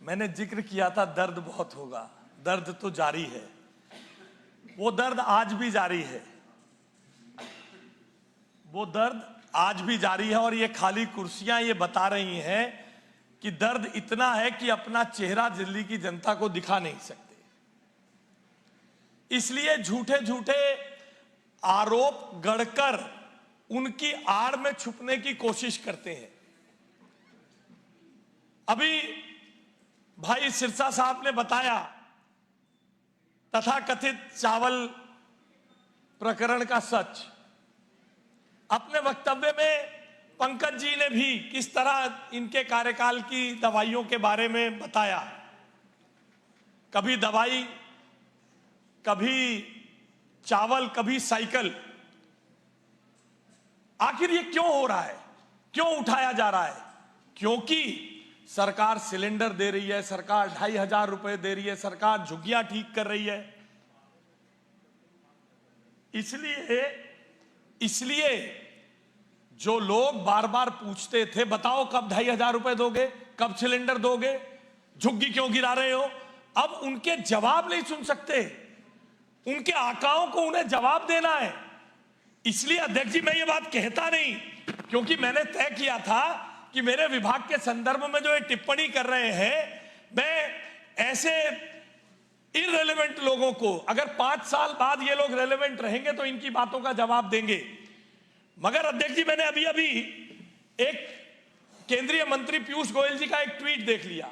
मैंने जिक्र किया था दर्द बहुत होगा, दर्द तो जारी है, वो दर्द आज भी जारी है, वो दर्द आज भी जारी है। और ये खाली कुर्सियां ये बता रही हैं कि दर्द इतना है कि अपना चेहरा दिल्ली की जनता को दिखा नहीं सकते, इसलिए झूठे झूठे आरोप गढ़कर उनकी आड़ में छुपने की कोशिश करते हैं। अभी भाई सिरसा साहब ने बताया तथाकथित चावल प्रकरण का सच। अपने वक्तव्य में पंकज जी ने भी किस तरह इनके कार्यकाल की दवाइयों के बारे में बताया, कभी दवाई, कभी चावल, कभी साइकिल। आखिर ये क्यों हो रहा है, क्यों उठाया जा रहा है? क्योंकि सरकार सिलेंडर दे रही है, सरकार 2500 रुपए दे रही है, सरकार झुग्गियां ठीक कर रही है। इसलिए जो लोग बार बार पूछते थे बताओ कब 2500 रुपए दोगे, कब सिलेंडर दोगे, झुग्गी क्यों गिरा रहे हो, अब उनके जवाब नहीं सुन सकते, उनके आकाओं को उन्हें जवाब देना है। इसलिए अध्यक्ष जी मैं ये बात कहता नहीं, क्योंकि मैंने तय किया था कि मेरे विभाग के संदर्भ में जो ये टिप्पणी कर रहे हैं, मैं ऐसे इररिलेवेंट लोगों को, अगर 5 साल बाद ये लोग रेलेवेंट रहेंगे तो इनकी बातों का जवाब देंगे। मगर अध्यक्ष जी मैंने अभी अभी एक केंद्रीय मंत्री पीयूष गोयल जी का एक ट्वीट देख लिया।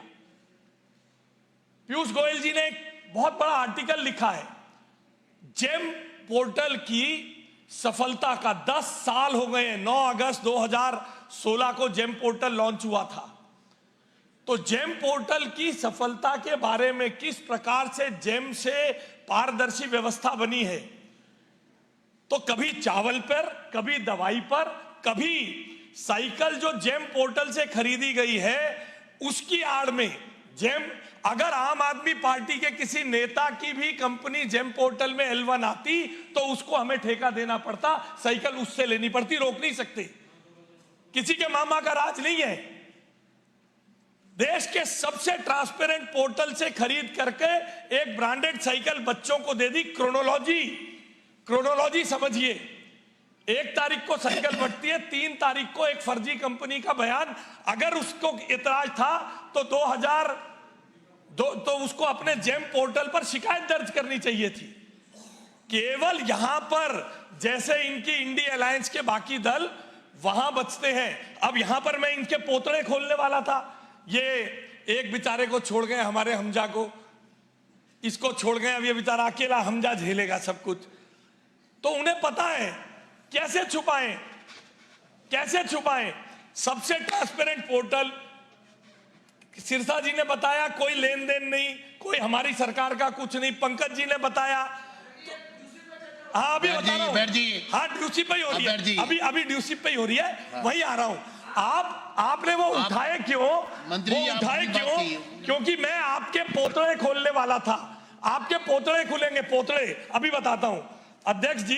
पीयूष गोयल जी ने एक बहुत बड़ा आर्टिकल लिखा है, जेम पोर्टल की सफलता का 10 साल हो गए हैं। 9 अगस्त 2016 को जेम पोर्टल लॉन्च हुआ था। तो जेम पोर्टल की सफलता के बारे में, किस प्रकार से जेम से पारदर्शी व्यवस्था बनी है, तो कभी चावल पर, कभी दवाई पर, कभी साइकिल जो जेम पोर्टल से खरीदी गई है उसकी आड़ में जेम, अगर आम आदमी पार्टी के किसी नेता की भी कंपनी जेम पोर्टल में L1 आती तो उसको हमें ठेका देना पड़ता, साइकिल उससे लेनी पड़ती, रोक नहीं सकते। किसी के मामा का राज नहीं है। देश के सबसे ट्रांसपेरेंट पोर्टल से खरीद करके एक ब्रांडेड साइकिल बच्चों को दे दी। क्रोनोलॉजी समझिए, 1 तारीख को साइकिल बढ़ती है, 3 तारीख को एक फर्जी कंपनी का बयान, अगर उसको इतराज था तो उसको अपने जेम पोर्टल पर शिकायत दर्ज करनी चाहिए थी। केवल यहां पर जैसे इनकी इंडी अलायंस के बाकी दल वहां बचते हैं। अब यहां पर मैं इनके पोतड़े खोलने वाला था, ये एक बेचारे को छोड़ गए, हमारे हमजा को, इसको छोड़ गए, अब ये बेचारा अकेला हमजा झेलेगा सब कुछ। तो उन्हें पता है कैसे छुपाएं, कैसे छुपाएं। सबसे ट्रांसपेरेंट पोर्टल, सिरसा जी ने बताया कोई लेन देन नहीं, कोई हमारी सरकार का कुछ नहीं। पंकज जी ने बताया, तो हाँ अभी बता रहा हूँ, हाँ ड्यूसी पे ही हो रही है, अभी ड्यूसी पे ही हो रही है, वहीं आ रहा हूँ। आपने वो उठाए क्यों, क्योंकि मैं आपके पोतड़े खोलने वाला था। आपके पोतड़े खुलेंगे, पोतड़े अभी बताता हूं। अध्यक्ष जी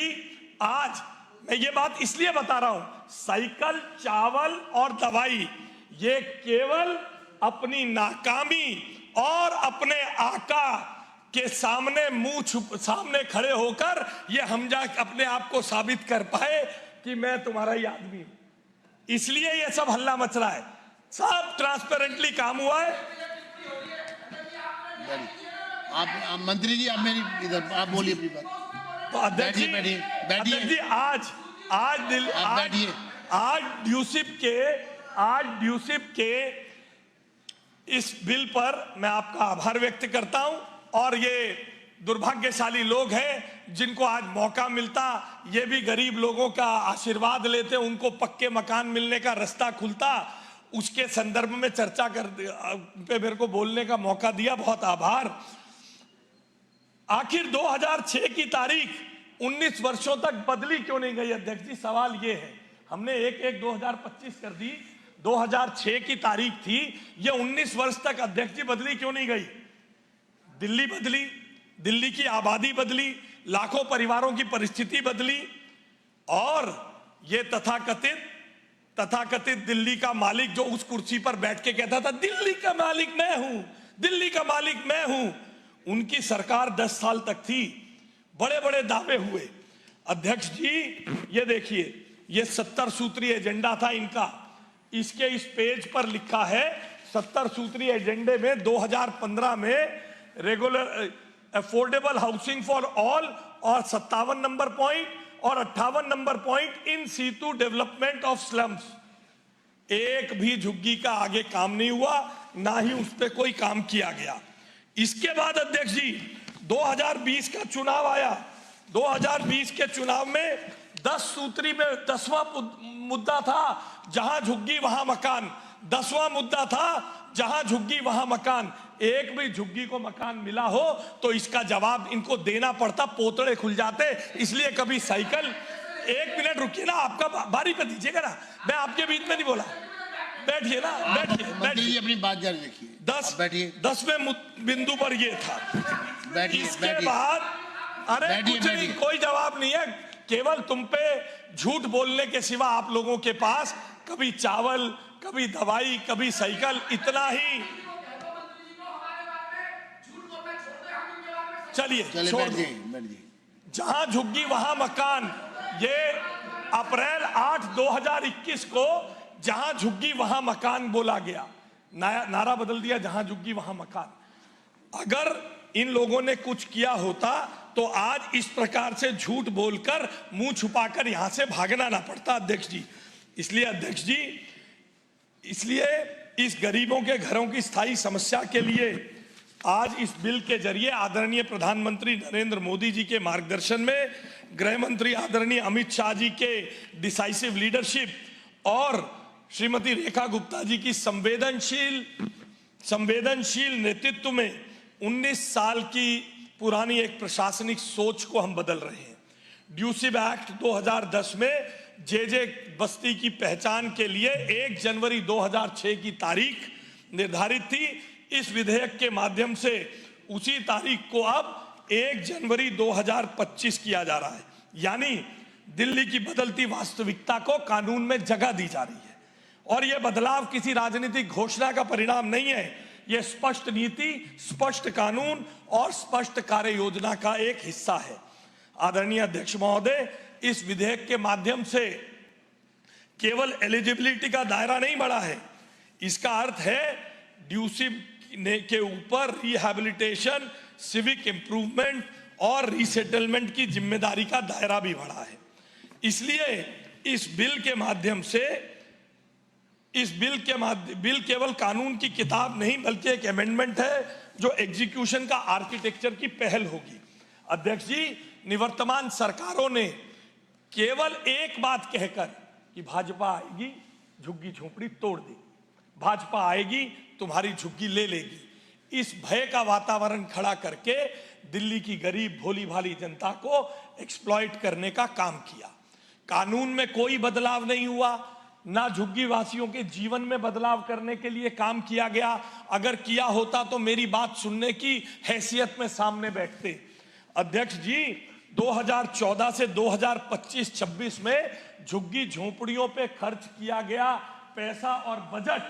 आज मैं ये बात इसलिए बता रहा हूं, साइकिल, चावल और दवाई, ये केवल अपनी नाकामी और अपने आका के सामने सामने खड़े होकर ये हमजा अपने आप को साबित कर पाए कि मैं तुम्हारा ही आदमी हूं। इसलिए ये सब हल्ला मच रहा है, सब ट्रांसपेरेंटली काम हुआ है। आप मंत्री जी, आप मेरी इधर आप बोलिए अपनी बात। तो अध्यक्ष जी आज ड्यूसिप के इस बिल पर मैं आपका आभार व्यक्त करता हूं। और ये दुर्भाग्यशाली लोग हैं जिनको आज मौका मिलता, ये भी गरीब लोगों का आशीर्वाद लेते, उनको पक्के मकान मिलने का रास्ता खुलता, उसके संदर्भ में चर्चा पे मेरे को बोलने का मौका दिया, बहुत आभार। आखिर 2006 की तारीख 19 वर्षों तक बदली क्यों नहीं गई? अध्यक्ष जी सवाल ये है, हमने 1/1/2025 कर दी, 2006 की तारीख थी, ये 19 वर्ष तक अध्यक्ष जी बदली क्यों नहीं गई? दिल्ली बदली, दिल्ली की आबादी बदली, लाखों परिवारों की परिस्थिति बदली, और ये तथाकथित दिल्ली का मालिक जो उस कुर्सी पर बैठ के कहता था दिल्ली का मालिक मैं हूं, दिल्ली का मालिक मैं हूं। उनकी सरकार 10 साल तक थी, बड़े बड़े दावे हुए। अध्यक्ष जी ये देखिए, ये 70 सूत्रीय एजेंडा था इनका। इसके इस पेज पर लिखा है 70 सूत्रीय एजेंडे में 2015 में regular affordable housing for all और 57 नंबर पॉइंट और 58 number point in situ development of slums. एक भी झुग्गी का आगे काम नहीं हुआ, ना ही उस पर कोई काम किया गया। इसके बाद अध्यक्ष जी 2020 का चुनाव आया। 2020 के चुनाव में 10 सूत्री में 10वां मुद्दा था जहां झुग्गी वहां मकान। 10वां मुद्दा था जहां झुग्गी वहां मकान। एक भी झुग्गी को मकान मिला हो तो इसका जवाब इनको देना पड़ता, पोतड़े खुल जाते। इसलिए कभी साइकिल, 1 मिनट रुकिए ना, आपका बारी पे दीजिएगा ना, मैं आपके बीच में नहीं बोला। बैठिए ना, बैठिए, अपनी बात जारी रखिए। 10वें बिंदु पर ये था। इसके बाद अरे कुछ नहीं, कोई जवाब नहीं है, केवल तुम पे झूठ बोलने के सिवा आप लोगों के पास कभी चावल, कभी दवाई, कभी साइकिल, इतना ही। चलिए छोड़ दो। जहां झुग्गी वहां मकान, ये अप्रैल 8 2021 को जहां झुग्गी वहां मकान बोला गया, नारा बदल दिया, जहां झुग्गी वहां मकान। अगर इन लोगों ने कुछ किया होता तो आज इस प्रकार से झूठ बोलकर, मुंह छुपाकर यहां से भागना ना पड़ता अध्यक्ष जी। इसलिए अध्यक्ष जी, इसलिए इस गरीबों के घरों की स्थायी समस्या के लिए आज इस बिल के जरिए आदरणीय प्रधानमंत्री नरेंद्र मोदी जी के मार्गदर्शन में, गृह मंत्री आदरणीय अमित शाह जी के डिसाइसिव लीडरशिप और श्रीमती रेखा गुप्ता जी की संवेदनशील नेतृत्व में 19 साल की पुरानी एक प्रशासनिक सोच को हम बदल रहे हैं। ड्यूसिब एक्ट 2010 में जे बस्ती की पहचान के लिए 1 जनवरी 2006 की तारीख निर्धारित थी। इस विधेयक के माध्यम से उसी तारीख को अब 1 जनवरी 2025 किया जा रहा है। यानी दिल्ली की बदलती वास्तविकता को कानून में जगह दी जा रही है। और यह बदलाव किसी राजनीतिक घोषणा का परिणाम नहीं है, यह स्पष्ट नीति, स्पष्ट कानून और स्पष्ट कार्य योजना का एक हिस्सा है। आदरणीय अध्यक्ष महोदय, इस विधेयक के माध्यम से केवल एलिजिबिलिटी का दायरा नहीं बढ़ा है, इसका अर्थ है ड्यूसिब के ऊपर रिहैबिलिटेशन, सिविक इंप्रूवमेंट और रीसेटलमेंट की जिम्मेदारी का दायरा भी बढ़ा है। इसलिए इस बिल के माध्यम से बिल केवल कानून की किताब नहीं बल्कि एक अमेंडमेंट है जो एग्जीक्यूशन का आर्किटेक्चर की पहल होगी। अध्यक्ष जी, निवर्तमान सरकारों ने केवल एक बात कहकर कि भाजपा आएगी झुग्गी झोपड़ी तोड़ देगी, भाजपा आएगी तुम्हारी झुग्गी ले लेगी, इस भय का वातावरण खड़ा करके दिल्ली की गरीब भोली भाली जनता को एक्सप्लॉइट करने का काम किया। कानून में कोई बदलाव नहीं हुआ, ना झुग्गी वासियों के जीवन में बदलाव करने के लिए काम किया गया। अगर किया होता तो मेरी बात सुनने की हैसियत में सामने बैठते। अध्यक्ष जी, 2014 से 2025-26 में झुग्गी झोपड़ियों पे खर्च किया गया पैसा और बजट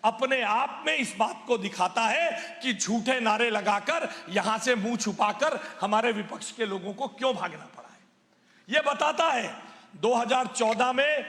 अपने आप में इस बात को दिखाता है कि झूठे नारे लगाकर, यहां से मुंह छुपाकर हमारे विपक्ष के लोगों को क्यों भागना पड़ा है। यह बताता है 2014 में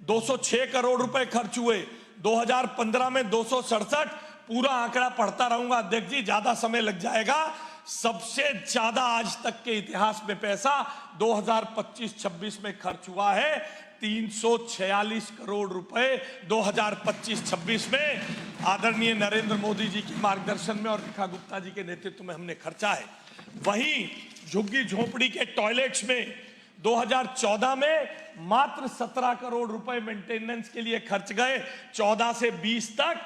206 करोड़ रुपए खर्च हुए, 2015 में 267, पूरा आंकड़ा पढ़ता रहूंगा अध्यक्ष जी, ज्यादा समय लग जाएगा। सबसे ज्यादा आज तक के इतिहास में पैसा 2025-26 में खर्च हुआ है, 346 करोड़ रुपए 2025-26 में आदरणीय नरेंद्र मोदी जी के मार्गदर्शन में और रेखा गुप्ता जी के नेतृत्व में हमने खर्चा है। वहीं झुग्गी झोपड़ी के टॉयलेट्स में 2014 में मात्र 17 करोड़ रुपए मेंटेनेंस के लिए खर्च गए। 14 से 20 तक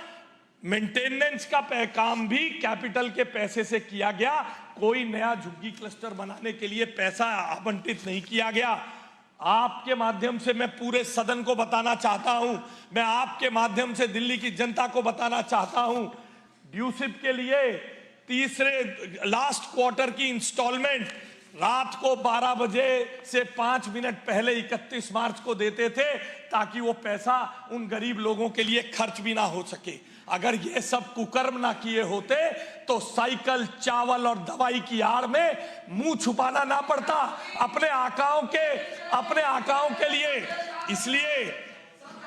मेंटेनेंस का काम भी कैपिटल के पैसे से किया गया, कोई नया झुग्गी क्लस्टर बनाने के लिए पैसा आवंटित नहीं किया गया। आपके माध्यम से मैं पूरे सदन को बताना चाहता हूं, मैं आपके माध्यम से दिल्ली की जनता को बताना चाहता हूं, ड्यूसिब के लिए तीसरे लास्ट क्वार्टर की इंस्टॉलमेंट रात को 12 बजे से 5 मिनट पहले 31 मार्च को देते थे ताकि वो पैसा उन गरीब लोगों के लिए खर्च भी ना हो सके। अगर ये सब कुकर्म ना किए होते तो साइकिल, चावल और दवाई की आड़ में मुंह छुपाना ना पड़ता अपने आकाओं के लिए। इसलिए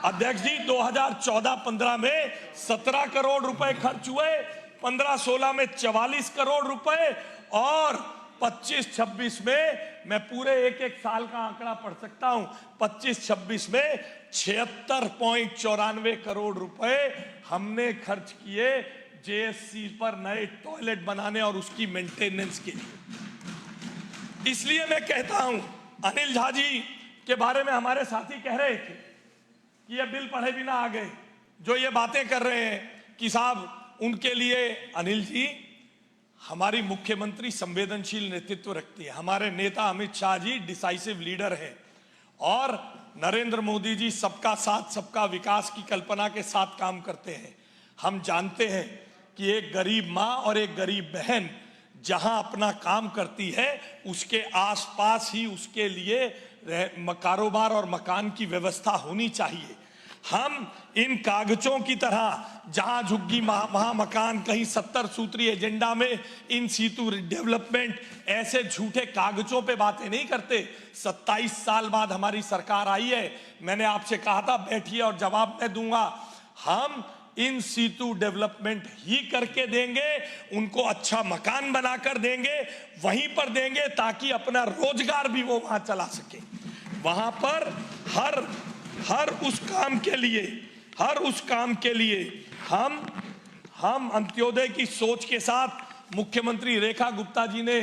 अध्यक्ष जी 2014-15 में 17 करोड़ रुपए खर्च हुए, 15-16 में 44 करोड़ रुपए और 25-26 में मैं पूरे एक साल का आंकड़ा पढ़ सकता हूं, 25-26 में 76.94 करोड़ रुपए हमने खर्च किए जेएससी पर नए टॉयलेट बनाने और उसकी मेंटेनेंस के लिए। इसलिए मैं कहता हूं, अनिल झा जी के बारे में हमारे साथी कह रहे थे कि ये बिल पढ़े बिना आ गए, जो ये बातें कर रहे हैं कि साहब उनके लिए, अनिल जी हमारी मुख्यमंत्री संवेदनशील नेतृत्व रखती है, हमारे नेता अमित शाह जी डिसाइसिव लीडर है और नरेंद्र मोदी जी सबका साथ सबका विकास की कल्पना के साथ काम करते हैं। हम जानते हैं कि एक गरीब माँ और एक गरीब बहन जहां अपना काम करती है उसके आसपास ही उसके लिए कारोबार और मकान की व्यवस्था होनी चाहिए। हम इन कागजों की तरह जहां झुग्गी वहां मकान, कहीं 70 सूत्री एजेंडा में इन सीतू डेवलपमेंट, ऐसे झूठे कागजों पे बातें नहीं करते। 27 साल बाद हमारी सरकार आई है, मैंने आपसे कहा था बैठिए और जवाब मैं दूंगा। हम इन सीतू डेवलपमेंट ही करके देंगे, उनको अच्छा मकान बनाकर देंगे, वहीं पर देंगे ताकि अपना रोजगार भी वो वहां चला सके। वहां पर हर उस काम के लिए हम अंत्योदय की सोच के साथ, मुख्यमंत्री रेखा गुप्ता जी ने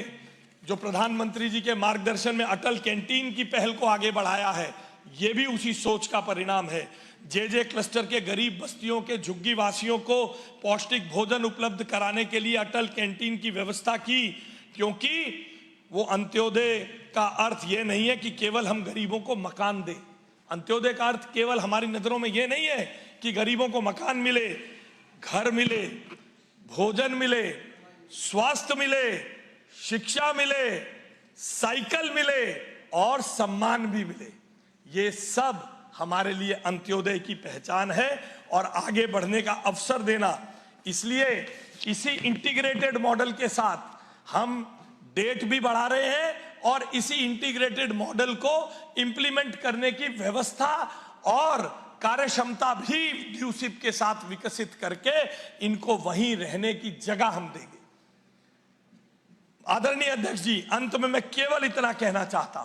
जो प्रधानमंत्री जी के मार्गदर्शन में अटल कैंटीन की पहल को आगे बढ़ाया है, ये भी उसी सोच का परिणाम है। जे क्लस्टर के गरीब बस्तियों के झुग्गी वासियों को पौष्टिक भोजन उपलब्ध कराने के लिए अटल कैंटीन की व्यवस्था की, क्योंकि वो अंत्योदय का अर्थ ये नहीं है कि केवल हम गरीबों को मकान दें। अंत्योदय का अर्थ केवल हमारी नजरों में ये नहीं है कि गरीबों को मकान मिले, घर मिले, भोजन मिले, स्वास्थ्य मिले, शिक्षा मिले, साइकिल मिले और सम्मान भी मिले। ये सब हमारे लिए अंत्योदय की पहचान है और आगे बढ़ने का अवसर देना। इसलिए इसी इंटीग्रेटेड मॉडल के साथ हम डेट भी बढ़ा रहे हैं और इसी इंटीग्रेटेड मॉडल को इंप्लीमेंट करने की व्यवस्था और कार्यक्षमता भी ड्यूसिप के साथ विकसित करके इनको वहीं रहने की जगह हम देंगे। आदरणीय अध्यक्ष जी, अंत में मैं केवल इतना कहना चाहता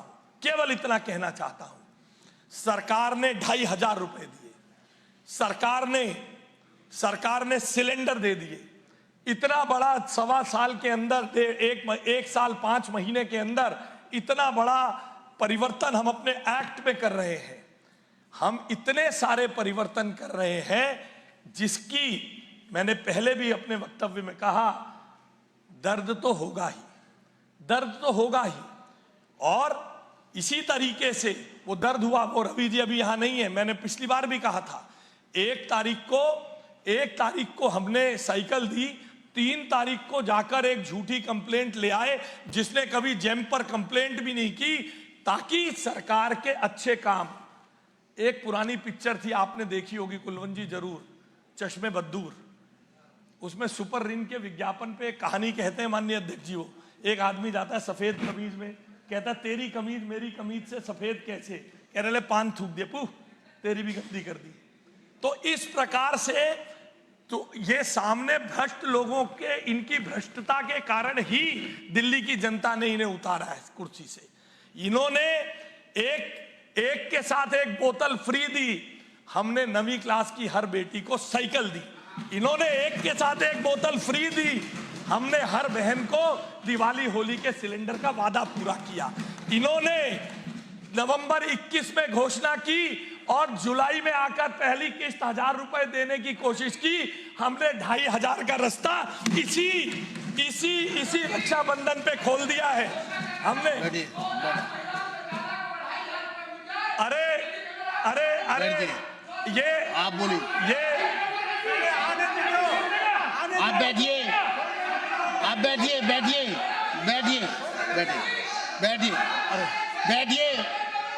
हूं, सरकार ने 2,500 रुपए दिए, सरकार ने सिलेंडर दे दिए। इतना बड़ा 1.25 साल के अंदर, एक साल 5 महीने के अंदर इतना बड़ा परिवर्तन हम अपने एक्ट में कर रहे हैं। हम इतने सारे परिवर्तन कर रहे हैं जिसकी मैंने पहले भी अपने वक्तव्य में कहा, दर्द तो होगा ही। और इसी तरीके से वो दर्द हुआ, वो रवि जी अभी यहां नहीं है, मैंने पिछली बार भी कहा था, 1 तारीख को हमने साइकिल दी, 3 तारीख को जाकर एक झूठी कंप्लेंट ले आए जिसने कभी जेम पर कंप्लेंट भी नहीं की, ताकि सरकार के अच्छे काम। एक पुरानी पिक्चर थी, आपने देखी होगी कुलवंत जी जरूर, चश्मे बद्दूर। उसमें सुपर रिन के विज्ञापन पे एक कहानी कहते हैं माननीय अध्यक्ष जी, वो एक आदमी जाता है सफेद कमीज में, कहता है तेरी कमीज मेरी कमीज से सफेद कैसे, कहने लगे पान थूक दे, पुह तेरी भी गंदी कर दी। तो इस प्रकार से तो ये सामने भ्रष्ट लोगों के, इनकी भ्रष्टता के कारण ही दिल्ली की जनता ने इन्हें उतारा है कुर्सी से। इन्होंने एक के साथ एक बोतल फ्री दी, हमने 9वीं क्लास की हर बेटी को साइकिल दी। इन्होंने एक के साथ एक बोतल फ्री दी, हमने हर बहन को दिवाली होली के सिलेंडर का वादा पूरा किया। इन्होंने नवंबर 21 में घोषणा की और जुलाई में आकर पहली किस्त 1,000 रुपए देने की कोशिश की। हमने 2,500 का रास्ता इसी रक्षाबंधन पे खोल दिया है हमने। अरे ये आप बोलिए, ये आप बैठिए,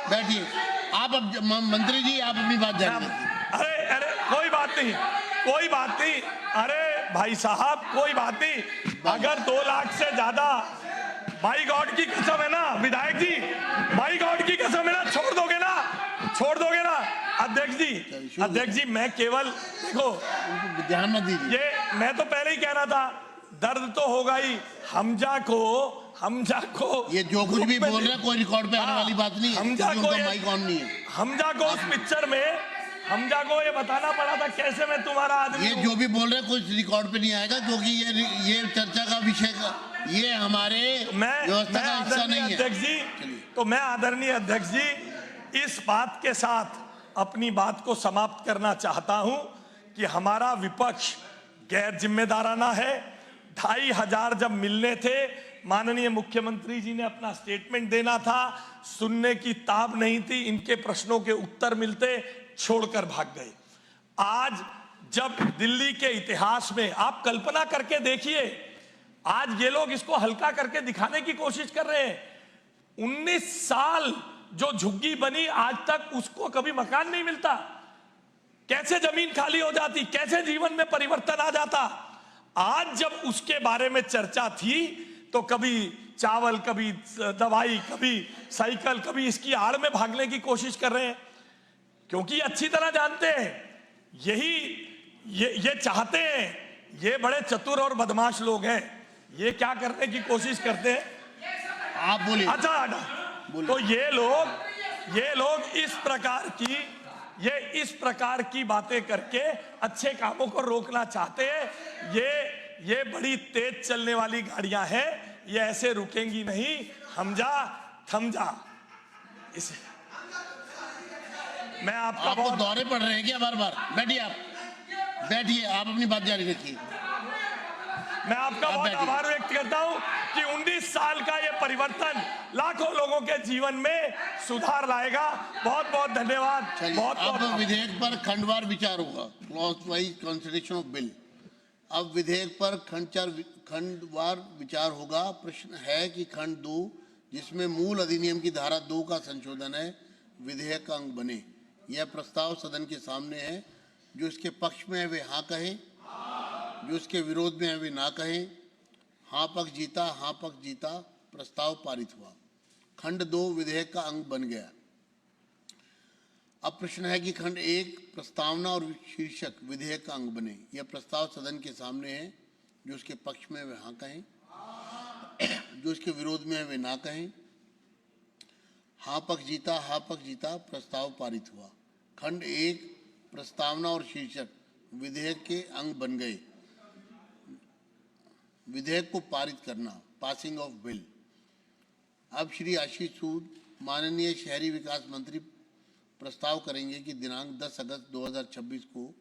बैठिए। आप अब मंत्री जी, आप अपनी बात जानिए। अरे कोई बात नहीं, कोई बात नहीं, अरे भाई साहब कोई बात नहीं, अगर 2 लाख से ज्यादा, भाई गॉड की कसम है ना विधायक जी, भाई गॉड की कसम है ना, छोड़ दोगे ना, छोड़ दोगे ना अध्यक्ष जी, मैं केवल देखो उनको ध्यान मत दीजिए। ये मैं तो पहले ही कह रहा था, दर्द तो होगा ही। हमजा को ये जो कुछ भी बोल रहे हैं कोई रिकॉर्ड पे आने वाली बात नहीं है, हमजा क्योंकि को उनका माइक ऑन नहीं है। हमजा को उस पिक्चर में हमजा को ये बताना पड़ा था कैसे मैं तुम्हारा आदमी ये हूं। जो भी बोल रहे हैं कुछ रिकॉर्ड पे नहीं आएगा, क्योंकि ये चर्चा का विषय का, ये हमारे व्यवस्था का हिस्सा नहीं है। अध्यक्ष जी, तो मैं आदरणीय अध्यक्ष जी इस बात के साथ अपनी बात को समाप्त करना चाहता हूं कि हमारा विपक्ष गैर जिम्मेदाराना है। 2500 जब मिलने थे, माननीय मुख्यमंत्री जी ने अपना स्टेटमेंट देना था, सुनने की ताब नहीं थी, इनके प्रश्नों के उत्तर मिलते छोड़कर भाग गए। आज जब दिल्ली के इतिहास में, आप कल्पना करके देखिए, आज ये लोग इसको हल्का करके दिखाने की कोशिश कर रहे हैं। 19 साल जो झुग्गी बनी, आज तक उसको कभी मकान नहीं मिलता। कैसे जमीन खाली हो जाती, कैसे जीवन में परिवर्तन आ जाता। आज जब उसके बारे में चर्चा थी तो कभी चावल, कभी दवाई, कभी साइकिल, कभी इसकी आड़ में भागने की कोशिश कर रहे हैं, क्योंकि अच्छी तरह जानते हैं ये चाहते हैं। ये बड़े चतुर और बदमाश लोग हैं, ये क्या करने की कोशिश करते हैं। आप बोलिए। अच्छा, तो ये लोग इस प्रकार की बातें करके अच्छे कामों को रोकना चाहते हैं। ये बड़ी तेज चलने वाली गाड़ियां हैं, ये ऐसे रुकेंगी नहीं। हमजा थम जा। इसे मैं आपका आपको दौरे पड़ रहे हैं क्या बार बार? बैठिए, आप अपनी बात जारी रखिए। मैं आपका बहुत आभार व्यक्त करता हूं कि 19 साल का ये परिवर्तन लाखों लोगों के जीवन में सुधार लाएगा। बहुत बहुत धन्यवाद। अब विधेयक पर खंडवार विचार होगा, clause wise consideration of bill. अब विधेयक पर खंडवार विचार होगा। प्रश्न है कि खंड 2, जिसमें मूल अधिनियम की धारा 2 का संशोधन है, विधेयक का अंग बने। यह प्रस्ताव सदन के सामने है। जो इसके पक्ष में है वे हाँ कहें, जो इसके विरोध में है वे ना कहें। हाँ पक्ष जीता, हाँ पक्ष जीता, प्रस्ताव पारित हुआ। खंड 2 विधेयक का अंग बन गया। अब प्रश्न है कि खंड 1 प्रस्तावना और शीर्षक विधेयक का अंग बने। यह प्रस्ताव सदन के सामने है। जो इसके पक्ष में है वे हाँ कहें, जो इसके विरोध में है वे ना कहें। हाँ पक्ष जीता, हाँ पक्ष जीता, प्रस्ताव पारित हुआ। खंड 1 प्रस्तावना और शीर्षक विधेयक के अंग बन गए। विधेयक को पारित करना, पासिंग ऑफ बिल। अब श्री आशीष सूद, माननीय शहरी विकास मंत्री, प्रस्ताव करेंगे कि दिनांक 10 अगस्त 2026 को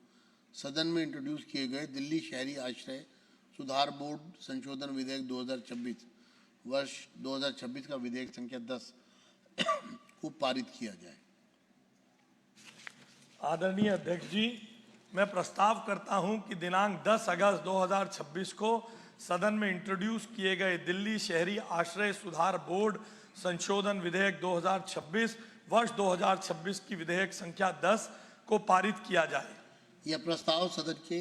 सदन में इंट्रोड्यूस किए गए दिल्ली शहरी आश्रय सुधार बोर्ड संशोधन विधेयक 2026 वर्ष 2026 का विधेयक संख्या 10 को पारित किया जाए। आदरणीय अध्यक्ष जी, मैं प्रस्ताव करता हूं कि दिनांक 10 अगस्त 2026 को सदन में इंट्रोड्यूस किए गए दिल्ली शहरी आश्रय सुधार बोर्ड संशोधन विधेयक 2026 वर्ष 2026 की विधेयक संख्या 10 को पारित किया जाए। यह प्रस्ताव सदन के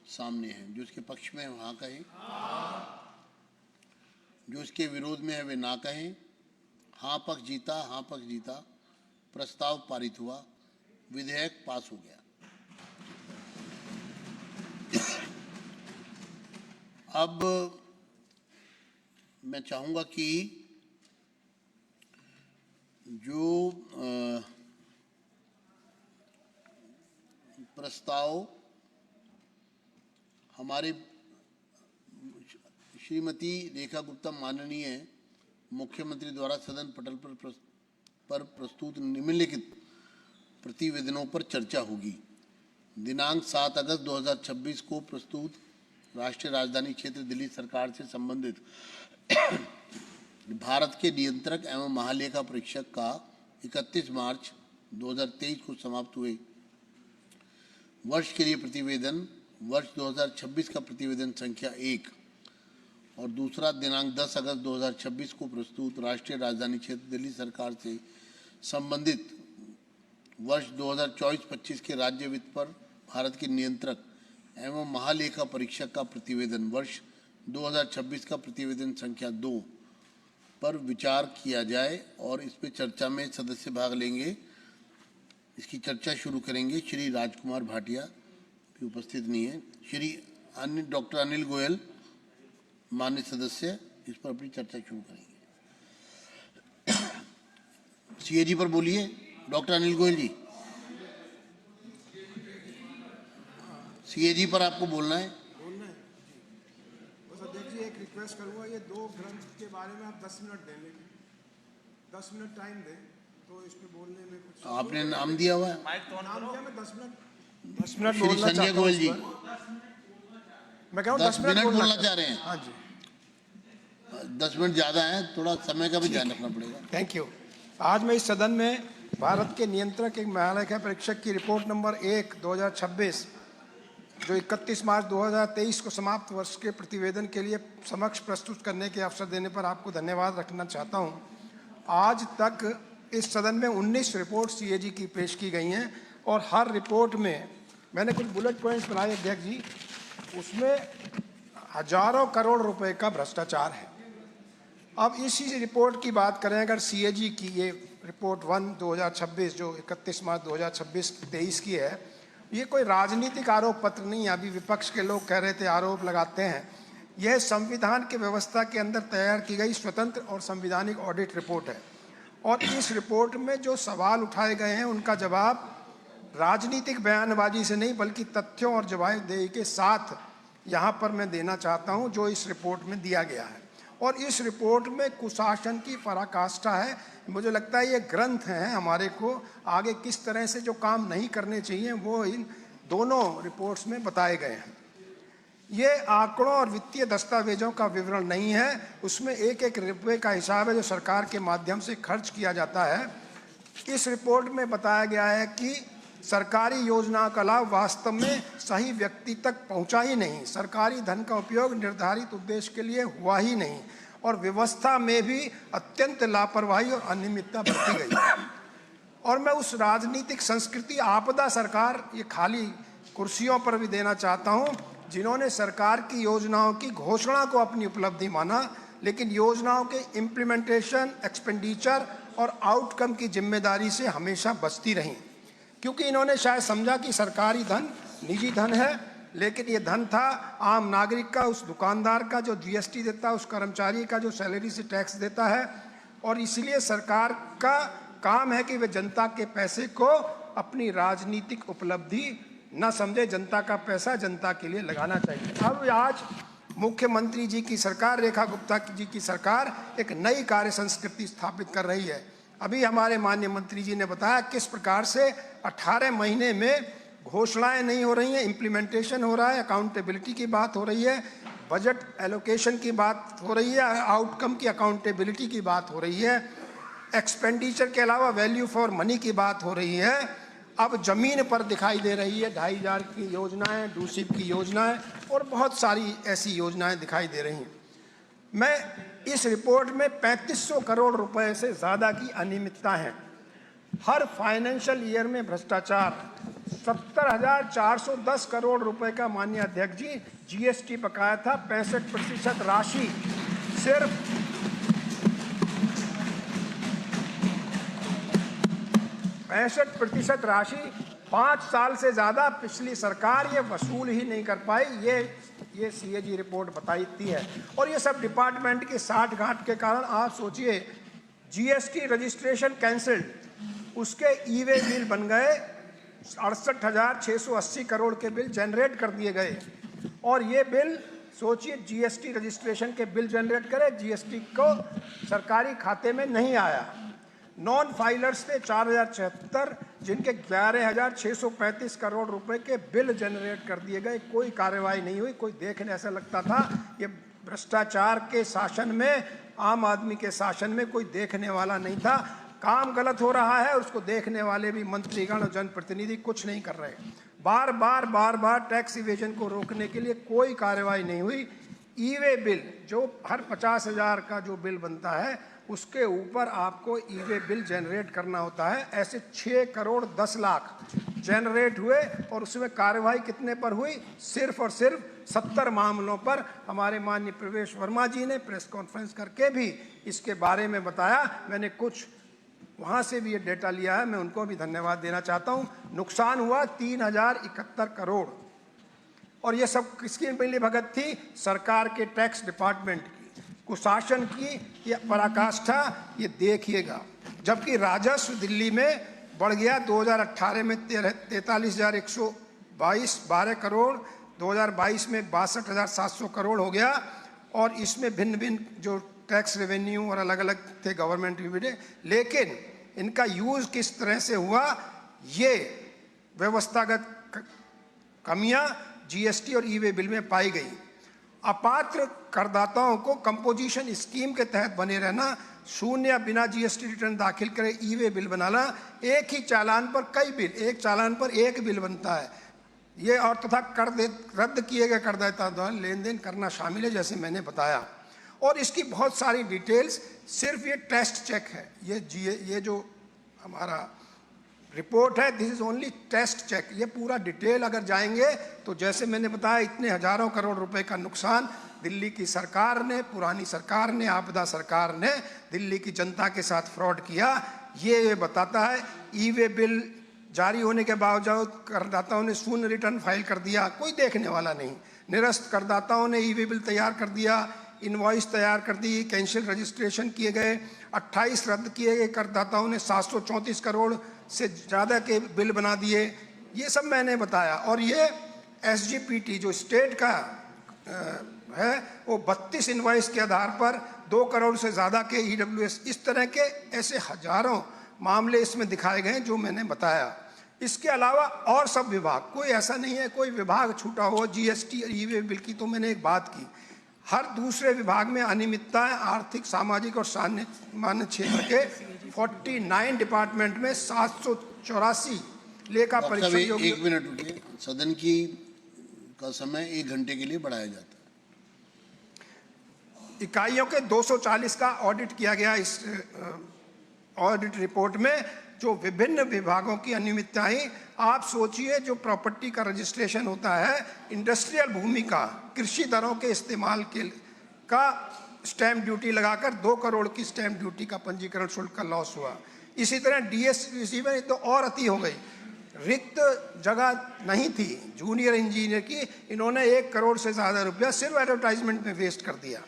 सामने है। जो इसके पक्ष में है हाँ कहें, जो इसके विरोध में है वे ना कहें। हाँ पक्ष जीता, हाँ पक्ष जीता, प्रस्ताव पारित हुआ। विधेयक पास हो गया। अब मैं चाहूंगा कि जो प्रस्ताव हमारे श्रीमती रेखा गुप्ता माननीय मुख्यमंत्री द्वारा सदन पटल पर प्रस्तुत निम्नलिखित प्रतिवेदनों पर चर्चा होगी। दिनांक 7 अगस्त 2026 को प्रस्तुत राष्ट्रीय राजधानी क्षेत्र दिल्ली सरकार से संबंधित भारत के नियंत्रक एवं महालेखा परीक्षक का 31 मार्च 2023 को समाप्त हुए वर्ष के लिए प्रतिवेदन, वर्ष 2026 का प्रतिवेदन संख्या 1 और दूसरा दिनांक 10 अगस्त 2026 को प्रस्तुत राष्ट्रीय राजधानी क्षेत्र दिल्ली सरकार से संबंधित वर्ष 2024-25 के राज्य वित्त पर भारत के नियंत्रक एवं महालेखा परीक्षक का प्रतिवेदन वर्ष 2026 का प्रतिवेदन संख्या 2 पर विचार किया जाए और इस पे चर्चा में सदस्य भाग लेंगे। इसकी चर्चा शुरू करेंगे। श्री राजकुमार भाटिया भी उपस्थित नहीं है। श्री डॉक्टर अनिल गोयल मान्य सदस्य इस पर अपनी चर्चा शुरू करेंगे। सीएजी पर बोलिए डॉक्टर अनिल गोयल जी। सीएजी पर आपको बोलना है। बस अध्यक्ष जी एक रिक्वेस्ट करूंगा, ये दो ग्रंथ के बारे में आप 10 मिनट दें, लेकिन 10 मिनट टाइम दें तो इस पे बोलने में कुछ। आपने नाम दिया हुआ है। नाम दिया, मैं 10 मिनट श्री बोलना संजय चाहता हूं गोयल इस जी पर। मैं कहूँ 10 मिनट बोलना चाह रहे हैं। हाँ जी, 10 मिनट ज़्यादा है, थोड़ा समय का भी ध्यान रखना पड़ेगा। Thank you. आज मैं इस सदन में भारत के नियंत्रक एक महालेखा परीक्षक की रिपोर्ट नंबर 1 2026 जो 31 मार्च 2023 को समाप्त वर्ष के प्रतिवेदन के लिए समक्ष प्रस्तुत करने के अवसर देने पर आपको धन्यवाद रखना चाहता हूं। आज तक इस सदन में 19 रिपोर्ट सीएजी की पेश की गई हैं और हर रिपोर्ट में मैंने कुछ बुलेट पॉइंट्स बनाए अध्यक्ष जी, उसमें हजारों करोड़ रुपए का भ्रष्टाचार है। अब इसी रिपोर्ट की बात करें, अगर सीएजी की ये रिपोर्ट 1 2026 जो 31 मार्च 2023 की है, ये कोई राजनीतिक आरोप पत्र नहीं है। अभी विपक्ष के लोग कह रहे थे आरोप लगाते हैं। यह संविधान की व्यवस्था के अंदर तैयार की गई स्वतंत्र और संवैधानिक ऑडिट रिपोर्ट है और इस रिपोर्ट में जो सवाल उठाए गए हैं उनका जवाब राजनीतिक बयानबाजी से नहीं बल्कि तथ्यों और जवाबदेही के साथ यहाँ पर मैं देना चाहता हूँ जो इस रिपोर्ट में दिया गया है। और इस रिपोर्ट में कुशासन की पराकाष्ठा है। मुझे लगता है ये ग्रंथ हैं हमारे को आगे किस तरह से जो काम नहीं करने चाहिए वो इन दोनों रिपोर्ट्स में बताए गए हैं। ये आंकड़ों और वित्तीय दस्तावेजों का विवरण नहीं है, उसमें एक एक रुपये का हिसाब है जो सरकार के माध्यम से खर्च किया जाता है। इस रिपोर्ट में बताया गया है कि सरकारी योजनाओं का लाभ वास्तव में सही व्यक्ति तक पहुंचा ही नहीं, सरकारी धन का उपयोग निर्धारित उद्देश्य के लिए हुआ ही नहीं और व्यवस्था में भी अत्यंत लापरवाही और अनियमितता बरती गई। और मैं उस राजनीतिक संस्कृति आपदा सरकार ये खाली कुर्सियों पर भी देना चाहता हूं जिन्होंने सरकार की योजनाओं की घोषणा को अपनी उपलब्धि माना लेकिन योजनाओं के इम्प्लीमेंटेशन, एक्सपेंडिचर और आउटकम की जिम्मेदारी से हमेशा बचती रहीं, क्योंकि इन्होंने शायद समझा कि सरकारी धन निजी धन है, लेकिन ये धन था आम नागरिक का, उस दुकानदार का जो जीएसटी देता है, उस कर्मचारी का जो सैलरी से टैक्स देता है। और इसलिए सरकार का काम है कि वे जनता के पैसे को अपनी राजनीतिक उपलब्धि न समझे, जनता का पैसा जनता के लिए लगाना चाहिए। अब आज मुख्यमंत्री जी की सरकार, रेखा गुप्ता जी की सरकार एक नई कार्य संस्कृति स्थापित कर रही है। अभी हमारे माननीय मंत्री जी ने बताया किस प्रकार से 18 महीने में घोषणाएं नहीं हो रही हैं, इम्प्लीमेंटेशन हो रहा है, अकाउंटेबिलिटी की बात हो रही है, बजट एलोकेशन की बात हो रही है, आउटकम की अकाउंटेबिलिटी की बात हो रही है, एक्सपेंडिचर के अलावा वैल्यू फॉर मनी की बात हो रही है। अब जमीन पर दिखाई दे रही है 2500 की योजनाएं, डूसिप की योजनाएं और बहुत सारी ऐसी योजनाएं दिखाई दे रही हैं। मैं इस रिपोर्ट में 3500 करोड़ रुपए से ज़्यादा की अनियमितता है। हर फाइनेंशियल ईयर में भ्रष्टाचार 70,410 करोड़ रुपए का माननीय अध्यक्ष जी जीएसटी बकाया था। 65% राशि सिर्फ 65% राशि 5 साल से ज़्यादा पिछली सरकार ये वसूल ही नहीं कर पाई। ये सीएजी रिपोर्ट बताती है। और ये सब डिपार्टमेंट की साठ गांठ के कारण आप सोचिए, जीएसटी रजिस्ट्रेशन कैंसिल्ड, उसके ई-वे बिल बन गए, 68,680 करोड़ के बिल जनरेट कर दिए गए। और ये बिल सोचिए, जीएसटी रजिस्ट्रेशन के बिल जनरेट करे, जीएसटी को सरकारी खाते में नहीं आया। नॉन फाइलर्स थे 4,076 जिनके 11,635 करोड़ रुपए के बिल जनरेट कर दिए गए। कोई कार्रवाई नहीं हुई। कोई देखने ऐसा लगता था ये भ्रष्टाचार के शासन में, आम आदमी के शासन में कोई देखने वाला नहीं था। काम गलत हो रहा है, उसको देखने वाले भी मंत्रीगण और जनप्रतिनिधि कुछ नहीं कर रहे। बार बार टैक्स इवेजन को रोकने के लिए कोई कार्रवाई नहीं हुई। ई-वे बिल जो हर 50,000 का जो बिल बनता है उसके ऊपर आपको ई-वे बिल जनरेट करना होता है। ऐसे 6 करोड़ 10 लाख जनरेट हुए और उसमें कार्रवाई कितने पर हुई, सिर्फ और सिर्फ 70 मामलों पर। हमारे माननीय प्रवेश वर्मा जी ने प्रेस कॉन्फ्रेंस करके भी इसके बारे में बताया। मैंने कुछ वहाँ से भी ये डेटा लिया है, मैं उनको भी धन्यवाद देना चाहता हूँ। नुकसान हुआ 3071 करोड़, और ये सब किसकी मिली भगत थी? सरकार के टैक्स डिपार्टमेंट की, कुशासन की ये पराकाष्ठा ये देखिएगा। जबकि राजस्व दिल्ली में बढ़ गया 2018 में 43,122 12 करोड़, 2022 में 62,700 करोड़ हो गया। और इसमें भिन्न भिन्न जो टैक्स रेवेन्यू और अलग अलग थे गवर्नमेंट डिविडेंड, लेकिन इनका यूज किस तरह से हुआ, ये व्यवस्थागत कमियां जीएसटी और ई वे बिल में पाई गई। अपात्र करदाताओं को कंपोजिशन स्कीम के तहत बने रहना, शून्य या बिना जीएसटी रिटर्न दाखिल करे ई वे बिल बनाना, एक ही चालान पर कई बिल, एक चालान पर एक बिल बनता है, ये और तथा रद्द किए गए करदाता द्वारा लेन देन करना शामिल है, जैसे मैंने बताया। और इसकी बहुत सारी डिटेल्स, सिर्फ ये टेस्ट चेक है, ये जो हमारा रिपोर्ट है, this is only test check. ये पूरा डिटेल अगर जाएंगे तो जैसे मैंने बताया, इतने हजारों करोड़ रुपए का नुकसान दिल्ली की सरकार ने, पुरानी सरकार ने, आपदा सरकार ने दिल्ली की जनता के साथ फ्रॉड किया, ये बताता है। ई वे बिल जारी होने के बावजूद करदाताओं ने शून्य रिटर्न फाइल कर दिया, कोई देखने वाला नहीं। निरस्त करदाताओं ने ई वे बिल तैयार कर दिया, इनवॉइस तैयार कर दी, कैंसिल रजिस्ट्रेशन किए गए। 28 रद्द किए गए करदाताओं ने 734 करोड़ से ज़्यादा के बिल बना दिए, ये सब मैंने बताया। और ये एसजीपीटी जो स्टेट का है, वो 32 इनवॉइस के आधार पर 2 करोड़ से ज़्यादा के ईडब्ल्यूएस, इस तरह के ऐसे हजारों मामले इसमें दिखाए गए जो मैंने बताया। इसके अलावा और सब विभाग, कोई ऐसा नहीं है कोई विभाग छूटा हो। जीएसटी और ई वे बिल की तो मैंने एक बात की, हर दूसरे विभाग में अनियमितताएं, आर्थिक, सामाजिक और सामान्य क्षेत्र के 49 डिपार्टमेंट में 784 लेखा परीक्षण योग्य। एक मिनट रुकिए, सदन की का समय 1 घंटे के लिए बढ़ाया जाता है। इकाइयों के 240 का ऑडिट किया गया इस ऑडिट रिपोर्ट में, जो विभिन्न विभागों की अनियमितताएं। आप सोचिए, जो प्रॉपर्टी का रजिस्ट्रेशन होता है, इंडस्ट्रियल भूमि का कृषि दरों के इस्तेमाल के का स्टैम्प ड्यूटी लगाकर 2 करोड़ की स्टैम्प ड्यूटी का पंजीकरण शुल्क का लॉस हुआ। इसी तरह डीएससी में तो और अति हो गई, रिक्त जगह नहीं थी जूनियर इंजीनियर की, इन्होंने 1 करोड़ से ज़्यादा रुपया सिर्फ एडवर्टाइजमेंट में वेस्ट कर दिया।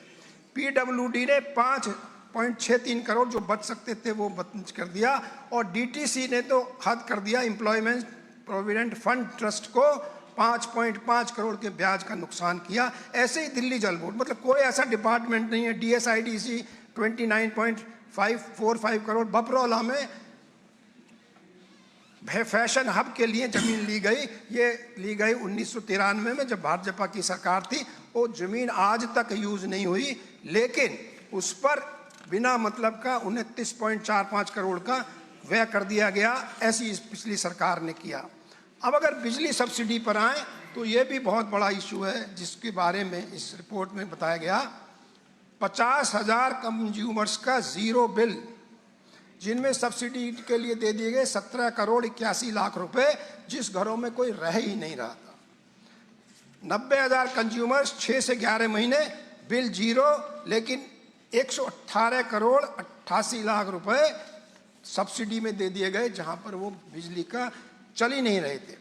पीडब्ल्यूडी ने 5.63 करोड़ जो बच सकते थे वो बच कर दिया। और डीटीसी ने तो हद कर दिया, एम्प्लॉयमेंट प्रोविडेंट फंड ट्रस्ट को 5.5 करोड़ के ब्याज का नुकसान किया। ऐसे ही दिल्ली जल बोर्ड, मतलब कोई ऐसा डिपार्टमेंट नहीं है। डीएसआईडीसी 29.545 करोड़। बपरौला में फैशन हब के लिए जमीन ली गई, ये ली गई 1993 में जब भाजपा की सरकार थी। वो जमीन आज तक यूज नहीं हुई, लेकिन उस पर बिना मतलब का 29.45 करोड़ का व्यय कर दिया गया। ऐसी इस पिछली सरकार ने किया। अब अगर बिजली सब्सिडी पर आए तो ये भी बहुत बड़ा इशू है, जिसके बारे में इस रिपोर्ट में बताया गया। 50,000 कंज्यूमर्स का जीरो बिल, जिनमें सब्सिडी के लिए दे दिए गए 17 करोड़ 81 लाख रुपए, जिस घरों में कोई रह ही नहीं रहा था। 90,000 कंज्यूमर्स 6 से 11 महीने बिल जीरो, लेकिन 118 करोड़ 88 लाख रुपए सब्सिडी में दे दिए गए, जहां पर वो बिजली का चल ही नहीं रहे थे।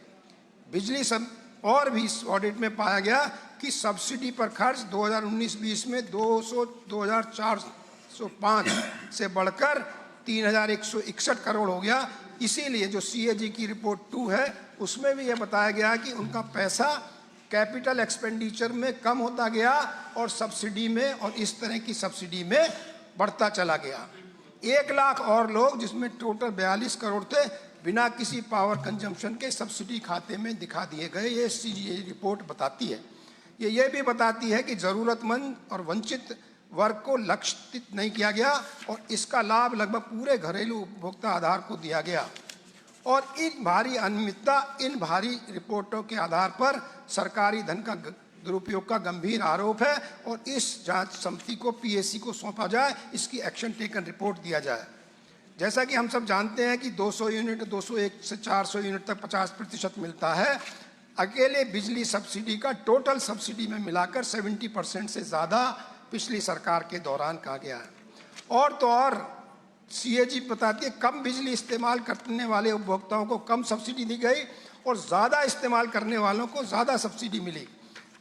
बिजली सब और भी इस ऑडिट में पाया गया कि सब्सिडी पर खर्च 2019-20 में 2,405 से बढ़कर 3,161 करोड़ हो गया। इसीलिए जो सीएजी की रिपोर्ट 2 है, उसमें भी यह बताया गया कि उनका पैसा कैपिटल एक्सपेंडिचर में कम होता गया और सब्सिडी में, और इस तरह की सब्सिडी में बढ़ता चला गया। 1 लाख और लोग, जिसमें टोटल 42 करोड़ थे, बिना किसी पावर कंजम्पशन के सब्सिडी खाते में दिखा दिए गए। ये सीएजी रिपोर्ट बताती है। ये भी बताती है कि ज़रूरतमंद और वंचित वर्ग को लक्षित नहीं किया गया और इसका लाभ लगभग पूरे घरेलू उपभोक्ता आधार को दिया गया। और इन भारी अनियमितता, इन भारी रिपोर्टों के आधार पर सरकारी धन का दुरुपयोग का गंभीर आरोप है और इस जांच समिति को, पीएसी को सौंपा जाए, इसकी एक्शन टेकन रिपोर्ट दिया जाए। जैसा कि हम सब जानते हैं कि 200 यूनिट 201 से 400 यूनिट तक 50% मिलता है। अकेले बिजली सब्सिडी का टोटल सब्सिडी में मिलाकर 70% से ज़्यादा पिछली सरकार के दौरान कहा गया है। और तो और सीएजी बताती है कम बिजली इस्तेमाल करने वाले उपभोक्ताओं को कम सब्सिडी दी गई और ज़्यादा इस्तेमाल करने वालों को ज़्यादा सब्सिडी मिली।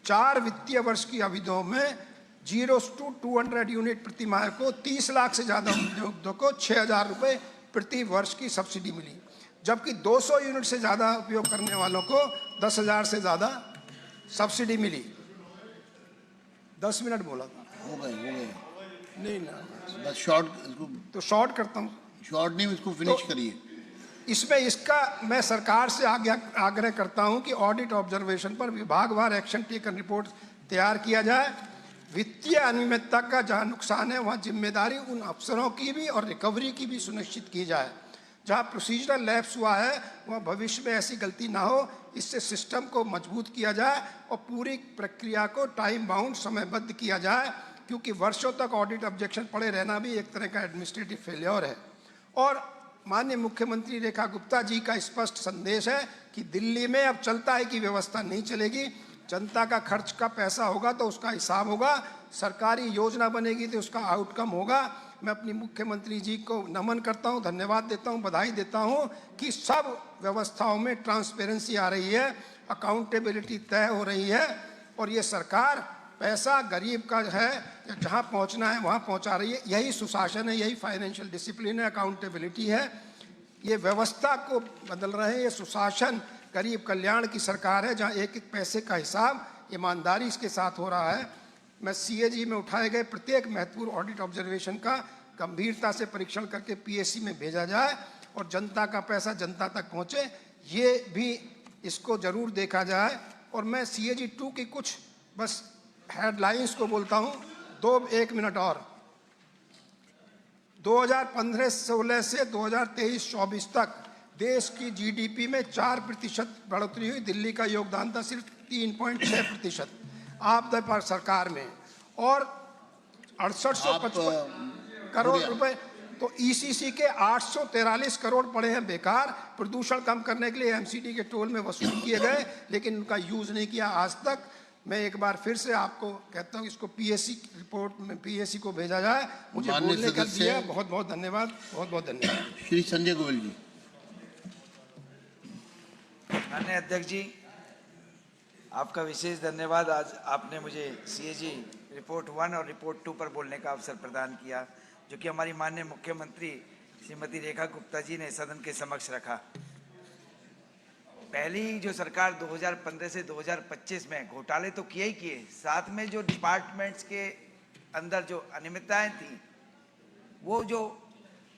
4 वित्तीय वर्ष की अवधियों में 0 to 200 यूनिट प्रति माह को 30 लाख से ज़्यादा उपभोक्ताओं को 6,000 रुपये प्रति वर्ष की सब्सिडी मिली, जबकि 200 यूनिट से ज़्यादा उपयोग करने वालों को 10,000 से ज़्यादा सब्सिडी मिली। 10 मिनट बोला था, हो गए नहीं ना, बस शॉर्ट, तो शॉर्ट करता हूँ। शॉर्ट नहीं, इसको फिनिश करिए। इसमें इसका मैं सरकार से आग्रह करता हूं कि ऑडिट ऑब्जर्वेशन पर विभागवार एक्शन टेकन रिपोर्ट तैयार किया जाए। वित्तीय अनियमितता का जहां नुकसान है वहां जिम्मेदारी उन अफसरों की भी और रिकवरी की भी सुनिश्चित की जाए। जहां प्रोसीजरल लैप्स हुआ है वहां भविष्य में ऐसी गलती ना हो, इससे सिस्टम को मजबूत किया जाए और पूरी प्रक्रिया को टाइम बाउंड समयबद्ध किया जाए, क्योंकि वर्षों तक ऑडिट ऑब्जेक्शन पड़े रहना भी एक तरह का एडमिनिस्ट्रेटिव फेलियर है। और माननीय मुख्यमंत्री रेखा गुप्ता जी का स्पष्ट संदेश है कि दिल्ली में अब चलता है कि व्यवस्था नहीं चलेगी। जनता का खर्च का पैसा होगा तो उसका हिसाब होगा, सरकारी योजना बनेगी तो उसका आउटकम होगा। मैं अपनी मुख्यमंत्री जी को नमन करता हूं, धन्यवाद देता हूं, बधाई देता हूं कि सब व्यवस्थाओं में ट्रांसपेरेंसी आ रही है, अकाउंटेबिलिटी तय हो रही है और ये सरकार पैसा गरीब का है, जहां पहुंचना है वहां पहुंचा रही है। यही सुशासन है, यही फाइनेंशियल डिसिप्लिन है, अकाउंटेबिलिटी है। ये व्यवस्था को बदल रहे हैं, ये सुशासन गरीब कल्याण की सरकार है, जहां एक एक पैसे का हिसाब ईमानदारी के साथ हो रहा है। मैं सीएजी में उठाए गए प्रत्येक महत्वपूर्ण ऑडिट ऑब्जर्वेशन का गंभीरता से परीक्षण करके पीएससी में भेजा जाए और जनता का पैसा जनता तक पहुंचे, ये भी इसको जरूर देखा जाए। और मैं सीएजी 2 की कुछ बस हेडलाइंस को बोलता हूं, 1 मिनट और। 2015-16 से 2023-24 तक देश की जीडीपी में 4% बढ़ोतरी हुई। दिल्ली का योगदान था सिर्फ 3.6% आपदा पर सरकार में, और 6855 करोड़ रुपए। तो ईसीसी के 843 करोड़ पड़े हैं बेकार। प्रदूषण कम करने के लिए एमसीडी के टोल में वसूल किए गए, लेकिन उनका यूज नहीं किया आज तक। मैं एक बार फिर से आपको कहता हूं इसको पीएससी रिपोर्ट में पीएससी को भेजा जाए। मुझे बोलने का दिया, बहुत बहुत धन्यवाद, बहुत बहुत धन्यवाद। श्री संजय गोयल जी। माननीय अध्यक्ष जी, आपका विशेष धन्यवाद। आज आपने मुझे सीएजी रिपोर्ट 1 और रिपोर्ट 2 पर बोलने का अवसर प्रदान किया, जो कि हमारी माननीय मुख्यमंत्री श्रीमती रेखा गुप्ता जी ने सदन के समक्ष रखा। पहली जो सरकार 2015 से 2025 में घोटाले तो किए ही किए, साथ में जो डिपार्टमेंट्स के अंदर जो अनियमितताएं थी, वो जो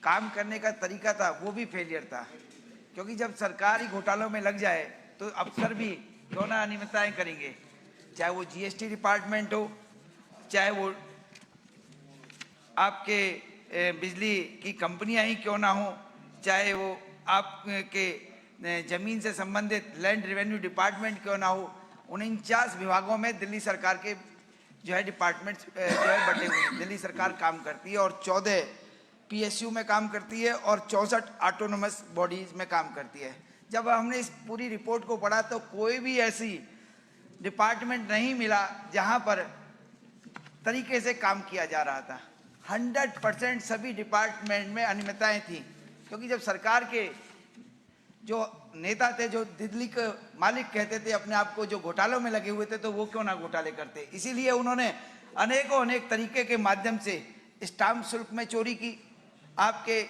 काम करने का तरीका था वो भी फेलियर था। क्योंकि जब सरकारी घोटालों में लग जाए तो अफसर भी क्यों ना अनियमितताएं करेंगे, चाहे वो जीएसटी डिपार्टमेंट हो, चाहे वो आपके बिजली की कंपनियां ही क्यों ना हो, चाहे वो आपके जमीन से संबंधित लैंड रेवेन्यू डिपार्टमेंट क्यों ना हो। 49 विभागों में दिल्ली सरकार के जो है डिपार्टमेंट्स जो है बटे हुए हैं। दिल्ली सरकार काम करती है और 14 पीएसयू में काम करती है और 64 ऑटोनोमस बॉडीज में काम करती है। जब हमने इस पूरी रिपोर्ट को पढ़ा तो कोई भी ऐसी डिपार्टमेंट नहीं मिला जहां पर तरीके से काम किया जा रहा था। 100% सभी डिपार्टमेंट में अनियमितताएं थी, क्योंकि जब सरकार के जो नेता थे, जो दिल्ली के मालिक कहते थे अपने आप को, जो घोटालों में लगे हुए थे, तो वो क्यों ना घोटाले करते। इसीलिए उन्होंने अनेक तरीके के माध्यम से स्टाम्प शुल्क में चोरी की, आपके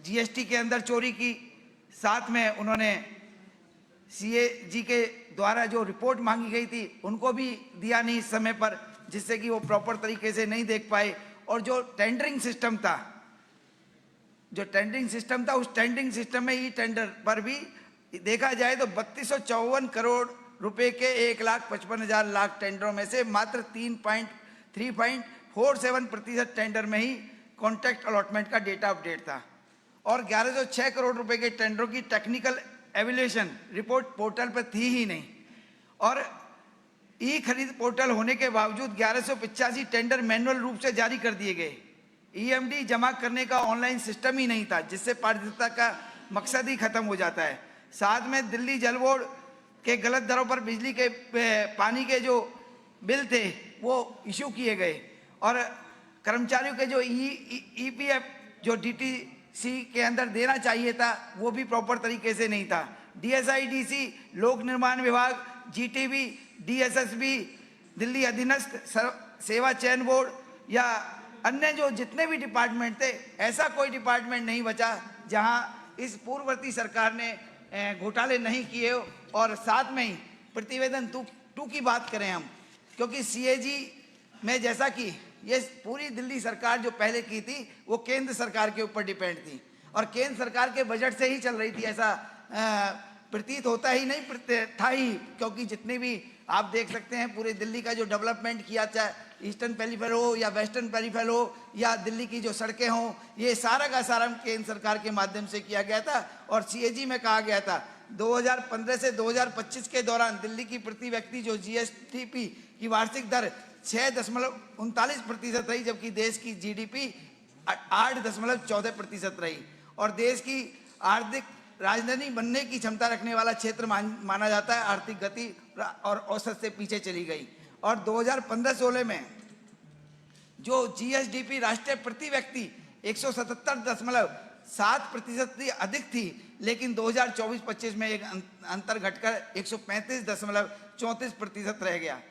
जीएसटी के अंदर चोरी की, साथ में उन्होंने सीएजी के द्वारा जो रिपोर्ट मांगी गई थी उनको भी दिया नहीं समय पर, जिससे कि वो प्रॉपर तरीके से नहीं देख पाए। और जो टेंडरिंग सिस्टम था, उस टेंडरिंग सिस्टम में ई टेंडर पर भी देखा जाए तो 3254 करोड़ रुपए के 1,55,000 लाख टेंडरों में से मात्र 3.47% टेंडर में ही कॉन्ट्रैक्ट अलॉटमेंट का डेटा अपडेट था और 1106 करोड़ रुपए के टेंडरों की टेक्निकल एवल्यूएशन रिपोर्ट पोर्टल पर थी ही नहीं। और ई खरीद पोर्टल होने के बावजूद 1185 टेंडर मैनुअल रूप से जारी कर दिए गए। ईएमडी जमा करने का ऑनलाइन सिस्टम ही नहीं था, जिससे पारदर्शिता का मकसद ही खत्म हो जाता है। साथ में दिल्ली जल बोर्ड के गलत दरों पर बिजली के पानी के जो बिल थे वो इशू किए गए, और कर्मचारियों के जो ईपीएफ जो डीटीसी के अंदर देना चाहिए था वो भी प्रॉपर तरीके से नहीं था। डीएसआईडीसी, लोक निर्माण विभाग, जीटीबी, डीएसएसबी, दिल्ली अधीनस्थ सेवा चयन बोर्ड या अन्य जो जितने भी डिपार्टमेंट थे, ऐसा कोई डिपार्टमेंट नहीं बचा जहां इस पूर्ववर्ती सरकार ने घोटाले नहीं किए। और साथ में ही प्रतिवेदन 2 की बात करें हम, क्योंकि सीएजी में जैसा कि ये पूरी दिल्ली सरकार जो पहले की थी वो केंद्र सरकार के ऊपर डिपेंड थी, और केंद्र सरकार के बजट से ही चल रही थी, ऐसा प्रतीत होता ही नहीं था ही, क्योंकि जितने भी आप देख सकते हैं पूरे दिल्ली का जो डेवलपमेंट किया, चाहे ईस्टर्न पेरीफेरल हो या वेस्टर्न पेरीफेरल हो या दिल्ली की जो सड़कें हों, ये सारा का सारा केंद्र सरकार के माध्यम से किया गया था। और सीएजी में कहा गया था 2015 से 2025 के दौरान दिल्ली की प्रति व्यक्ति जो जीएसडीपी की वार्षिक दर 6.39% रही, जबकि देश की जीडीपी 8.14% रही, और देश की आर्थिक राजधानी बनने की क्षमता रखने वाला क्षेत्र माना जाता है, आर्थिक गति और औसत से पीछे चली गई। और 2015-16 में जो जीएसडीपी राष्ट्रीय प्रति व्यक्ति 177.7% से अधिक थी, लेकिन 2024-25 में एक अंतर घटकर 135.34% रह गया।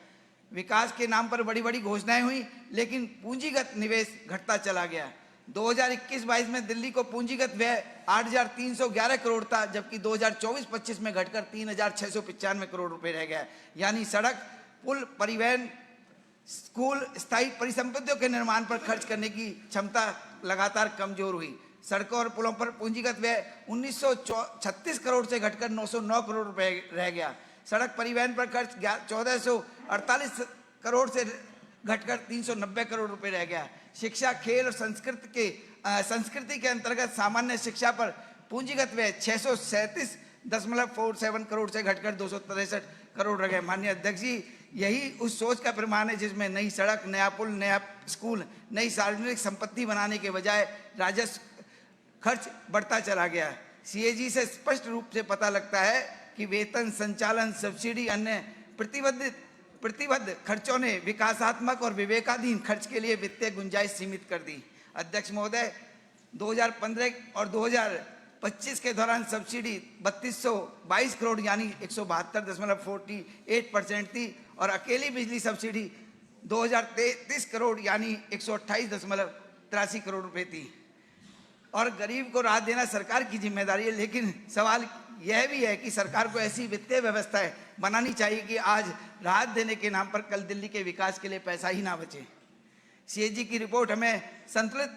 विकास के नाम पर बड़ी बड़ी घोषणाएं हुई, लेकिन पूंजीगत निवेश घटता चला गया। 2021-22 में दिल्ली को पूंजीगत व्यय 8,311 करोड़ था, जबकि 2024-25 में घटकर 3,695 करोड़ रुपए रह गया। यानी सड़क, पुल, परिवहन, स्कूल, स्थायी परिसंपत्तियों के निर्माण पर खर्च करने की क्षमता लगातार कमजोर हुई। सड़कों और पुलों पर पूंजीगत व्यय 1936 करोड़ से घटकर 909 करोड़ रुपए रह गया। सड़क परिवहन पर खर्च 1448 करोड़ से घटकर 390 करोड़ रुपए रह गया। शिक्षा, खेल और संस्कृति के अंतर्गत सामान्य शिक्षा पर पूंजीगत व्यय 637.47 करोड़ से घटकर 263 करोड़ रह गए। माननीय अध्यक्ष जी, यही उस सोच का प्रमाण है जिसमें नई सड़क, नया पुल, नया स्कूल, नई सार्वजनिक संपत्ति बनाने के बजाय राजस्व खर्च बढ़ता चला गया। सीएजी से स्पष्ट रूप से पता लगता है कि वेतन, संचालन, सब्सिडी, अन्य प्रतिबद्ध खर्चों ने विकासात्मक और विवेकाधीन खर्च के लिए वित्तीय गुंजाइश सीमित कर दी। अध्यक्ष महोदय, 2015 और 2025 के दौरान सब्सिडी 3222 करोड़ यानी 172.48% थी, और अकेली बिजली सब्सिडी 2033 करोड़ यानी 128.83 करोड़ रुपए थी। और गरीब को राहत देना सरकार की जिम्मेदारी है, लेकिन सवाल यह भी है कि सरकार को ऐसी वित्तीय व्यवस्थाएं बनानी चाहिए कि आज राहत देने के नाम पर कल दिल्ली के विकास के लिए पैसा ही ना बचे। सीएजी की रिपोर्ट हमें संतुलित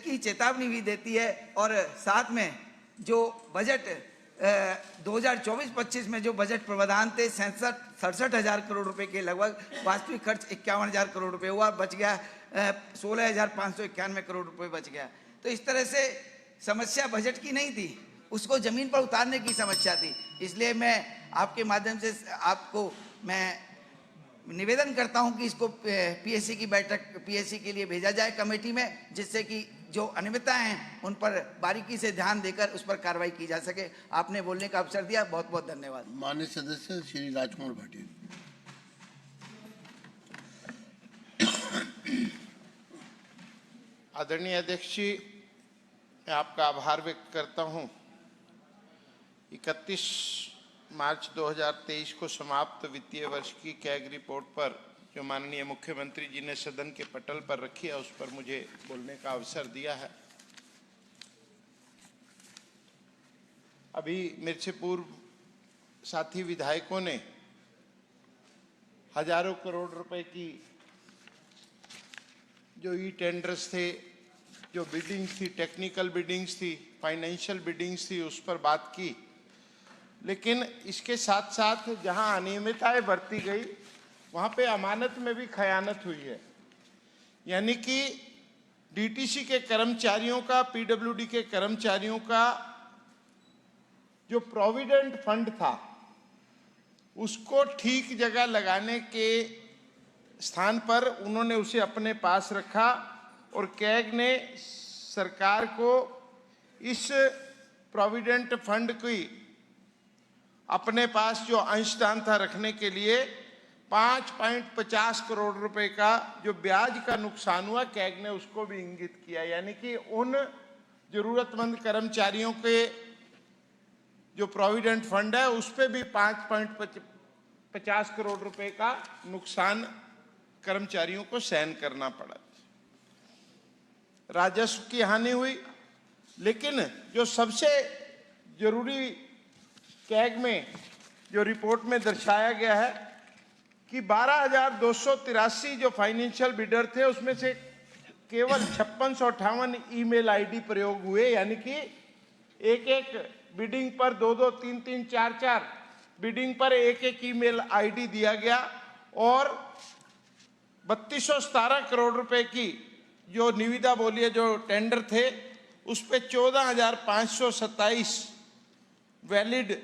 की चेतावनी भी देती है, और साथ में जो बजट 2024-25 में जो बजट प्रावधान थे 67,000 करोड़ रुपए के लगभग, वास्तविक खर्च 51,000 करोड़ रुपए हुआ, बच गया 16,591 करोड़ रुपए बच गया। तो इस तरह से समस्या बजट की नहीं थी, उसको जमीन पर उतारने की समस्या थी। इसलिए मैं आपके माध्यम से आपको मैं निवेदन करता हूं कि इसको पीएससी की बैठक, पीएससी के लिए भेजा जाए कमेटी में, जिससे कि जो अनियमितताएं हैं उन पर बारीकी से ध्यान देकर उस पर कार्रवाई की जा सके। आपने बोलने का अवसर दिया, बहुत बहुत धन्यवाद। माननीय सदस्य श्री राजकुमार भाटिया। आदरणीय अध्यक्ष जी, मैं आपका आभार व्यक्त करता हूं। 31 मार्च 2023 को समाप्त वित्तीय वर्ष की कैग रिपोर्ट पर जो माननीय मुख्यमंत्री जी ने सदन के पटल पर रखी है, उस पर मुझे बोलने का अवसर दिया है। अभी मेरे से पूर्व साथी विधायकों ने हजारों करोड़ रुपए की जो ई टेंडर्स थे, जो बिडिंग्स थी, टेक्निकल बिडिंग्स थी, फाइनेंशियल बिडिंग्स थी, उस पर बात की। लेकिन इसके साथ साथ जहां अनियमितताएं बरती गई, वहां पे अमानत में भी खयानत हुई है। यानी कि डीटीसी के कर्मचारियों का, पीडब्ल्यूडी के कर्मचारियों का जो प्रोविडेंट फंड था, उसको ठीक जगह लगाने के स्थान पर उन्होंने उसे अपने पास रखा और कैग ने सरकार को इस प्रोविडेंट फंड की अपने पास जो अंशदान था रखने के लिए 5.50 करोड़ रुपए का जो ब्याज का नुकसान हुआ, कैग ने उसको भी इंगित किया। यानी कि उन जरूरतमंद कर्मचारियों के जो प्रोविडेंट फंड है उस पे भी 5.50 करोड़ रुपए का नुकसान कर्मचारियों को सहन करना पड़ा। राजस्व की हानि हुई, लेकिन जो सबसे जरूरी कैग में जो रिपोर्ट में दर्शाया गया है कि 12,283 जो फाइनेंशियल बिडर थे उसमें से केवल 5658 ईमेल आईडी प्रयोग हुए। यानी कि एक एक बिडिंग पर 2-2, 3-3, 4-4 बिडिंग पर एक एक ईमेल आईडी दिया गया और 3217 करोड़ रुपए की जो निविदा बोलिए जो टेंडर थे उस पे 14,527 वैलिड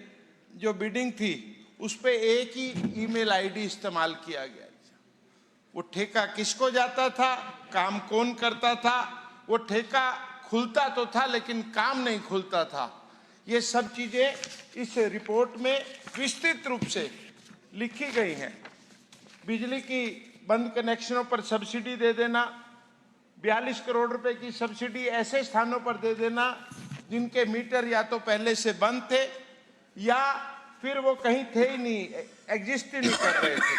जो बिडिंग थी उस पे एक ही ईमेल आईडी इस्तेमाल किया गया। वो ठेका किसको जाता था, काम कौन करता था, वो ठेका खुलता तो था लेकिन काम नहीं खुलता था। ये सब चीजें इस रिपोर्ट में विस्तृत रूप से लिखी गई हैं। बिजली की बंद कनेक्शनों पर सब्सिडी दे देना, 42 करोड़ रुपए की सब्सिडी ऐसे स्थानों पर दे देना जिनके मीटर या तो पहले से बंद थे या फिर वो कहीं थे ही नहीं, एग्जिस्ट ही नहीं कर रहे थे।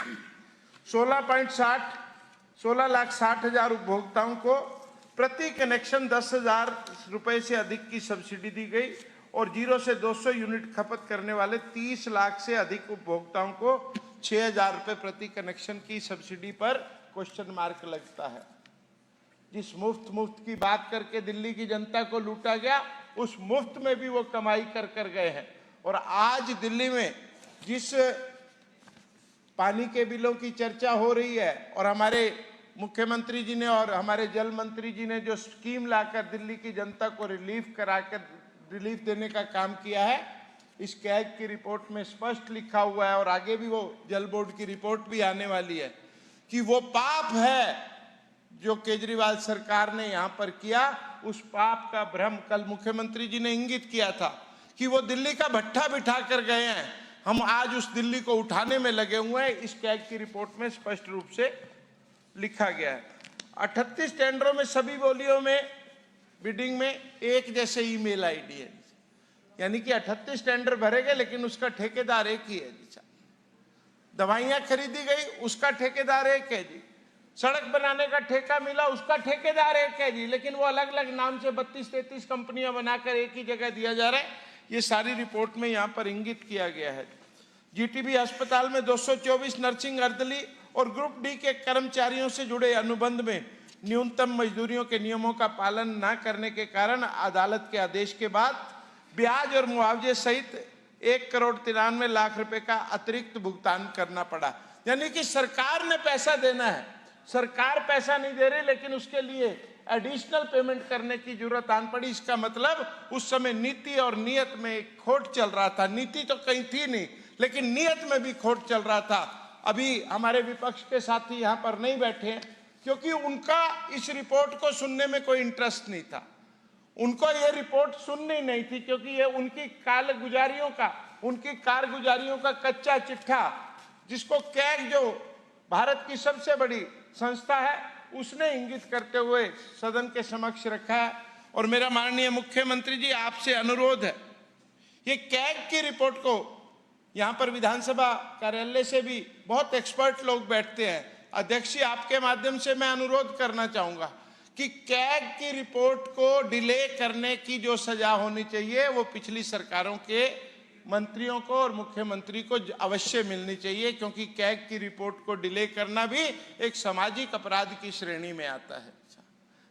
16,60,000 उपभोक्ताओं को प्रति कनेक्शन 10,000 रुपए से अधिक की सब्सिडी दी गई और 0 से 200 यूनिट खपत करने वाले 30 लाख से अधिक उपभोक्ताओं को 6,000 रुपए प्रति कनेक्शन की सब्सिडी पर क्वेश्चन मार्क लगता है। जिस मुफ्त की बात करके दिल्ली की जनता को लूटा गया, उस मुफ्त में भी वो कमाई कर गए हैं। और आज दिल्ली में जिस पानी के बिलों की चर्चा हो रही है और हमारे मुख्यमंत्री जी ने और हमारे जल मंत्री जी ने जो स्कीम लाकर दिल्ली की जनता को रिलीफ देने का काम किया है, इस कैग की रिपोर्ट में स्पष्ट लिखा हुआ है और आगे भी वो जल बोर्ड की रिपोर्ट भी आने वाली है कि वो पाप है जो केजरीवाल सरकार ने यहां पर किया। उस पाप का भ्रम कल मुख्यमंत्री जी ने इंगित किया था कि वो दिल्ली का भट्ठा बिठा कर गए हैं, हम आज उस दिल्ली को उठाने में लगे हुए हैं। इस कैग की रिपोर्ट में स्पष्ट रूप से लिखा गया है। 38 टेंडरों में सभी बोलियों में बिडिंग में एक जैसे ईमेल आईडी है, यानी कि 38 टेंडर भरे गए लेकिन उसका ठेकेदार एक ही है। दवाइयां खरीदी गई, उसका ठेकेदार एक है जी। सड़क बनाने का ठेका मिला, उसका ठेकेदार एक है जी, लेकिन वो अलग अलग नाम से 32-33 कंपनियां बनाकर एक ही जगह दिया जा रहा है। ये सारी रिपोर्ट में यहाँ पर इंगित किया गया है। जीटीबी अस्पताल में 224 नर्सिंग अर्दली और ग्रुप डी के कर्मचारियों से जुड़े अनुबंध में न्यूनतम मजदूरियों के नियमों का पालन न करने के कारण अदालत के आदेश के बाद ब्याज और मुआवजे सहित 1,93,00,000 रुपए का अतिरिक्त भुगतान करना पड़ा। यानी कि सरकार ने पैसा देना है, सरकार पैसा नहीं दे रही लेकिन उसके लिए एडिशनल पेमेंट करने की जरूरत आन पड़ी। इसका मतलब उस समय नीति और नियत में एक खोट चल रहा था। नीति तो कहीं थी नहीं लेकिन नियत में भी खोट चल रहा था। अभी हमारे विपक्ष के साथी यहाँ पर नहीं बैठे हैं क्योंकि उनका इस रिपोर्ट को सुनने में कोई इंटरेस्ट नहीं था। उनको ये रिपोर्ट सुननी नहीं थी क्योंकि ये उनकी कारगुजारियों का कच्चा चिट्ठा, जिसको कैग जो भारत की सबसे बड़ी संस्था है उसने इंगित करते हुए सदन के समक्ष रखा है। और मेरा माननीय मुख्यमंत्री जी आपसे अनुरोध है, ये कैग की रिपोर्ट को यहाँ पर विधानसभा कार्यालय से भी बहुत एक्सपर्ट लोग बैठते हैं। अध्यक्ष जी, आपके माध्यम से मैं अनुरोध करना चाहूंगा कि कैग की रिपोर्ट को डिले करने की जो सजा होनी चाहिए वो पिछली सरकारों के मंत्रियों को और मुख्यमंत्री को अवश्य मिलनी चाहिए, क्योंकि कैग की रिपोर्ट को डिले करना भी एक सामाजिक अपराध की श्रेणी में आता है।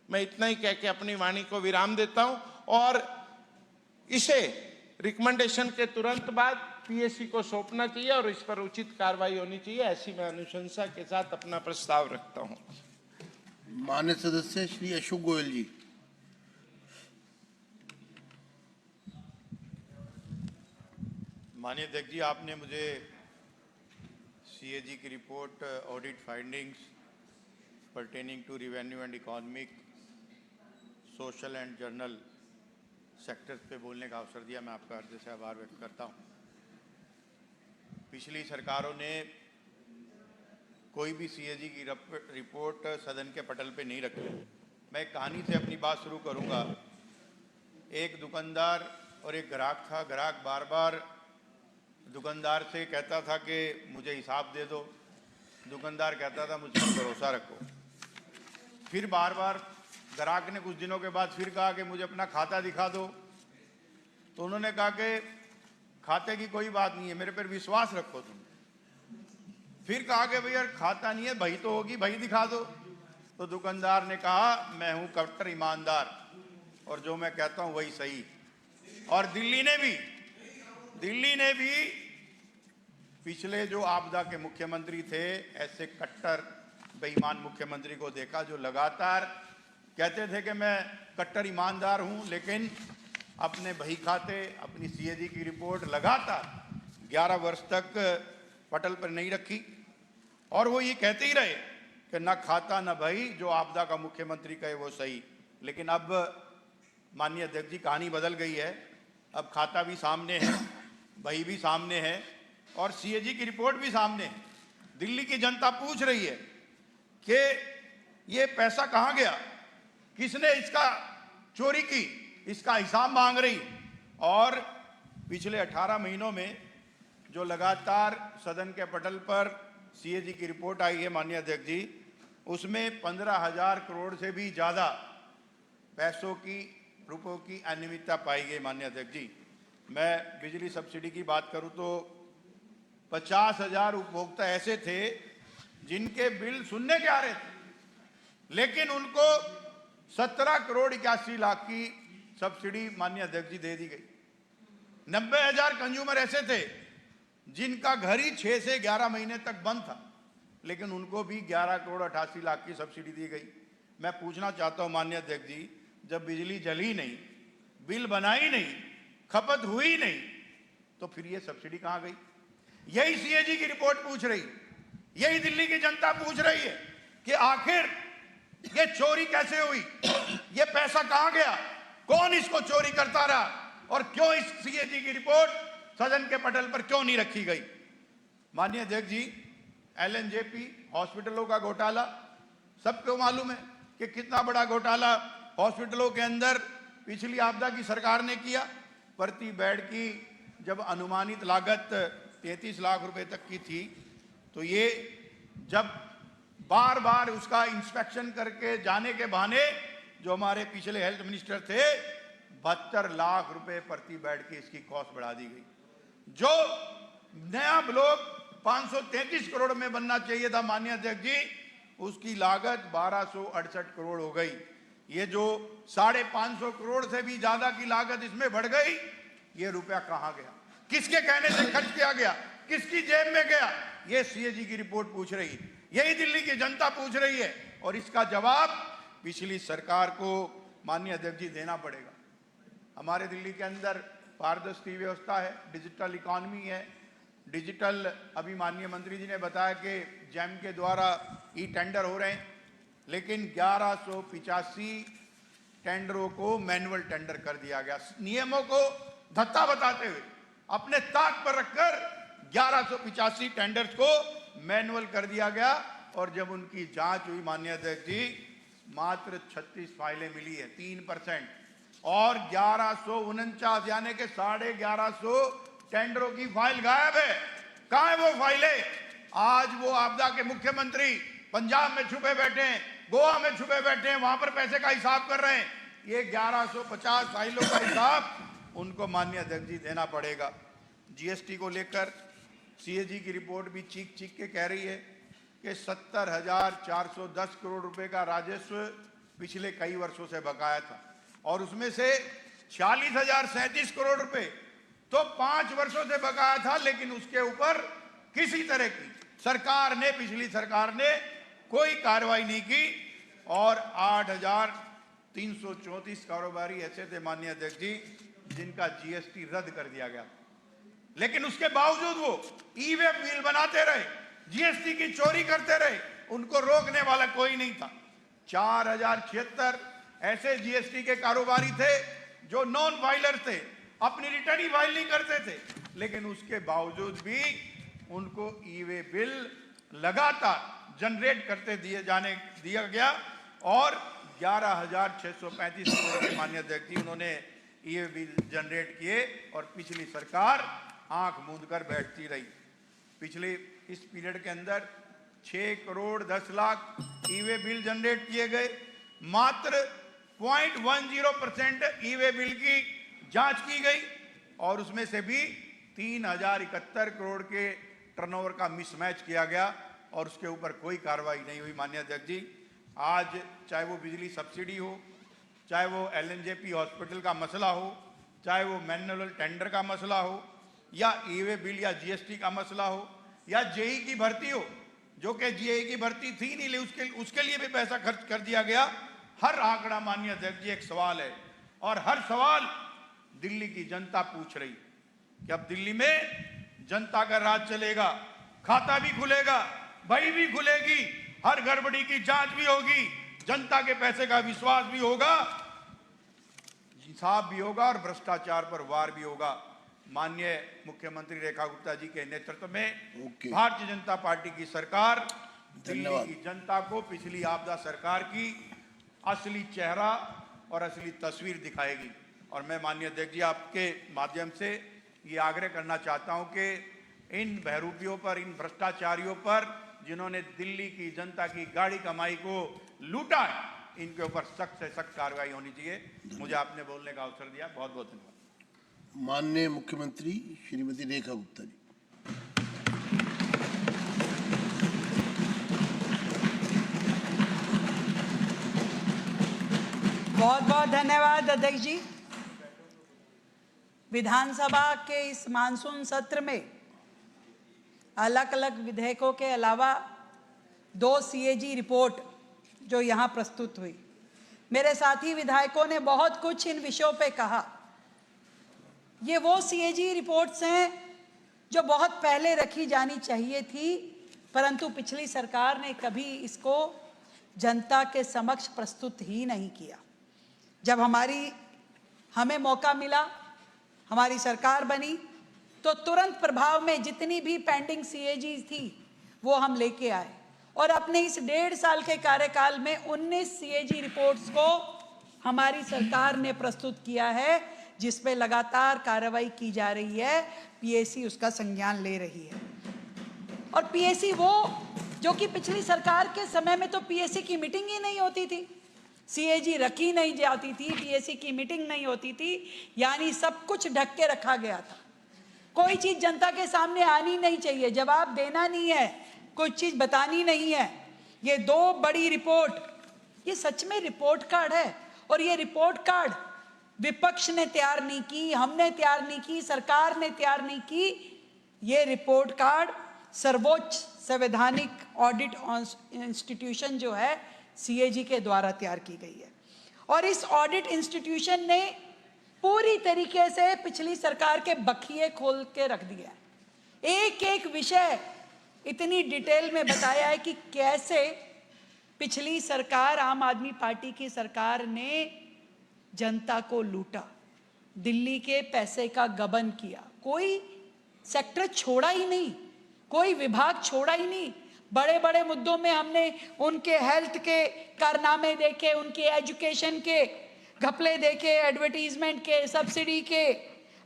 मैं इतना ही कह के अपनी वाणी को विराम देता हूं और इसे रिकमेंडेशन के तुरंत बाद पीएससी को सौंपना चाहिए और इस पर उचित कार्रवाई होनी चाहिए, ऐसी मैं अनुशंसा के साथ अपना प्रस्ताव रखता हूं। माननीय सदस्य श्री अशोक गोयल जी। माननीय अध्यक्ष जी, आपने मुझे CAG की report audit findings pertaining to revenue and economic social and general sectors पे बोलने का अवसर दिया, मैं आपका हृदय से आभार व्यक्त करता हूँ। पिछली सरकारों ने कोई भी सीएजी की रिपोर्ट सदन के पटल पे नहीं रखी। मैं एक कहानी से अपनी बात शुरू करूँगा। एक दुकानदार और एक ग्राहक था। ग्राहक बार बार दुकानदार से कहता था कि मुझे हिसाब दे दो, दुकानदार कहता था मुझ पर भरोसा रखो। फिर बार बार ग्राहक ने कुछ दिनों के बाद फिर कहा कि मुझे अपना खाता दिखा दो, तो उन्होंने कहा कि खाते की कोई बात नहीं है, मेरे पर विश्वास रखो तुम। फिर कहा कि भैया खाता नहीं है, भई तो होगी, भई दिखा दो। तो दुकानदार ने कहा मैं हूं कट्टर ईमानदार और जो मैं कहता हूं वही सही। और दिल्ली ने भी पिछले जो आपदा के मुख्यमंत्री थे, ऐसे कट्टर बेईमान मुख्यमंत्री को देखा जो लगातार कहते थे कि मैं कट्टर ईमानदार हूं, लेकिन अपने बही खाते, अपनी सीएजी की रिपोर्ट लगातार 11 वर्ष तक पटल पर नहीं रखी। और वो ये कहते ही रहे कि ना खाता ना बही, जो आपदा का मुख्यमंत्री कहे वो सही। लेकिन अब माननीय अध्यक्ष जी कहानी बदल गई है। अब खाता भी सामने है, बही भी सामने है और सीएजी की रिपोर्ट भी सामने है। दिल्ली की जनता पूछ रही है कि ये पैसा कहाँ गया, किसने इसका चोरी की, इसका हिसाब मांग रही। और पिछले 18 महीनों में जो लगातार सदन के पटल पर सीएजी की रिपोर्ट आई है माननीय अध्यक्ष जी, उसमें 15,000 करोड़ से भी ज़्यादा रुपयों की अनियमितता पाई गई। माननीय अध्यक्ष जी, मैं बिजली सब्सिडी की बात करूं तो 50,000 उपभोक्ता ऐसे थे जिनके बिल सुनने के आ रहे थे, लेकिन उनको 17 करोड़ 81 लाख की सब्सिडी माननीय अध्यक्ष जी दे दी गई। 90,000 कंज्यूमर ऐसे थे जिनका घर ही 6 से 11 महीने तक बंद था, लेकिन उनको भी 11 करोड़ 88 लाख की सब्सिडी दी गई। मैं पूछना चाहता हूं माननीय अध्यक्ष जी, जब बिजली जली नहीं, बिल बनाई नहीं, खपत हुई नहीं, तो फिर ये सब्सिडी कहां गई? यही सीएजी की रिपोर्ट पूछ रही, यही दिल्ली की जनता पूछ रही है कि आखिर ये चोरी कैसे हुई, ये पैसा कहां गया, कौन इसको चोरी करता रहा और क्यों इस सीएजी की रिपोर्ट सदन के पटल पर क्यों नहीं रखी गई? माननीय अध्यक्ष जी, एलएनजेपी हॉस्पिटलों का घोटाला सबको मालूम है कि कितना बड़ा घोटाला हॉस्पिटलों के अंदर पिछली आपदा की सरकार ने किया। प्रति बेड की जब अनुमानित लागत 33 लाख रुपए तक की थी, तो ये जब बार बार उसका इंस्पेक्शन करके जाने के बहाने जो हमारे पिछले हेल्थ मिनिस्टर थे, 72 लाख रुपए प्रति बेड की इसकी कॉस्ट बढ़ा दी गई। जो नया ब्लॉक 533 करोड़ में बनना चाहिए था माननीय अध्यक्ष जी, उसकी लागत 1268 करोड़ हो गई। ये जो 550 करोड़ से भी ज्यादा की लागत इसमें बढ़ गई, ये रुपया कहां गया, किसके कहने से खर्च किया गया, किसकी जेब में गया? ये सीएजी की रिपोर्ट पूछ रही है, यही दिल्ली की जनता पूछ रही है और इसका जवाब पिछली सरकार को माननीय अध्यक्ष जी देना पड़ेगा। हमारे दिल्ली के अंदर पारदर्शी व्यवस्था है, डिजिटल इकॉनमी है, डिजिटल अभी माननीय मंत्री जी ने बताया कि जैम के द्वारा ई टेंडर हो रहे हैं, लेकिन 1185 टेंडरों को मैनुअल टेंडर कर दिया गया। नियमों को धत्ता बताते हुए अपने ताक पर रखकर 1185 टेंडर्स को मैनुअल कर दिया गया और जब उनकी जांच हुई माननीय अध्यक्ष जी, मात्र 36 फाइलें मिली है, 3%। और 1149 यानी कि 1150 टेंडरों की फाइल गायब है। कहां है वो फाइलें? आज वो आपदा के मुख्यमंत्री पंजाब में छुपे बैठे हैं, गोवा में छुपे बैठे हैं, वहां पर पैसे का हिसाब कर रहे हैं। ये 1150 फाइलों का हिसाब उनको माननीय अध्यक्ष जी देना पड़ेगा। जीएसटी को लेकर सीएजी की रिपोर्ट भी चीख चीख के कह रही है कि 70,410 करोड़ रुपए का राजस्व पिछले कई वर्षों से बकाया था और उसमें से 46,037 करोड़ रुपए तो 5 वर्षों से बकाया था, लेकिन उसके ऊपर किसी तरह की पिछली सरकार ने कोई कार्रवाई नहीं की और 8,334 कारोबारी ऐसे थे माननीय अध्यक्ष जी जिनका जीएसटी रद्द कर दिया गया, लेकिन उसके बावजूद वो ई वे बिल बनाते रहे, जीएसटी की चोरी करते रहे, उनको रोकने वाला कोई नहीं था। 4,076 ऐसे जीएसटी के कारोबारी थे जो नॉन फाइलर थे, अपनी रिटर्न ही फाइल नहीं करते थे, लेकिन उसके बावजूद भी उनको ई वे बिल लगातार जनरेट करते दिया गया और 11,635 करोड़ के माननीय अध्यक्ष जी उन्होंने ई वे बिल जनरेट किए और पिछली सरकार आंख मूंद कर बैठती रही। पिछले इस पीरियड के अंदर 6 करोड़ 10 लाख ई वे बिल जनरेट किए गए। मात्र 0.10% ई वे बिल की जांच की गई और उसमें से भी 3,071 करोड़ के टर्नओवर का मिसमैच किया गया और उसके ऊपर कोई कार्रवाई नहीं हुई। माननीय अध्यक्ष जी, आज चाहे वो बिजली सब्सिडी हो, चाहे वो एलएनजेपी हॉस्पिटल का मसला हो, चाहे वो मैनुअल टेंडर का मसला हो, या ई वे बिल या जीएसटी का मसला हो, या जेई की भर्ती हो, जो कि जेई की भर्ती थी नहीं, उसके लिए भी पैसा खर्च कर दिया गया। हर आंकड़ा माननीय अध्यक्ष जी एक सवाल है और हर सवाल दिल्ली की जनता पूछ रही कि अब दिल्ली में जनता का राज चलेगा, खाता भी खुलेगा, बही भी खुलेगी, हर गड़बड़ी की जांच भी होगी, जनता के पैसे का विश्वास भी होगा, इंसाफ भी होगा और भ्रष्टाचार पर वार भी होगा। माननीय मुख्यमंत्री रेखा गुप्ता जी के नेतृत्व में भारतीय जनता पार्टी की सरकार दिल्ली की जनता को पिछली आपदा सरकार की असली चेहरा और असली तस्वीर दिखाएगी। और मैं माननीय अध्यक्ष जी आपके माध्यम से ये आग्रह करना चाहता हूं कि इन बहरूपियों पर, इन भ्रष्टाचारियों पर, जिन्होंने दिल्ली की जनता की गाड़ी कमाई को लूटा है, इनके ऊपर सख्त से सख्त कार्रवाई होनी चाहिए। मुझे आपने बोलने का अवसर दिया, बहुत बहुत धन्यवाद। माननीय मुख्यमंत्री श्रीमती रेखा गुप्ता जी। बहुत बहुत धन्यवाद अध्यक्ष जी। विधानसभा के इस मानसून सत्र में अलग अलग विधेयकों के अलावा 2 सीएजी रिपोर्ट जो यहाँ प्रस्तुत हुई, मेरे साथी विधायकों ने बहुत कुछ इन विषयों पे कहा। ये वो सीएजी रिपोर्ट्स हैं जो बहुत पहले रखी जानी चाहिए थी, परंतु पिछली सरकार ने कभी इसको जनता के समक्ष प्रस्तुत ही नहीं किया। जब हमें मौका मिला, हमारी सरकार बनी, तो तुरंत प्रभाव में जितनी भी पेंडिंग सीएजी थी वो हम लेके आए और अपने इस 1.5 साल के कार्यकाल में 19 सीएजी रिपोर्ट्स को हमारी सरकार ने प्रस्तुत किया है, जिसपे लगातार कार्रवाई की जा रही है। पीएसी उसका संज्ञान ले रही है और पीएसी वो जो कि पिछली सरकार के समय में तो पीएसी की मीटिंग ही नहीं होती थी, सीएजी रखी नहीं जाती थी, पीएसी की मीटिंग नहीं होती थी, यानी सब कुछ ढक के रखा गया था। कोई चीज जनता के सामने आनी नहीं चाहिए, जवाब देना नहीं है, कोई चीज बतानी नहीं है। ये 2 बड़ी रिपोर्ट, ये सच में रिपोर्ट कार्ड है और ये रिपोर्ट कार्ड विपक्ष ने तैयार नहीं की, हमने तैयार नहीं की, सरकार ने तैयार नहीं की। ये रिपोर्ट कार्ड सर्वोच्च संवैधानिक ऑडिट इंस्टीट्यूशन जो है सीएजी के द्वारा तैयार की गई है और इस ऑडिट इंस्टीट्यूशन ने पूरी तरीके से पिछली सरकार के बखिए खोल के रख दिया है। एक एक विषय इतनी डिटेल में बताया है कि कैसे पिछली सरकार, आम आदमी पार्टी की सरकार ने जनता को लूटा, दिल्ली के पैसे का गबन किया, कोई सेक्टर छोड़ा ही नहीं, कोई विभाग छोड़ा ही नहीं। बड़े बड़े मुद्दों में हमने उनके हेल्थ के कारनामे देखे, उनके एजुकेशन के घपले देखे, एडवर्टीजमेंट के, सब्सिडी के,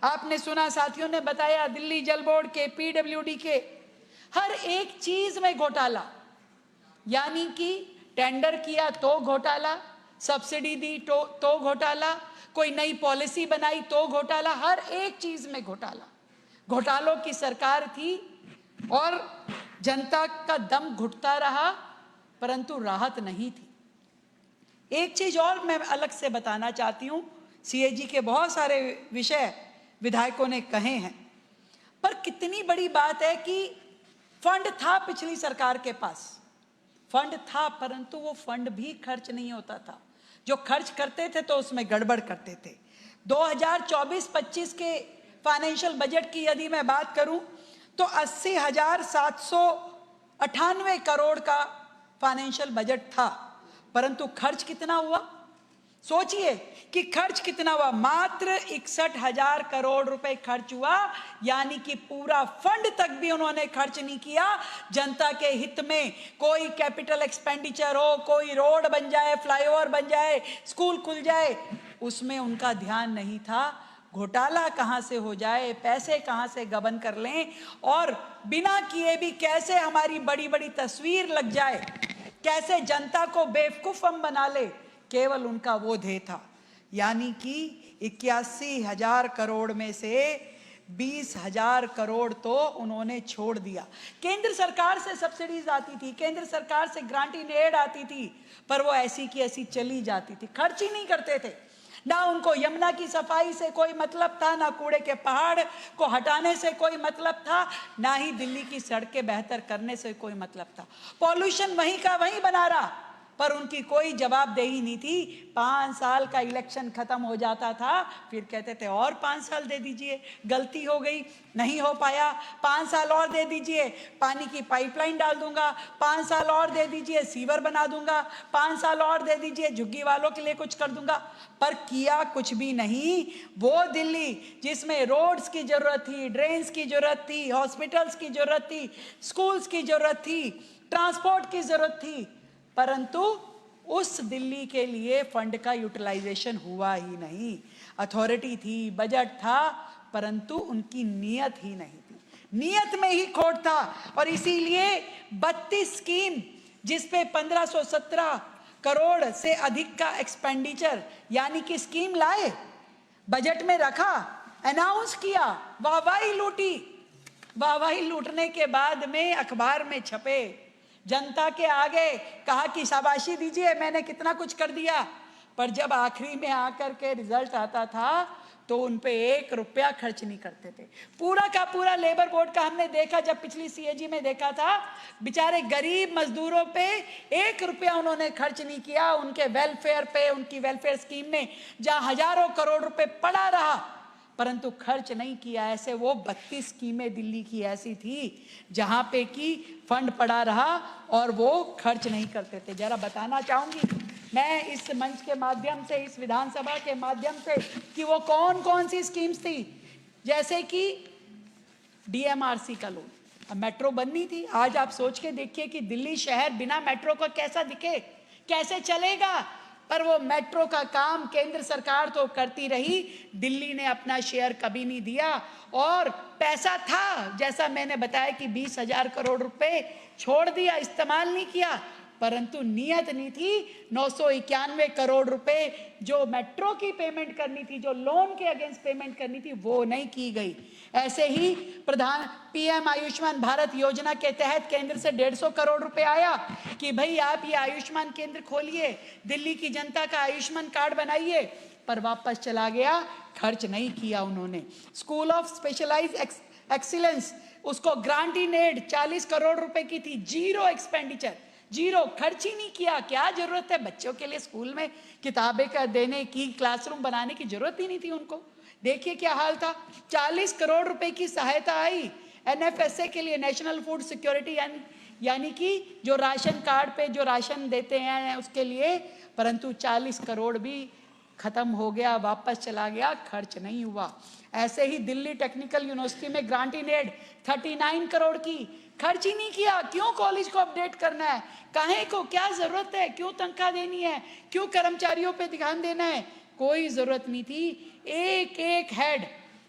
आपने सुना, साथियों ने बताया, दिल्ली जल बोर्ड के, पीडब्ल्यूडी के, हर एक चीज में घोटाला। यानी कि टेंडर किया तो घोटाला, सब्सिडी दी तो घोटाला, कोई नई पॉलिसी बनाई तो घोटाला, हर एक चीज में घोटाला। घोटालों की सरकार थी और जनता का दम घुटता रहा, परंतु राहत नहीं थी। एक चीज और मैं अलग से बताना चाहती हूं, सीएजी के बहुत सारे विषय विधायकों ने कहे हैं, पर कितनी बड़ी बात है कि फंड था पिछली सरकार के पास, फंड था, परंतु वो फंड भी खर्च नहीं होता था। जो खर्च करते थे तो उसमें गड़बड़ करते थे। 2024-25 के फाइनेंशियल बजट की यदि मैं बात करूं तो 80,798 करोड़ का फाइनेंशियल बजट था, परंतु खर्च कितना हुआ? सोचिए कि खर्च कितना हुआ, मात्र 61,000 करोड़ रुपए खर्च हुआ, यानी कि पूरा फंड तक भी उन्होंने खर्च नहीं किया जनता के हित में। कोई कैपिटल एक्सपेंडिचर हो, कोई रोड बन जाए, फ्लाईओवर बन जाए, स्कूल खुल जाए, उसमें उनका ध्यान नहीं था। घोटाला कहां से हो जाए, पैसे कहां से गबन कर लें, और बिना किए भी कैसे हमारी बड़ी बड़ी तस्वीर लग जाए, कैसे जनता को बेवकूफ हम बना ले, केवल उनका वो ध्येय था। यानी कि 81,000 करोड़ में से 20,000 करोड़ तो उन्होंने छोड़ दिया। केंद्र सरकार से सब्सिडीज आती थी, केंद्र सरकार से ग्रांट इन एड आती थी, पर वो ऐसी की ऐसी चली जाती थी, खर्च ही नहीं करते थे। ना उनको यमुना की सफाई से कोई मतलब था, ना कूड़े के पहाड़ को हटाने से कोई मतलब था, ना ही दिल्ली की सड़कें बेहतर करने से कोई मतलब था। पॉल्यूशन वहीं का वहीं बना रहा, पर उनकी कोई जवाबदेही नहीं थी। 5 साल का इलेक्शन खत्म हो जाता था, फिर कहते थे और 5 साल दे दीजिए, गलती हो गई, नहीं हो पाया, 5 साल और दे दीजिए, पानी की पाइपलाइन डाल दूंगा, 5 साल और दे दीजिए, सीवर बना दूंगा, 5 साल और दे दीजिए, झुग्गी वालों के लिए कुछ कर दूंगा। पर किया कुछ भी नहीं। वो दिल्ली जिसमें रोड्स की जरूरत थी, ड्रेन्स की जरूरत थी, हॉस्पिटल्स की जरूरत थी, स्कूल्स की जरूरत थी, ट्रांसपोर्ट की जरूरत थी, परंतु उस दिल्ली के लिए फंड का यूटिलाइजेशन हुआ ही नहीं। अथॉरिटी थी, बजट था, परंतु उनकी नीयत ही नहीं थी, नीयत में ही खोट था। और इसीलिए 32 स्कीम जिस पे 1517 करोड़ से अधिक का एक्सपेंडिचर, यानी कि स्कीम लाए, बजट में रखा, अनाउंस किया, वाहवाही लूटी, वाहवाही लूटने के बाद में अखबार में छपे, जनता के आगे कहा कि शाबाशी दीजिए, मैंने कितना कुछ कर दिया। पर जब आखिरी में आकर के रिजल्ट आता था तो उन पे 1 रुपया खर्च नहीं करते थे। पूरा का पूरा लेबर बोर्ड का हमने देखा, जब पिछली सीएजी में देखा था, बेचारे गरीब मजदूरों पे 1 रुपया उन्होंने खर्च नहीं किया। उनके वेलफेयर पे, उनकी वेलफेयर स्कीम में जहां हजारों करोड़ रुपए पड़ा रहा, परंतु खर्च नहीं किया। ऐसे वो 32 स्कीमें दिल्ली की ऐसी थी जहां पे कि फंड पड़ा रहा और वो खर्च नहीं करते थे। जरा बताना चाहूंगी मैं इस मंच के माध्यम से, इस विधानसभा के माध्यम से, कि वो कौन कौन सी स्कीम्स थी। जैसे कि डीएमआरसी का लोन, अब मेट्रो बननी थी। आज आप सोच के देखिए कि दिल्ली शहर बिना मेट्रो का कैसा दिखे, कैसे चलेगा। पर वो मेट्रो का काम केंद्र सरकार तो करती रही, दिल्ली ने अपना शेयर कभी नहीं दिया। और पैसा था, जैसा मैंने बताया कि 20,000 करोड़ रुपए छोड़ दिया, इस्तेमाल नहीं किया, परंतु नियत नहीं थी 991 करोड़ रुपए जो मेट्रो की पेमेंट करनी थी, जो लोन के अगेंस्ट पेमेंट करनी थी, वो नहीं की गई। ऐसे ही पीएम आयुष्मान भारत योजना के तहत केंद्र से 150 करोड़ रुपए आया कि भाई आप ये आयुष्मान केंद्र खोलिए, दिल्ली की जनता का आयुष्मान कार्ड बनाइए, पर वापस चला गया, खर्च नहीं किया उन्होंने। स्कूल ऑफ स्पेशलाइज्ड एक्सीलेंस, उसको ग्रांट इन एड 40 करोड़ रुपए की थी, जीरो एक्सपेंडिचर, जीरो, खर्च ही नहीं किया। क्या जरूरत है बच्चों के लिए स्कूल में किताबें का देने की, क्लासरूम बनाने की जरूरत ही नहीं थी उनको। देखिए क्या हाल था। 40 करोड़ रुपए की सहायता आई एनएफएसए के लिए, नेशनल फूड सिक्योरिटी, यानी कि जो राशन कार्ड पे जो राशन देते हैं उसके लिए, परंतु 40 करोड़ भी खत्म हो गया, वापस चला गया, खर्च नहीं हुआ। ऐसे ही दिल्ली टेक्निकल यूनिवर्सिटी में ग्रांट इन एड 39 करोड़ की, खर्च ही नहीं किया। क्यों कॉलेज को अपडेट करना है, काहे को, क्या जरूरत है, क्यों तनख्वाह देनी है, क्यों कर्मचारियों पे ध्यान देना है, कोई जरूरत नहीं थी। एक एक हेड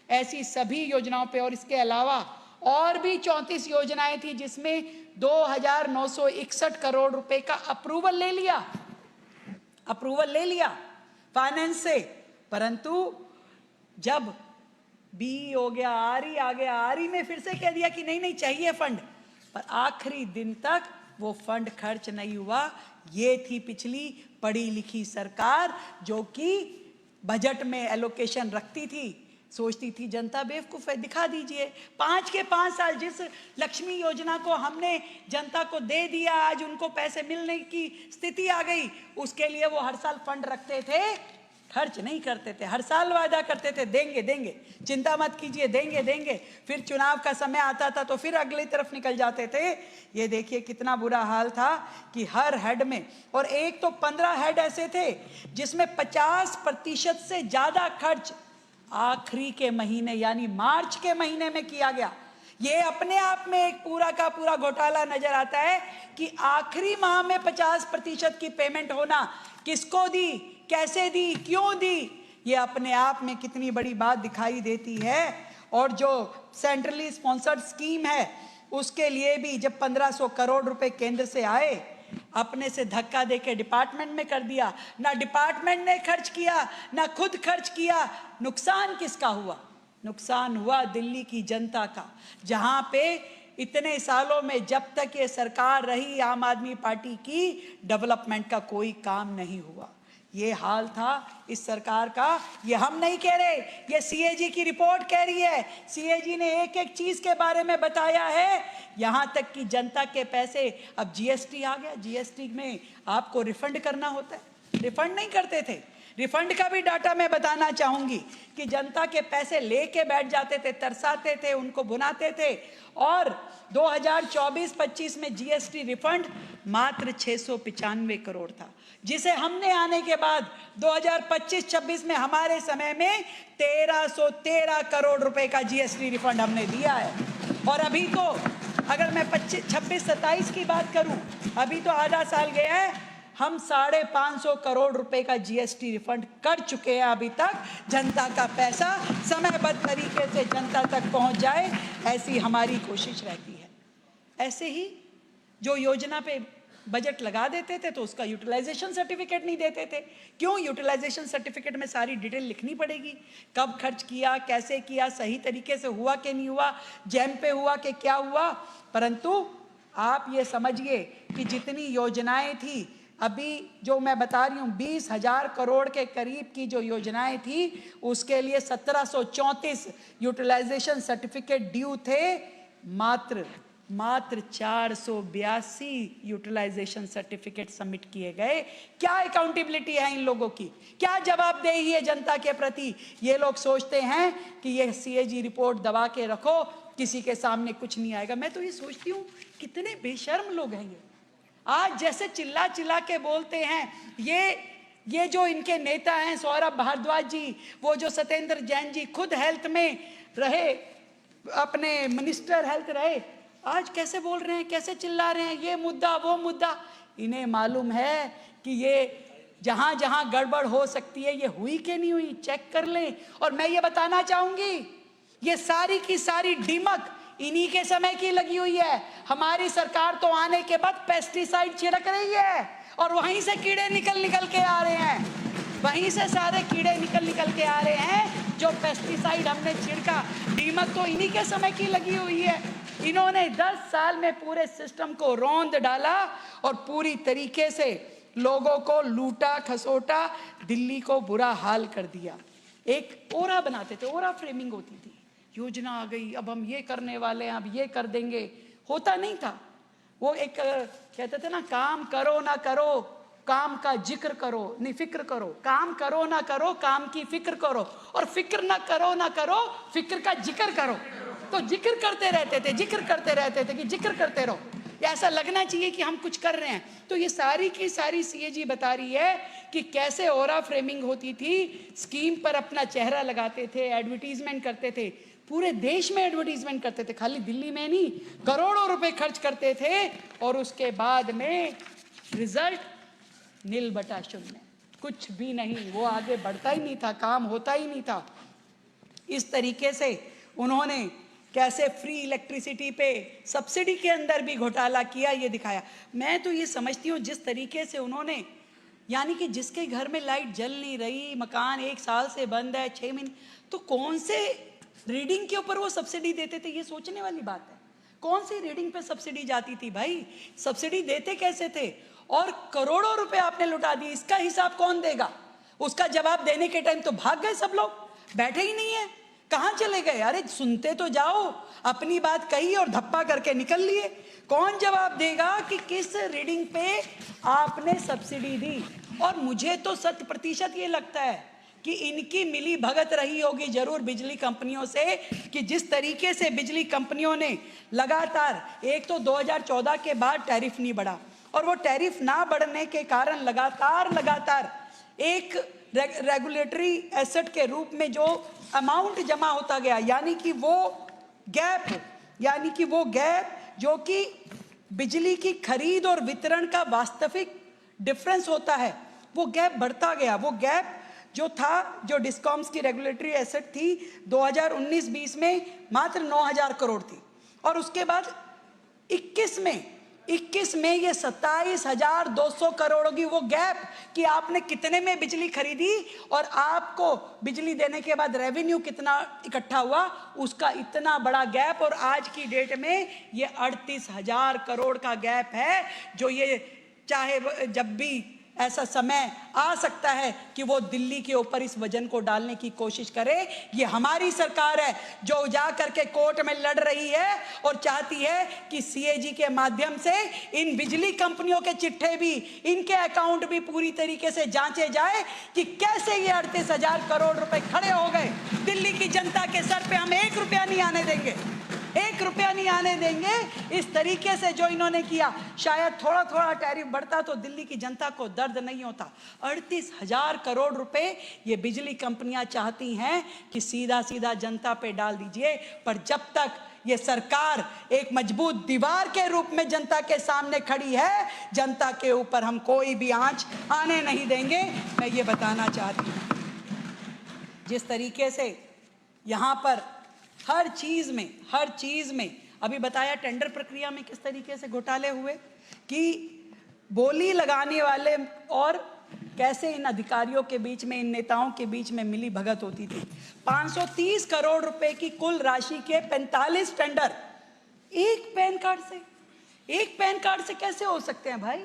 ऐसी सभी योजनाओं पे, और इसके अलावा और भी 34 योजनाएं थी जिसमें 2,961 करोड़ रुपए का अप्रूवल ले लिया फाइनेंस से, परंतु जब बी हो गया, आरई आ गया, आरई में फिर से कह दिया कि नहीं चाहिए फंड, पर आखिरी दिन तक वो फंड खर्च नहीं हुआ। ये थी पिछली पढ़ी लिखी सरकार, जो कि बजट में एलोकेशन रखती थी, सोचती थी जनता बेवकूफ है, दिखा दीजिए। 5 के 5 साल जिस लक्ष्मी योजना को हमने जनता को दे दिया, आज उनको पैसे मिलने की स्थिति आ गई, उसके लिए वो हर साल फंड रखते थे खर्च नहीं करते थे। हर साल वादा करते थे देंगे देंगे, चिंता मत कीजिए, देंगे देंगे। फिर चुनाव का समय आता था तो फिर अगली तरफ निकल जाते थे। ये देखिए कितना बुरा हाल था कि हर हेड में, और एक तो 15 हेड ऐसे थे जिसमें 50% से ज़्यादा खर्च आखिरी के महीने यानी मार्च के महीने में किया गया। ये अपने आप में एक पूरा का पूरा घोटाला नजर आता है कि आखिरी माह में 50% की पेमेंट होना, किसको दी, कैसे दी, क्यों दी, ये अपने आप में कितनी बड़ी बात दिखाई देती है। और जो सेंट्रली स्पॉन्सर्ड स्कीम है उसके लिए भी जब 1500 करोड़ रुपए केंद्र से आए, अपने से धक्का देके डिपार्टमेंट में कर दिया। ना डिपार्टमेंट ने खर्च किया, ना खुद खर्च किया। नुकसान किसका हुआ? नुकसान हुआ दिल्ली की जनता का, जहां पे इतने सालों में जब तक ये सरकार रही आम आदमी पार्टी की, डेवलपमेंट का कोई काम नहीं हुआ। ये हाल था इस सरकार का। ये हम नहीं कह रहे, ये सीएजी की रिपोर्ट कह रही है। सीएजी ने एक एक चीज के बारे में बताया है, यहां तक कि जनता के पैसे, अब जीएसटी आ गया, जीएसटी में आपको रिफंड करना होता है, रिफंड नहीं करते थे। रिफंड का भी डाटा मैं बताना चाहूंगी कि जनता के पैसे लेके बैठ जाते थे, तरसाते थे, उनको भुनाते थे। और 2024-25 में जीएसटी रिफंड मात्र 695 करोड़ था, जिसे हमने आने के बाद 2025-26 में हमारे समय में 1313 करोड़ रुपए का जीएसटी रिफंड हमने दिया है। और अभी तो अगर मैं 26-27 की बात करूं, अभी तो आधा साल गया है, हम 550 करोड़ रुपए का जीएसटी रिफंड कर चुके हैं अभी तक। जनता का पैसा समयबद्ध तरीके से जनता तक पहुंच जाए, ऐसी हमारी कोशिश रहती है। ऐसे ही जो योजना पे बजट लगा देते थे तो उसका यूटिलाइजेशन सर्टिफिकेट नहीं देते थे। क्यों? यूटिलाइजेशन सर्टिफिकेट में सारी डिटेल लिखनी पड़ेगी, कब खर्च किया, कैसे किया, सही तरीके से हुआ कि नहीं हुआ, जैम पे हुआ कि क्या हुआ। परंतु आप ये समझिए कि जितनी योजनाएं थी, अभी जो मैं बता रही हूँ 20,000 करोड़ के करीब की जो योजनाएं थी, उसके लिए 1734 यूटिलाइजेशन सर्टिफिकेट ड्यू थे। मात्र 482 यूटिलाइजेशन सर्टिफिकेट सबमिट किए गए। क्या अकाउंटेबिलिटी है इन लोगों की? क्या जवाबदेही है जनता के प्रति? ये लोग सोचते हैं कि ये सीएजी रिपोर्ट दबा के रखो, किसी के सामने कुछ नहीं आएगा। मैं तो ये सोचती हूँ कितने बेशर्म लोग हैं ये। आज जैसे चिल्ला चिल्ला के बोलते हैं, ये जो इनके नेता हैं सौरभ भारद्वाज जी, वो जो सत्येंद्र जैन जी खुद हेल्थ में रहे, अपने मिनिस्टर हेल्थ रहे, आज कैसे बोल रहे हैं, कैसे चिल्ला रहे हैं, ये मुद्दा वो मुद्दा। इन्हें मालूम है कि ये जहां जहां गड़बड़ हो सकती है, ये हुई कि नहीं हुई, चेक कर लें। और मैं ये बताना चाहूंगी, ये सारी की सारी डिमक इन्हीं के समय की लगी हुई है। हमारी सरकार तो आने के बाद पेस्टिसाइड छिड़क रही है और वहीं से कीड़े निकल के आ रहे हैं, वहीं से सारे कीड़े निकल के आ रहे हैं जो पेस्टिसाइड हमने छिड़का। दीमक तो इन्हीं के समय की लगी हुई है। इन्होंने 10 साल में पूरे सिस्टम को रौंद डाला और पूरी तरीके से लोगों को लूटा खसोटा, दिल्ली को बुरा हाल कर दिया। एक ओरा बनाते थे, ओरा फ्रेमिंग होती थी, योजना आ गई, अब हम ये करने वाले हैं, अब ये कर देंगे। होता नहीं था। वो एक कहते थे ना, काम करो ना करो, काम का जिक्र करो, नहीं फिक्र करो। काम करो ना करो, काम की फिक्र करो, और फिक्र ना करो, फिक्र का जिक्र करो। तो जिक्र करते रहते थे, जिक्र करते रहते थे कि जिक्र करते रहो, ऐसा लगना चाहिए कि हम कुछ कर रहे हैं। तो ये सारी की सारी सीएजी बता रही है कि कैसे ओरा फ्रेमिंग होती थी, स्कीम पर अपना चेहरा लगाते थे, एडवर्टीजमेंट करते थे, पूरे देश में एडवर्टीजमेंट करते थे, खाली दिल्ली में नहीं, करोड़ों रुपए खर्च करते थे, और उसके बाद में रिजल्ट नील बटा शून्य, कुछ भी नहीं। वो आगे बढ़ता ही नहीं था, काम होता ही नहीं था। इस तरीके से उन्होंने कैसे फ्री इलेक्ट्रिसिटी पे सब्सिडी के अंदर भी घोटाला किया, ये दिखाया। मैं तो ये समझती हूँ जिस तरीके से उन्होंने, यानी कि जिसके घर में लाइट जल नहीं रही, मकान 1 साल से बंद है, 6 महीने, तो कौन से रीडिंग के ऊपर वो सब्सिडी देते थे? ये सोचने वाली बात है। कौन सी रीडिंग पे सब्सिडी जाती थी भाई? सब्सिडी देते कैसे थे? और करोड़ों रुपए आपने लुटा दिए, इसका हिसाब कौन देगा? उसका जवाब देने के टाइम तो भाग गए सब लोग, बैठे ही नहीं है। कहाँ चले गए? अरे सुनते तो जाओ, अपनी बात कही और धप्पा करके निकल लिए। कौन जवाब देगा कि किस रीडिंग पे आपने सब्सिडी दी? और मुझे तो 100% ये लगता है कि इनकी मिली भगत रही होगी जरूर बिजली कंपनियों से, कि जिस तरीके से बिजली कंपनियों ने लगातार, एक तो 2014 के बाद टैरिफ नहीं बढ़ा, और वो टैरिफ ना बढ़ने के कारण लगातार एक रेगुलेटरी एसेट के रूप में जो अमाउंट जमा होता गया, यानी कि वो गैप जो कि बिजली की खरीद और वितरण का वास्तविक डिफरेंस होता है, वो गैप बढ़ता गया। वो गैप जो था, जो डिस्कॉम्स की रेगुलेटरी एसेट थी 2019-20 में मात्र 9,000 करोड़ थी, और उसके बाद 21 में ये 27,200 करोड़ होगी। वो गैप कि आपने कितने में बिजली खरीदी और आपको बिजली देने के बाद रेवेन्यू कितना इकट्ठा हुआ, उसका इतना बड़ा गैप। और आज की डेट में ये 38,000 करोड़ का गैप है, जो ये चाहे जब भी ऐसा समय आ सकता है कि वो दिल्ली के ऊपर इस वजन को डालने की कोशिश करे। ये हमारी सरकार है जो जा करके कोर्ट में लड़ रही है और चाहती है कि सीएजी के माध्यम से इन बिजली कंपनियों के चिट्ठे भी, इनके अकाउंट भी पूरी तरीके से जांचे जाए कि कैसे ये 38,000 करोड़ रुपए खड़े हो गए। दिल्ली की जनता के सर पे हम 1 रुपया नहीं आने देंगे, 1 रुपया नहीं आने देंगे। इस तरीके से जो इन्होंने किया, शायद थोड़ा टैरिफ बढ़ता तो दिल्ली की जनता को दर्द नहीं होता। 38,000 करोड़ रुपए ये बिजली कंपनियां चाहती हैं कि सीधा जनता पे डाल दीजिए, पर जब तक ये सरकार एक मजबूत दीवार के रूप में जनता के सामने खड़ी है, जनता के ऊपर हम कोई भी आंच आने नहीं देंगे। मैं ये बताना चाहती हूँ, जिस तरीके से यहाँ पर हर चीज में अभी बताया, टेंडर प्रक्रिया में किस तरीके से घोटाले हुए, कि बोली लगाने वाले और कैसे इन अधिकारियों के बीच में, इन नेताओं के बीच में मिली भगत होती थी। 530 करोड़ रुपए की कुल राशि के 45 टेंडर एक पैन कार्ड से कैसे हो सकते हैं भाई?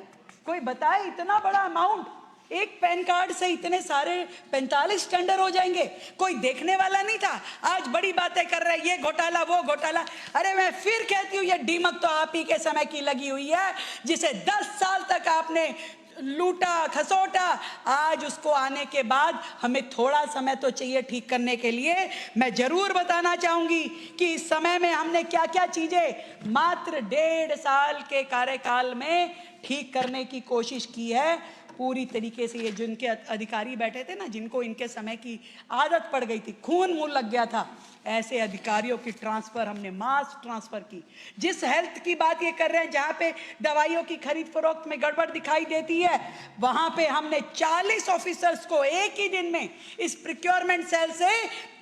कोई बताए, इतना बड़ा अमाउंट एक पैन कार्ड से इतने सारे 45 टेंडर हो जाएंगे? कोई देखने वाला नहीं था। आज बड़ी बातें कर रहे हैं, ये घोटाला वो घोटाला। अरे मैं फिर कहती हूँ, ये डीमक तो आप ही के समय की लगी हुई है, जिसे 10 साल तक आपने लूटा खसोटा। आज उसको आने के बाद हमें थोड़ा समय तो चाहिए ठीक करने के लिए। मैं जरूर बताना चाहूंगी कि इस समय में हमने क्या क्या चीजें मात्र 1.5 साल के कार्यकाल में ठीक करने की कोशिश की है। पूरी तरीके से ये जिनके अधिकारी बैठे थे ना, जिनको इनके समय की आदत पड़ गई थी, खून मुंह लग गया था, ऐसे अधिकारियों की ट्रांसफर हमने मास ट्रांसफर की। जिस हेल्थ की बात ये कर रहे हैं, जहां पे दवाइयों की खरीद फरोख्त में गड़बड़ दिखाई देती है, वहां पे हमने 40 ऑफिसर्स को एक ही दिन में इस प्रोक्योरमेंट सेल से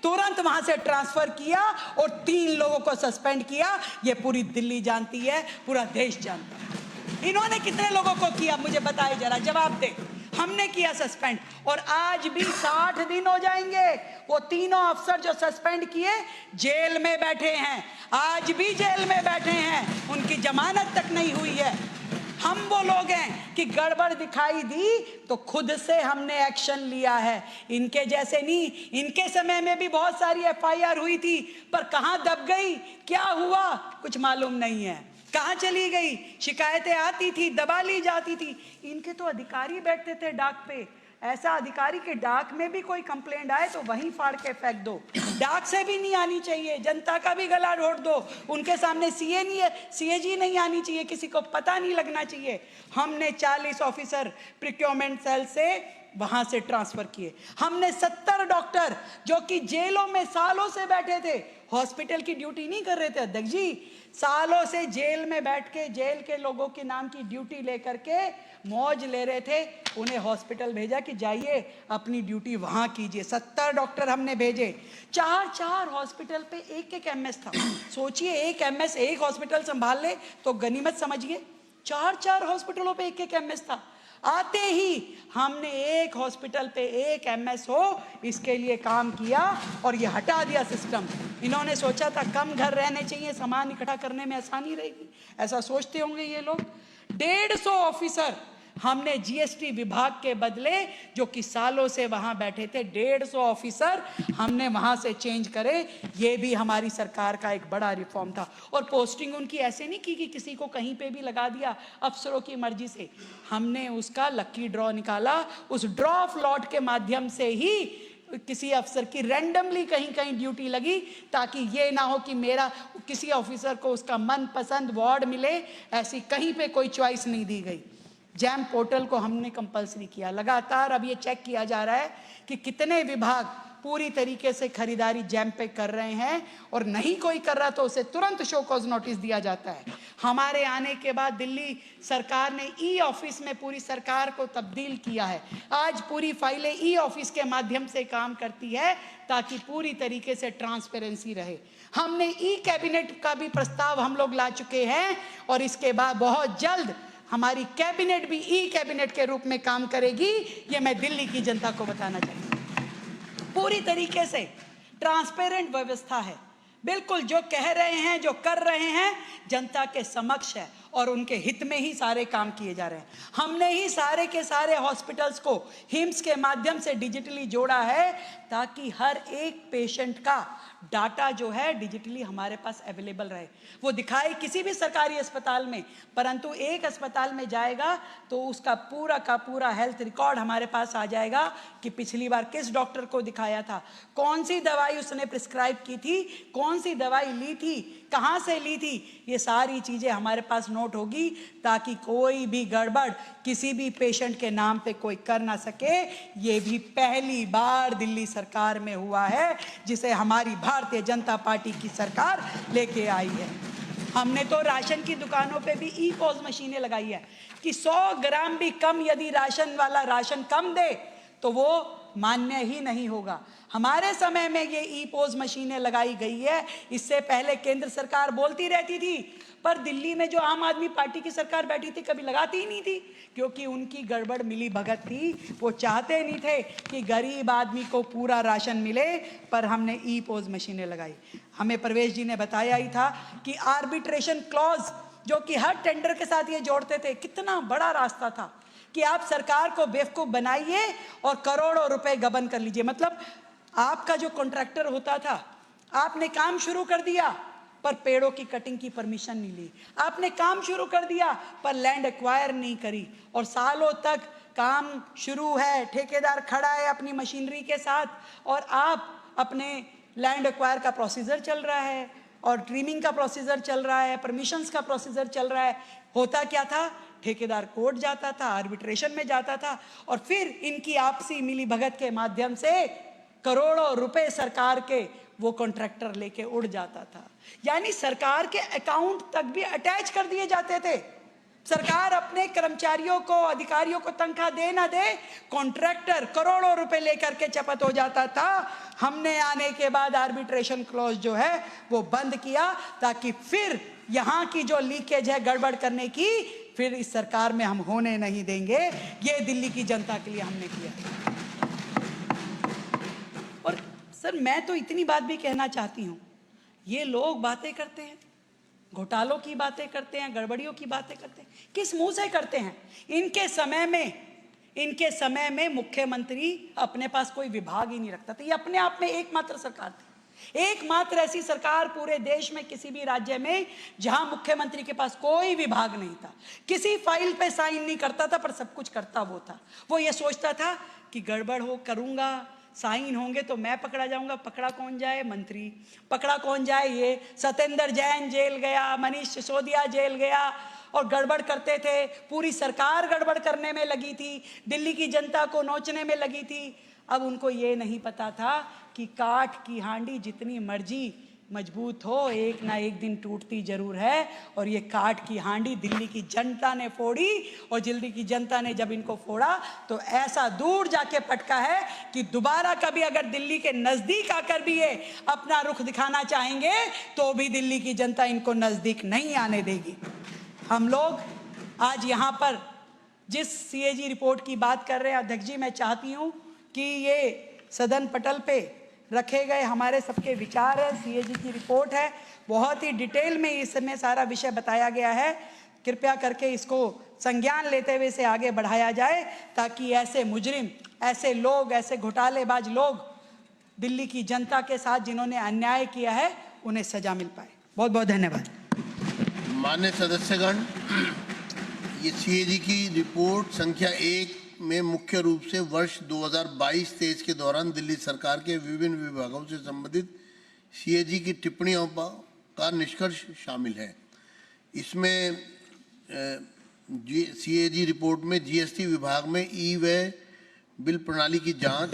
तुरंत वहां से ट्रांसफर किया और 3 लोगों को सस्पेंड किया। ये पूरी दिल्ली जानती है, पूरा देश जानता है। इन्होंने कितने लोगों को किया, मुझे बताइए जरा, जवाब दे। हमने किया सस्पेंड, और आज भी 60 दिन हो जाएंगे। वो तीनों अफसर जो सस्पेंड किए जेल में बैठे हैं, आज भी जेल में बैठे हैं, उनकी जमानत तक नहीं हुई है। हम वो लोग हैं कि गड़बड़ दिखाई दी तो खुद से हमने एक्शन लिया है, इनके जैसे नहीं। इनके समय में भी बहुत सारी एफआईआर हुई थी, पर कहां दब गई, क्या हुआ, कुछ मालूम नहीं है, कहां चली गई। शिकायतें आती थी, दबा ली जाती थी। इनके तो अधिकारी बैठते थे डाक पे, ऐसा अधिकारी के डाक में भी कोई कंप्लेंट आए तो वहीं फाड़ के फेंक दो। डाक से भी नहीं आनी चाहिए, जनता का भी गला घोट दो। उनके सामने सीएजी नहीं आनी चाहिए, किसी को पता नहीं लगना चाहिए। हमने 40 ऑफिसर प्रोक्योरमेंट सेल से वहां से ट्रांसफर किए। हमने 70 डॉक्टर जो कि जेलों में सालों से बैठे थे, हॉस्पिटल की ड्यूटी नहीं कर रहे थे अध्यक्ष जी, सालों से जेल में बैठ के जेल के लोगों के नाम की ड्यूटी लेकर के मौज ले रहे थे, उन्हें हॉस्पिटल भेजा कि जाइए अपनी ड्यूटी वहां कीजिए। 70 डॉक्टर हमने भेजे। 4 हॉस्पिटल पे एक एमएस था। सोचिए, एक एमएस एक हॉस्पिटल संभाल ले तो गनीमत समझिए। 4 हॉस्पिटलों पे एक एमएस था। आते ही हमने एक हॉस्पिटल पे एक एमएस हो, इसके लिए काम किया और ये हटा दिया सिस्टम। इन्होंने सोचा था कम घर रहने चाहिए, सामान इकट्ठा करने में आसानी रहेगी, ऐसा सोचते होंगे ये लोग। 150 ऑफिसर हमने जीएसटी विभाग के बदले, जो कि सालों से वहां बैठे थे, 150 ऑफिसर हमने वहां से चेंज करे। ये भी हमारी सरकार का एक बड़ा रिफॉर्म था। और पोस्टिंग उनकी ऐसे नहीं की कि किसी को कहीं पे भी लगा दिया अफसरों की मर्जी से। हमने उसका लकी ड्रॉ निकाला, उस ड्रॉ फ्लॉट के माध्यम से ही किसी अफसर की रैंडमली कहीं कहीं ड्यूटी लगी, ताकि ये ना हो कि मेरा किसी ऑफिसर को उसका मनपसंद वार्ड मिले, ऐसी कहीं पे कोई चॉइस नहीं दी गई। जैम पोर्टल को हमने कंपलसरी किया। लगातार अब ये चेक किया जा रहा है कि कितने विभाग पूरी तरीके से खरीदारी जैम पे कर रहे हैं, और नहीं कोई कर रहा तो उसे तुरंत शो कॉज नोटिस दिया जाता है। हमारे आने के बाद दिल्ली सरकार ने ई ऑफिस में पूरी सरकार को तब्दील किया है। आज पूरी फाइलें ई ऑफिस के माध्यम से काम करती है, ताकि पूरी तरीके से ट्रांसपेरेंसी रहे। हमने ई कैबिनेट का भी प्रस्ताव हम लोग ला चुके हैं, और इसके बाद बहुत जल्द हमारी कैबिनेट भी ई कैबिनेट के रूप में काम करेगी। ये मैं दिल्ली की जनता को बताना चाहती हूँ। पूरी तरीके से ट्रांसपेरेंट व्यवस्था है। बिल्कुल जो कह रहे हैं, जो कर रहे हैं, जनता के समक्ष है, और उनके हित में ही सारे काम किए जा रहे हैं। हमने ही सारे के सारे हॉस्पिटल्स को हिम्स के माध्यम से डिजिटली जोड़ा है, ताकि हर एक पेशेंट का डाटा जो है डिजिटली हमारे पास अवेलेबल रहे। वो दिखाए किसी भी सरकारी अस्पताल में, परंतु एक अस्पताल में जाएगा तो उसका पूरा का पूरा हेल्थ रिकॉर्ड हमारे पास आ जाएगा कि पिछली बार किस डॉक्टर को दिखाया था, कौन सी दवाई उसने प्रिस्क्राइब की थी, कौन सी दवाई ली थी, कहाँ से ली थी। ये सारी चीज़ें हमारे पास नोट होगी, ताकि कोई भी गड़बड़ किसी भी पेशेंट के नाम पे कोई कर ना सके। ये भी पहली बार दिल्ली सरकार में हुआ है, जिसे हमारी भारतीय जनता पार्टी की सरकार लेके आई है। हमने तो राशन की दुकानों पे भी ई पॉज मशीनें लगाई है कि 100 ग्राम भी कम यदि राशन वाला राशन कम दे तो वो मान्य ही नहीं होगा। हमारे समय में ये ई पोज मशीनें लगाई गई है। इससे पहले केंद्र सरकार बोलती रहती थी, पर दिल्ली में जो आम आदमी पार्टी की सरकार बैठी थी कभी लगाती ही नहीं थी, क्योंकि उनकी गड़बड़ मिली भगत थी। वो चाहते नहीं थे कि गरीब आदमी को पूरा राशन मिले, पर हमने ई पोज मशीनें लगाई। हमें परवेश जी ने बताया ही था कि आर्बिट्रेशन क्लॉज, जो कि हर टेंडर के साथ ये जोड़ते थे, कितना बड़ा रास्ता था कि आप सरकार को बेवकूफ़ बनाइए और करोड़ों रुपए गबन कर लीजिए। मतलब आपका जो कॉन्ट्रैक्टर होता था, आपने काम शुरू कर दिया पर पेड़ों की कटिंग की परमिशन नहीं ली, आपने काम शुरू कर दिया पर लैंड एक्वायर नहीं करी, और सालों तक काम शुरू है, ठेकेदार खड़ा है अपनी मशीनरी के साथ, और आप अपने लैंड एक्वायर का प्रोसीजर चल रहा है, और ट्रिमिंग का प्रोसीजर चल रहा है, परमिशंस का प्रोसीजर चल रहा है। होता क्या था, ठेकेदार कोर्ट जाता था, आर्बिट्रेशन में जाता था, और फिर इनकी आपसी मिली भगत के माध्यम से करोड़ों रुपए सरकार के वो कॉन्ट्रैक्टर लेके उड़ जाता था। यानी सरकार के अकाउंट तक भी अटैच कर दिए जाते थे। सरकार अपने कर्मचारियों को, अधिकारियों को तनख्वाह दे ना दे, कॉन्ट्रैक्टर करोड़ों रुपए लेकर के चपत हो जाता था। हमने आने के बाद आर्बिट्रेशन क्लॉज जो है वो बंद किया, ताकि फिर यहाँ की जो लीकेज है गड़बड़ करने की, फिर इस सरकार में हम होने नहीं देंगे। ये दिल्ली की जनता के लिए हमने किया। और सर, मैं तो इतनी बात भी कहना चाहती हूँ, ये लोग बातें करते हैं, घोटालों की बातें करते हैं, गड़बड़ियों की बातें करते हैं, किस मुंह से करते हैं? इनके समय में मुख्यमंत्री अपने पास कोई विभाग ही नहीं रखता था। ये अपने आप में एकमात्र सरकार थी, एकमात्र ऐसी सरकार पूरे देश में किसी भी राज्य में जहां मुख्यमंत्री के पास कोई विभाग नहीं था, किसी फाइल पे साइन नहीं करता था, पर सब कुछ करता वो था। वो ये सोचता था कि गड़बड़ हो करूंगा, साइन होंगे तो मैं पकड़ा जाऊंगा। पकड़ा कौन जाए? मंत्री। पकड़ा कौन जाए? ये सत्येंद्र जैन जेल गया, मनीष सिसोदिया जेल गया, और गड़बड़ करते थे। पूरी सरकार गड़बड़ करने में लगी थी, दिल्ली की जनता को नोचने में लगी थी। अब उनको ये नहीं पता था कि काठ की हांडी जितनी मर्जी मजबूत हो, एक ना एक दिन टूटती जरूर है। और ये काठ की हांडी दिल्ली की जनता ने फोड़ी, और दिल्ली की जनता ने जब इनको फोड़ा तो ऐसा दूर जाके पटका है कि दोबारा कभी अगर दिल्ली के नज़दीक आकर भी ये अपना रुख दिखाना चाहेंगे तो भी दिल्ली की जनता इनको नज़दीक नहीं आने देगी। हम लोग आज यहाँ पर जिस CAG रिपोर्ट की बात कर रहे हैं, अध्यक्ष जी, मैं चाहती हूँ कि ये सदन पटल पे रखे गए हमारे सबके विचार है। CAG की रिपोर्ट है, बहुत ही डिटेल में इसमें सारा विषय बताया गया है। कृपया करके इसको संज्ञान लेते हुए इसे आगे बढ़ाया जाए, ताकि ऐसे मुजरिम, ऐसे लोग, ऐसे घोटालेबाज लोग दिल्ली की जनता के साथ जिन्होंने अन्याय किया है, उन्हें सजा मिल पाए। बहुत बहुत धन्यवाद। मान्य सदस्यगण, ये CAG की रिपोर्ट संख्या 1 में मुख्य रूप से वर्ष 2022-23 के दौरान दिल्ली सरकार के विभिन्न विभागों से संबंधित सीएजी की टिप्पणियों का निष्कर्ष शामिल है। इसमें सीएजी रिपोर्ट में जीएसटी विभाग में ई वे बिल प्रणाली की जांच,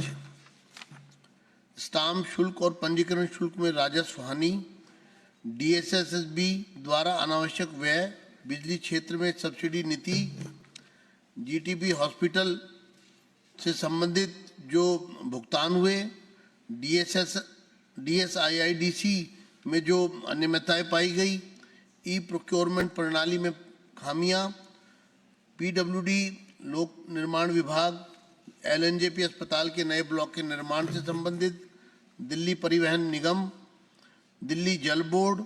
स्टाम्प शुल्क और पंजीकरण शुल्क में राजस्व हानि, डीएसएसएसबी द्वारा अनावश्यक व्यय, बिजली क्षेत्र में सब्सिडी नीति, जीटीबी हॉस्पिटल से संबंधित जो भुगतान हुए, डीएसआईआईडीसी में जो अनियमितताएं पाई गई, ई प्रोक्योरमेंट प्रणाली में खामियां, पीडब्ल्यूडी लोक निर्माण विभाग, एलएनजेपी अस्पताल के नए ब्लॉक के निर्माण से संबंधित, दिल्ली परिवहन निगम, दिल्ली जल बोर्ड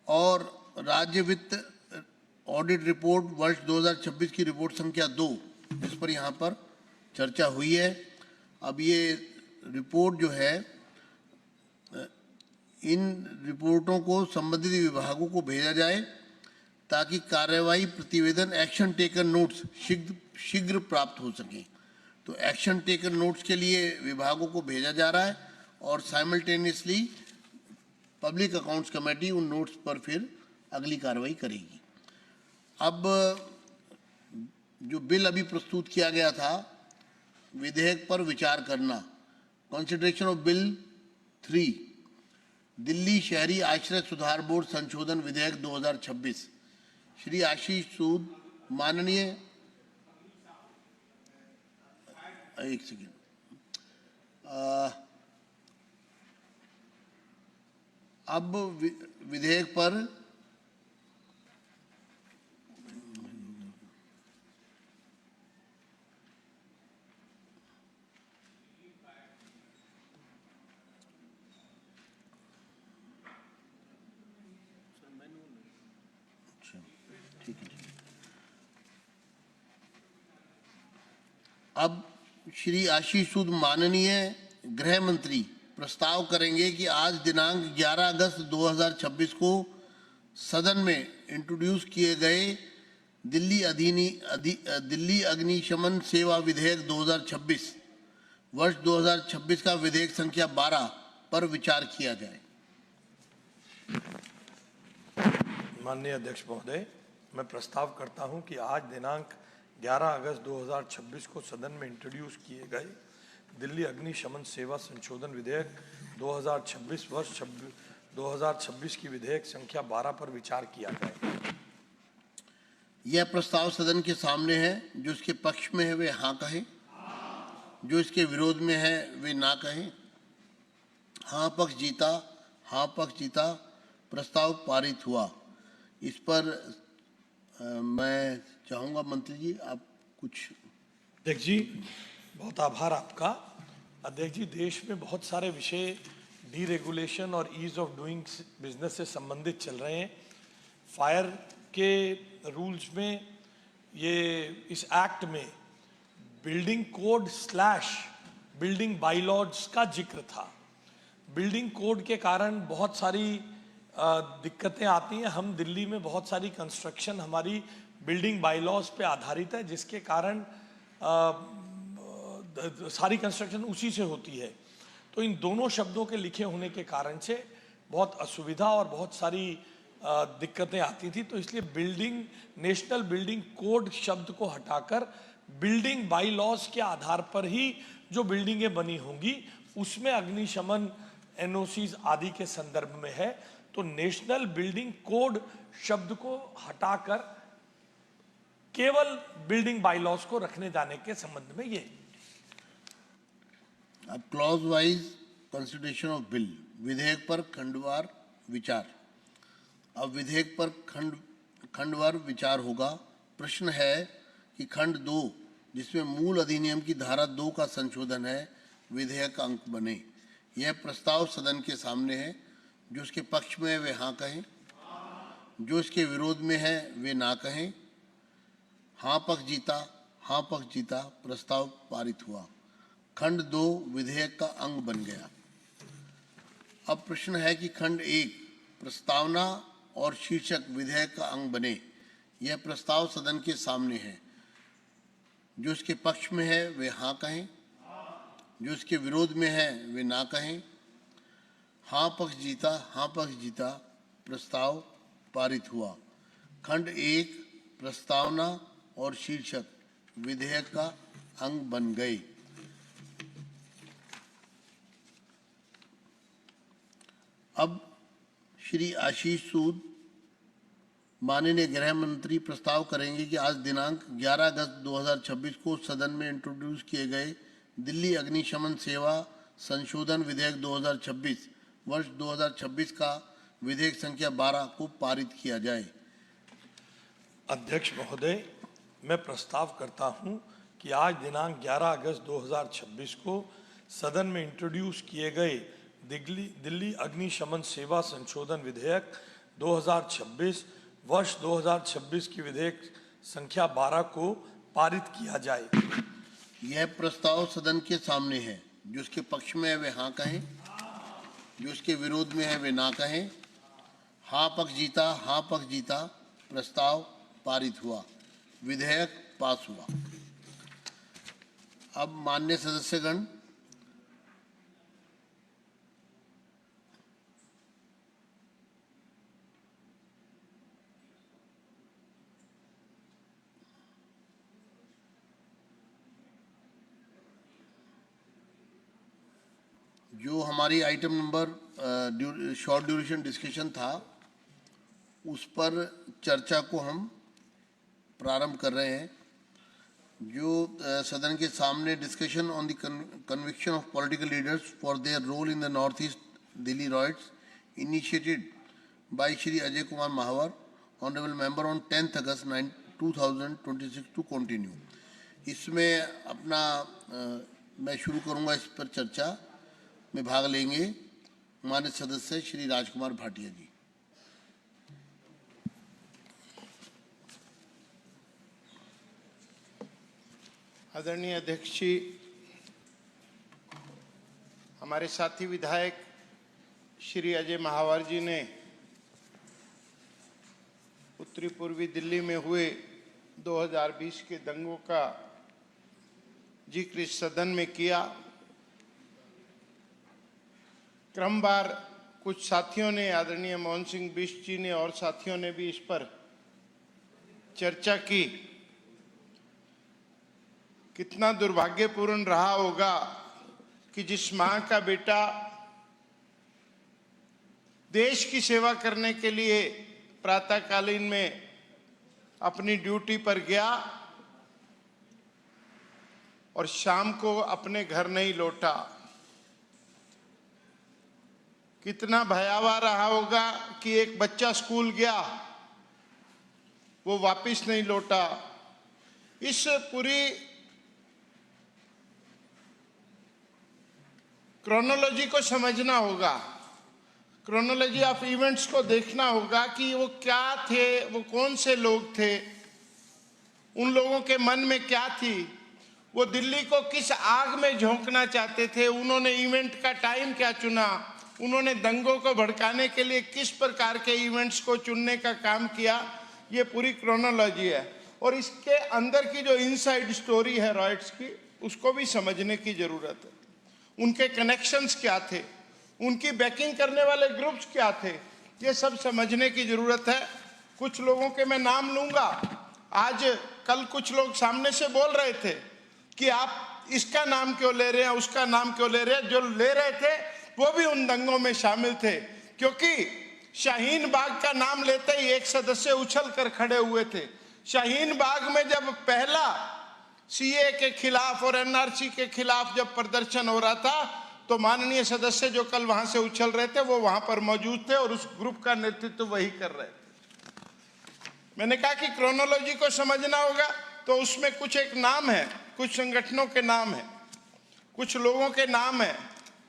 और राज्य वित्त ऑडिट रिपोर्ट वर्ष 2026 की रिपोर्ट संख्या 2, इस पर यहाँ पर चर्चा हुई है। अब ये रिपोर्ट जो है, इन रिपोर्टों को संबंधित विभागों को भेजा जाए ताकि कार्रवाई प्रतिवेदन एक्शन टेकन नोट्स शीघ्र प्राप्त हो सके। तो एक्शन टेकन नोट्स के लिए विभागों को भेजा जा रहा है और साइमल्टेनियसली पब्लिक अकाउंट्स कमेटी उन नोट्स पर फिर अगली कार्रवाई करेगी। अब जो बिल अभी प्रस्तुत किया गया था, विधेयक पर विचार करना, कंसिडरेशन ऑफ बिल 3, दिल्ली शहरी आश्रय सुधार बोर्ड संशोधन विधेयक 2026। श्री आशीष सूद माननीय, एक सेकेंड, अब विधेयक पर अब श्री आशीष सूद माननीय गृह मंत्री प्रस्ताव करेंगे कि आज दिनांक 11 अगस्त 2026 को सदन में इंट्रोड्यूस किए गए दिल्ली अग्निशमन सेवा विधेयक 2026 वर्ष 2026 का विधेयक संख्या 12 पर विचार किया जाए। माननीय अध्यक्ष महोदय, मैं प्रस्ताव करता हूं कि आज दिनांक 11 अगस्त 2026 को सदन में इंट्रोड्यूस किए गए दिल्ली अग्निशमन सेवा संशोधन विधेयक 2026 वर्ष 2026 की विधेयक संख्या 12 पर विचार किया जाए। यह प्रस्ताव सदन के सामने है। जो इसके पक्ष में है वे हाँ कहें, जो इसके विरोध में है वे ना कहें। हाँ पक्ष जीता, हाँ पक्ष जीता, प्रस्ताव पारित हुआ। इस पर मैं चाहूँगा मंत्री जी आप कुछ। अध्यक्ष जी, बहुत आभार आपका। अध्यक्ष जी, देश में बहुत सारे विषय डीरेगुलेशन और ईज ऑफ डूइंग बिजनेस से संबंधित चल रहे हैं। फायर के रूल्स में ये इस एक्ट में बिल्डिंग कोड / बिल्डिंग बाईलॉज का जिक्र था। बिल्डिंग कोड के कारण बहुत सारी दिक्कतें आती हैं। हम दिल्ली में बहुत सारी कंस्ट्रक्शन हमारी बिल्डिंग बाईलॉज पे आधारित है, जिसके कारण सारी कंस्ट्रक्शन उसी से होती है। तो इन दोनों शब्दों के लिखे होने के कारण से बहुत असुविधा और बहुत सारी दिक्कतें आती थी। तो इसलिए नेशनल बिल्डिंग कोड शब्द को हटाकर बिल्डिंग बाईलॉज के आधार पर ही जो बिल्डिंगें बनी होंगी उसमें अग्निशमन एनओसीज आदि के संदर्भ में है। तो नेशनल बिल्डिंग कोड शब्द को हटाकर केवल बिल्डिंग बाईलॉज को रखने जाने के संबंध में ये। अब clause wise consideration of bill, विधेयक पर खंडवार विचार। अब विधेयक पर खंडवार विचार होगा। प्रश्न है कि खंड 2 जिसमें मूल अधिनियम की धारा 2 का संशोधन है, विधेयक का अंक बने। यह प्रस्ताव सदन के सामने है। जो इसके पक्ष में है वे हाँ कहें, जो इसके विरोध में है वे ना कहें। हाँ पक्ष जीता, हाँ पक्ष जीता, प्रस्ताव पारित हुआ। खंड 2 विधेयक का अंग बन गया। अब प्रश्न है कि खंड 1 प्रस्तावना और शीर्षक विधेयक का अंग बने। यह प्रस्ताव सदन के सामने है। जो इसके पक्ष में है वे हाँ कहें, जो इसके विरोध में है वे ना कहें। हाँ पक्ष जीता, हाँ पक्ष जीता, प्रस्ताव पारित हुआ। खंड 1 प्रस्तावना और शीर्षक विधेयक का अंग बन गए। अब श्री आशीष सूद माननीय गृह मंत्री प्रस्ताव करेंगे कि आज दिनांक 11 अगस्त 2026 को सदन में इंट्रोड्यूस किए गए दिल्ली अग्निशमन सेवा संशोधन विधेयक 2026 वर्ष 2026 का विधेयक संख्या 12 को पारित किया जाए। अध्यक्ष महोदय, मैं प्रस्ताव करता हूं कि आज दिनांक 11 अगस्त 2026 को सदन में इंट्रोड्यूस किए गए दिल्ली अग्निशमन सेवा संशोधन विधेयक 2026 वर्ष 2026 की विधेयक संख्या 12 को पारित किया जाए। यह प्रस्ताव सदन के सामने है। जो इसके पक्ष में है वे हाँ कहें, जो इसके विरोध में है वे ना कहें। हाँ पक्ष जीता, हाँ पक्ष जीता, प्रस्ताव पारित हुआ, विधेयक पास हुआ। अब माननीय सदस्यगण, जो हमारी item number short duration discussion था उस पर चर्चा को हम प्रारंभ कर रहे हैं। जो सदन के सामने discussion on the conviction of political leaders for their role in the north east Delhi riots initiated by Shri Ajay Kumar Mahawar honourable member on 10 August 2026 to continue. इसमें अपना मैं शुरू करूंगा। इस पर चर्चा में भाग लेंगे माननीय सदस्य श्री राजकुमार भाटिया जी। आदरणीय अध्यक्ष जी, हमारे साथी विधायक श्री अजय महावर जी ने उत्तरी पूर्वी दिल्ली में हुए 2020 के दंगों का जिक्र इस सदन में किया। क्रमवार कुछ साथियों ने, आदरणीय मोहन सिंह बिष्ट जी ने और साथियों ने भी इस पर चर्चा की। कितना दुर्भाग्यपूर्ण रहा होगा कि जिस मां का बेटा देश की सेवा करने के लिए प्रातःकालीन में अपनी ड्यूटी पर गया और शाम को अपने घर नहीं लौटा। कितना भयावह रहा होगा कि एक बच्चा स्कूल गया, वो वापस नहीं लौटा। इस पूरी क्रोनोलॉजी को समझना होगा, क्रोनोलॉजी ऑफ इवेंट्स को देखना होगा कि वो क्या थे, वो कौन से लोग थे, उन लोगों के मन में क्या थी, वो दिल्ली को किस आग में झोंकना चाहते थे, उन्होंने इवेंट का टाइम क्या चुना, उन्होंने दंगों को भड़काने के लिए किस प्रकार के इवेंट्स को चुनने का काम किया। ये पूरी क्रोनोलॉजी है और इसके अंदर की जो इनसाइड स्टोरी है रॉयट्स की, उसको भी समझने की जरूरत है। उनके कनेक्शंस क्या थे, उनकी बैकिंग करने वाले ग्रुप्स क्या थे, ये सब समझने की जरूरत है। कुछ लोगों के मैं नाम लूंगा। आज कल कुछ लोग सामने से बोल रहे थे कि आप इसका नाम क्यों ले रहे हैं, उसका नाम क्यों ले रहे हैं। जो ले रहे थे वो भी उन दंगों में शामिल थे, क्योंकि शाहीन बाग का नाम लेते ही एक सदस्य उछल कर खड़े हुए थे। शाहीन बाग में जब पहला सीए के खिलाफ और एनआरसी के खिलाफ जब प्रदर्शन हो रहा था, तो माननीय सदस्य जो कल वहां से उछल रहे थे वो वहां पर मौजूद थे और उस ग्रुप का नेतृत्व वही कर रहे थे। मैंने कहा कि क्रोनोलॉजी को समझना होगा, तो उसमें कुछ एक नाम है, कुछ संगठनों के नाम है, कुछ लोगों के नाम है,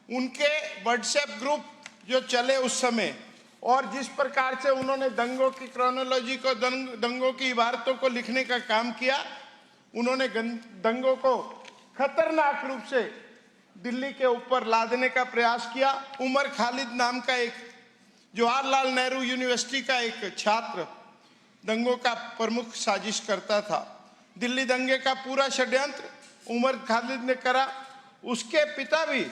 उनके व्हाट्सएप ग्रुप जो चले उस समय, और जिस प्रकार से उन्होंने दंगों की क्रोनोलॉजी को, दंगों की इबारतों को लिखने का काम किया। उन्होंने दंगों को खतरनाक रूप से दिल्ली के ऊपर लादने का प्रयास किया। उमर खालिद नाम का एक जवाहरलाल नेहरू यूनिवर्सिटी का एक छात्र दंगों का प्रमुख साजिश करता था। दिल्ली दंगे का पूरा षड्यंत्र उमर खालिद ने करा। उसके पिता भी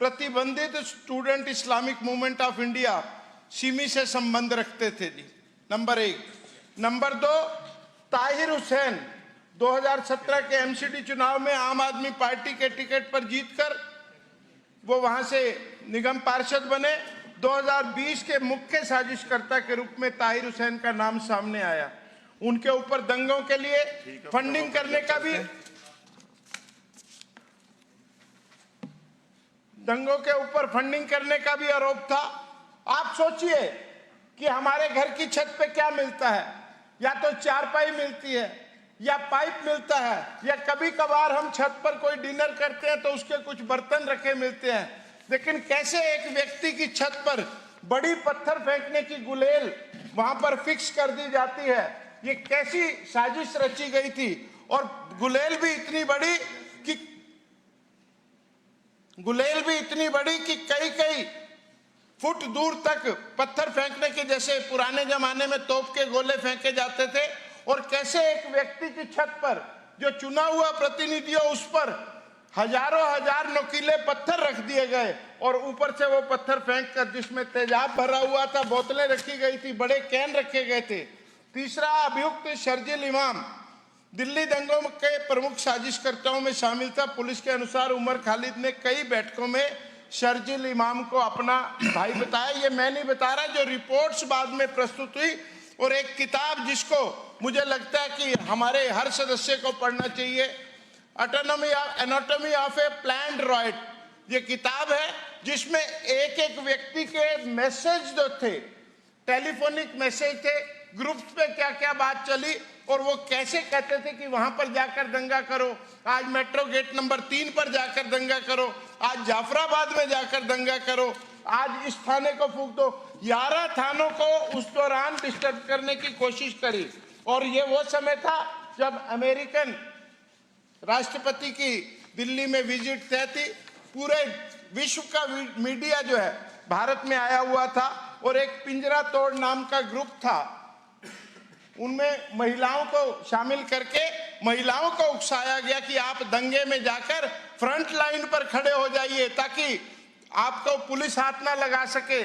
प्रतिबंधित student Islamic movement of India Simi से संबंध रखते थे जी, नंबर 1। नंबर 2, ताहिर हुसैन 2017 के एमसीडी चुनाव में आम आदमी पार्टी के टिकट पर जीतकर वो वहां से निगम पार्षद बने। 2020 के मुख्य साजिशकर्ता के रूप में ताहिर हुसैन का नाम सामने आया। उनके ऊपर दंगों के लिए फंडिंग करने का भी आरोप था। आप सोचिए कि हमारे घर की छत पे क्या मिलता है, या तो चारपाई मिलती है या पाइप मिलता है, या कभी कभार हम छत पर कोई डिनर करते हैं तो उसके कुछ बर्तन रखे मिलते हैं। लेकिन कैसे एक व्यक्ति की छत पर बड़ी पत्थर फेंकने की गुलेल वहां पर फिक्स कर दी जाती है, ये कैसी साजिश रची गई थी। और गुलेल भी इतनी बड़ी कि कई फुट दूर तक पत्थर फेंकने के, जैसे पुराने जमाने में तोप के गोले फेंके जाते थे। और कैसे एक व्यक्ति की छत पर जो चुना हुआ प्रतिनिधियों, उस पर हजारों हजार नुकीले पत्थर रख दिए गए और ऊपर से वो पत्थर फेंक कर, जिसमें तेजाब भरा हुआ था, बोतलें रखी गई थी, बड़े कैन रखे गए थे। तीसरा, अभियुक्त शर्जिल इमाम दिल्ली दंगों के प्रमुख साजिशकर्ताओं में शामिल था। पुलिस के अनुसार उमर खालिद ने कई बैठकों में शर्जिल इमाम को अपना भाई बताया। ये मैं नहीं बता रहा, जो रिपोर्ट्स बाद में प्रस्तुत हुई। और एक किताब जिसको मुझे लगता है कि हमारे हर सदस्य को पढ़ना चाहिए, anatomy of A planned riot, ये किताब है जिसमें एक एक व्यक्ति के मैसेज जो थे, टेलीफोनिक मैसेज थे, ग्रुप्स पे क्या क्या बात चली और वो कैसे कहते थे कि वहां पर जाकर दंगा करो, आज मेट्रो गेट नंबर 3 पर जाकर दंगा करो, आज जाफराबाद में जाकर दंगा करो, आज इस थाने को फूंक दो। 11 थानों को उस दौरान डिस्टर्ब करने की कोशिश करी। और ये वो समय था जब अमेरिकन राष्ट्रपति की दिल्ली में विजिट तय थी। पूरे विश्व का मीडिया जो है भारत में आया हुआ था। और एक पिंजरा तोड़ नाम का ग्रुप था, उनमें महिलाओं को शामिल करके महिलाओं को उकसाया गया कि आप दंगे में जाकर फ्रंट लाइन पर खड़े हो जाइए ताकि आपको पुलिस हाथ ना लगा सके,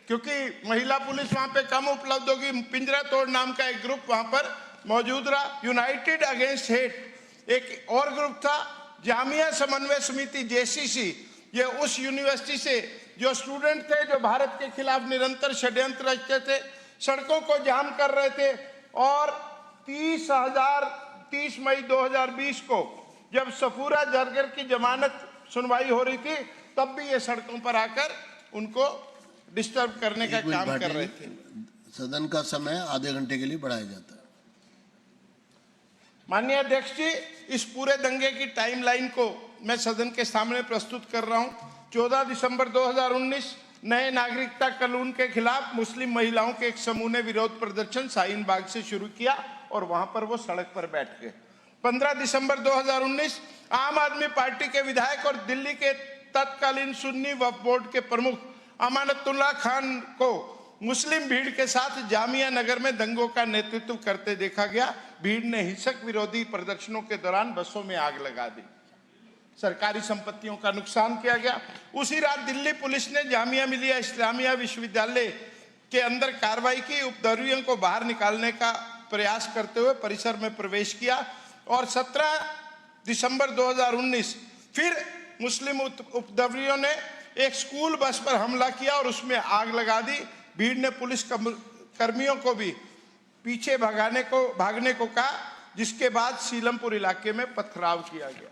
क्योंकि महिला पुलिस वहां पे कम उपलब्ध होगी। पिंजरा तोड़ नाम का एक ग्रुप वहां पर मौजूद रहा। यूनाइटेड अगेंस्ट हेट एक और ग्रुप था, जामिया समन्वय समिति JCC, ये उस यूनिवर्सिटी से जो स्टूडेंट थे जो भारत के खिलाफ निरंतर षड्यंत्र रचते थे, सड़कों को जाम कर रहे थे। और 30 मई 2020 को जब सफूरा जरगर की जमानत सुनवाई हो रही थी, तब भी ये सड़कों पर आकर उनको डिस्टर्ब करने का काम कर रहे थे। सदन का समय आधे घंटे के लिए बढ़ाया जाता है। माननीय अध्यक्ष जी, इस पूरे दंगे की टाइमलाइन को मैं सदन के सामने प्रस्तुत कर रहा हूं। 14 दिसंबर 2019 नए नागरिकता कानून के खिलाफ मुस्लिम महिलाओं के एक समूह ने विरोध प्रदर्शन शाहीन बाग से शुरू किया और वहां पर वो सड़क पर बैठ गए। 15 दिसंबर 2019 आम आदमी पार्टी के विधायक और दिल्ली के तत्कालीन सुन्नी वक्फ बोर्ड के प्रमुख अमानतुल्लाह खान को मुस्लिम भीड़ के साथ जामिया नगर में दंगों का नेतृत्व करते देखा गया। भीड़ ने हिंसक विरोधी प्रदर्शनों के दौरान बसों में आग लगा दी, सरकारी संपत्तियों का नुकसान किया गया। उसी रात दिल्ली पुलिस ने जामिया मिलिया इस्लामिया विश्वविद्यालय के अंदर कार्रवाई की, उपद्रवियों को बाहर निकालने का प्रयास करते हुए परिसर में प्रवेश किया। और 17 दिसंबर 2019 फिर मुस्लिम उपद्रवियों ने एक स्कूल बस पर हमला किया और उसमें आग लगा दी। भीड़ ने पुलिस कर्मियों को भी पीछे भागने को कहा, जिसके बाद सीलमपुर इलाके में पथराव किया गया।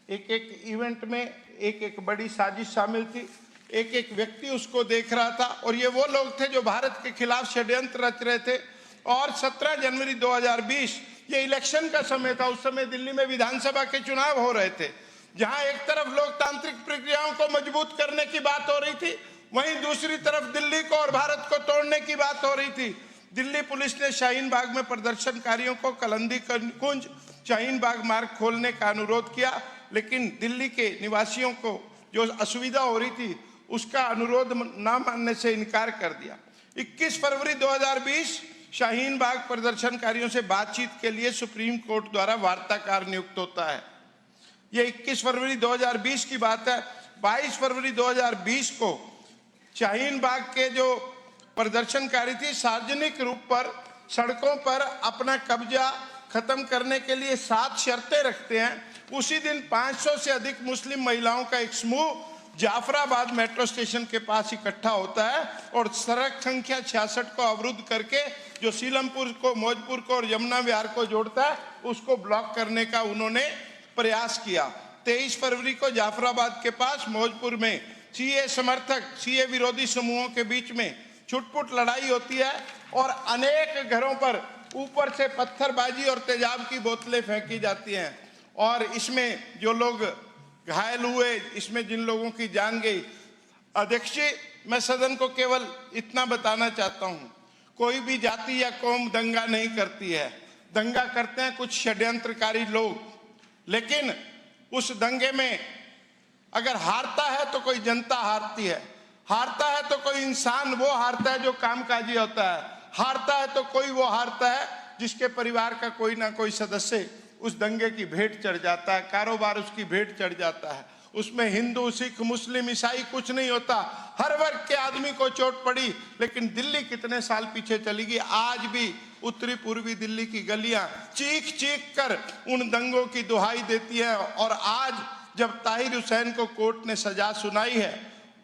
एक एक इवेंट में एक एक बड़ी साजिश शामिल थी, एक एक व्यक्ति उसको देख रहा था। और ये वो लोग थे जो भारत के खिलाफ षड्यंत्र रच रहे थे। और 17 जनवरी 2020 ये इलेक्शन का समय था। उस समय दिल्ली में विधानसभा के चुनाव हो रहे थे, जहां एक तरफ लोकतांत्रिक प्रक्रियाओं को मजबूत करने की बात हो रही थी, वहीं दूसरी तरफ दिल्ली को और भारत को तोड़ने की बात हो रही थी। दिल्ली पुलिस ने शाहीन बाग में प्रदर्शनकारियों को कलंदी कुंज शाहीन बाग मार्ग खोलने का अनुरोध किया, लेकिन दिल्ली के निवासियों को जो असुविधा हो रही थी उसका अनुरोध न मानने से इनकार कर दिया। 21 फरवरी 2020 शाहीन बाग प्रदर्शनकारियों से बातचीत के लिए सुप्रीम कोर्ट द्वारा वार्ताकार नियुक्त होता है। ये 21 फरवरी 2020 की बात है। 22 फरवरी 2020 को शाहीन बाग के जो प्रदर्शनकारी थी सार्वजनिक रूप पर सड़कों पर अपना कब्जा खत्म करने के लिए 7 शर्तें रखते हैं। उसी दिन 500 से अधिक मुस्लिम महिलाओं का एक समूह जाफराबाद मेट्रो स्टेशन के पास इकट्ठा होता है और सड़क संख्या 66 को अवरुद्ध करके जो सीलमपुर को, मौजपुर को और यमुना विहार को जोड़ता है उसको ब्लॉक करने का उन्होंने प्रयास किया। 23 फरवरी को जाफराबाद के पास मौजपुर में सीए समर्थक सीए विरोधी समूहों के बीच में छुटपुट लड़ाई होती है और अनेक घरों पर ऊपर से पत्थरबाजी और तेजाब की बोतलें फेंकी जाती हैं और इसमें जो लोग घायल हुए, इसमें जिन लोगों की जान गई। अध्यक्ष जी, मैं सदन को केवल इतना बताना चाहता हूं, कोई भी जाति या कौम दंगा नहीं करती है। दंगा करते हैं कुछ षड्यंत्रकारी लोग, लेकिन उस दंगे में अगर हारता है तो कोई जनता हारती है, हारता है तो कोई इंसान वो हारता है जो कामकाजी होता है, हारता है तो कोई वो हारता है जिसके परिवार का कोई ना कोई सदस्य उस दंगे की भेंट चढ़ जाता है, कारोबार उसकी भेंट चढ़ जाता है। उसमें हिंदू, सिख, मुस्लिम, ईसाई कुछ नहीं होता, हर वर्ग के आदमी को चोट पड़ी। लेकिन दिल्ली कितने साल पीछे चली गई, आज भी उत्तरी पूर्वी दिल्ली की गलियां चीख चीख कर उन दंगों की दुहाई देती हैं। और आज जब ताहिर हुसैन को कोर्ट ने सजा सुनाई है,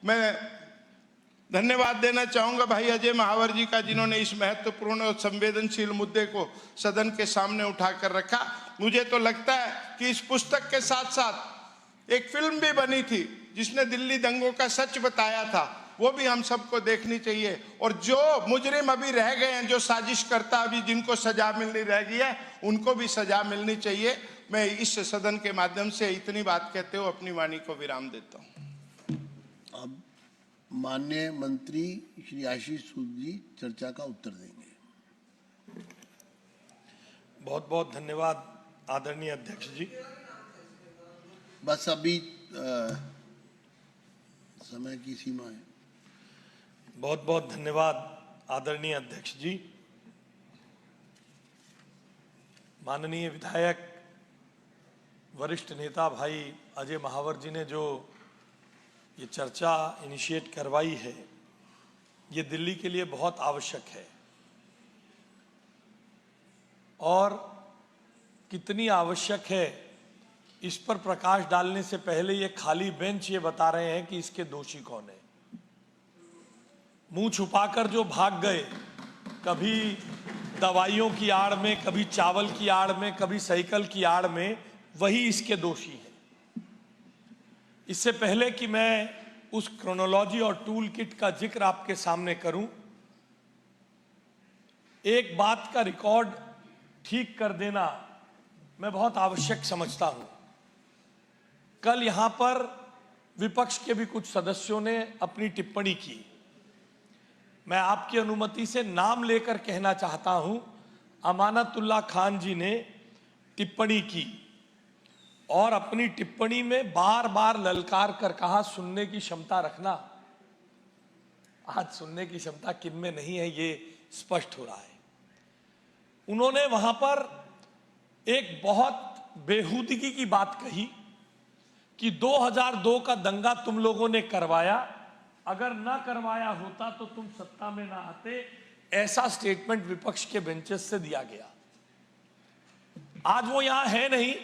मैं धन्यवाद देना चाहूंगा भाई अजय महावर जी का, जिन्होंने इस महत्वपूर्ण और संवेदनशील मुद्दे को सदन के सामने उठाकर रखा। मुझे तो लगता है कि इस पुस्तक के साथ साथ एक फिल्म भी बनी थी जिसने दिल्ली दंगों का सच बताया था, वो भी हम सबको देखनी चाहिए। और जो मुजरिम अभी रह गए हैं, जो साजिश करता अभी जिनको सजा मिलनी रह गई है, उनको भी सजा मिलनी चाहिए। मैं इस सदन के माध्यम से इतनी बात कहते हुए अपनी वाणी को विराम देता हूँ। अब माननीय मंत्री श्री आशीष सूद जी चर्चा का उत्तर देंगे। बहुत बहुत धन्यवाद आदरणीय अध्यक्ष जी। बस अभी समय की सीमा है। बहुत बहुत धन्यवाद आदरणीय अध्यक्ष जी। माननीय विधायक वरिष्ठ नेता भाई अजय महावर जी ने जो ये चर्चा इनिशिएट करवाई है, ये दिल्ली के लिए बहुत आवश्यक है। और कितनी आवश्यक है इस पर प्रकाश डालने से पहले ये खाली बेंच ये बता रहे हैं कि इसके दोषी कौन है। मुंह छुपाकर जो भाग गए, कभी दवाइयों की आड़ में, कभी चावल की आड़ में, कभी साइकिल की आड़ में, वही इसके दोषी हैं। इससे पहले कि मैं उस क्रोनोलॉजी और टूल किट का जिक्र आपके सामने करूं, एक बात का रिकॉर्ड ठीक कर देना मैं बहुत आवश्यक समझता हूं। कल यहां पर विपक्ष के भी कुछ सदस्यों ने अपनी टिप्पणी की। मैं आपकी अनुमति से नाम लेकर कहना चाहता हूं, अमानतुल्लाह खान जी ने टिप्पणी की और अपनी टिप्पणी में बार बार ललकार कर कहा सुनने की क्षमता रखना। आज सुनने की क्षमता किन में नहीं है ये स्पष्ट हो रहा है। उन्होंने वहां पर एक बहुत बेहूदगी की बात कही कि 2002 का दंगा तुम लोगों ने करवाया, अगर ना करवाया होता तो तुम सत्ता में ना आते। ऐसा स्टेटमेंट विपक्ष के बेंचेस से दिया गया। आज वो यहां है नहीं,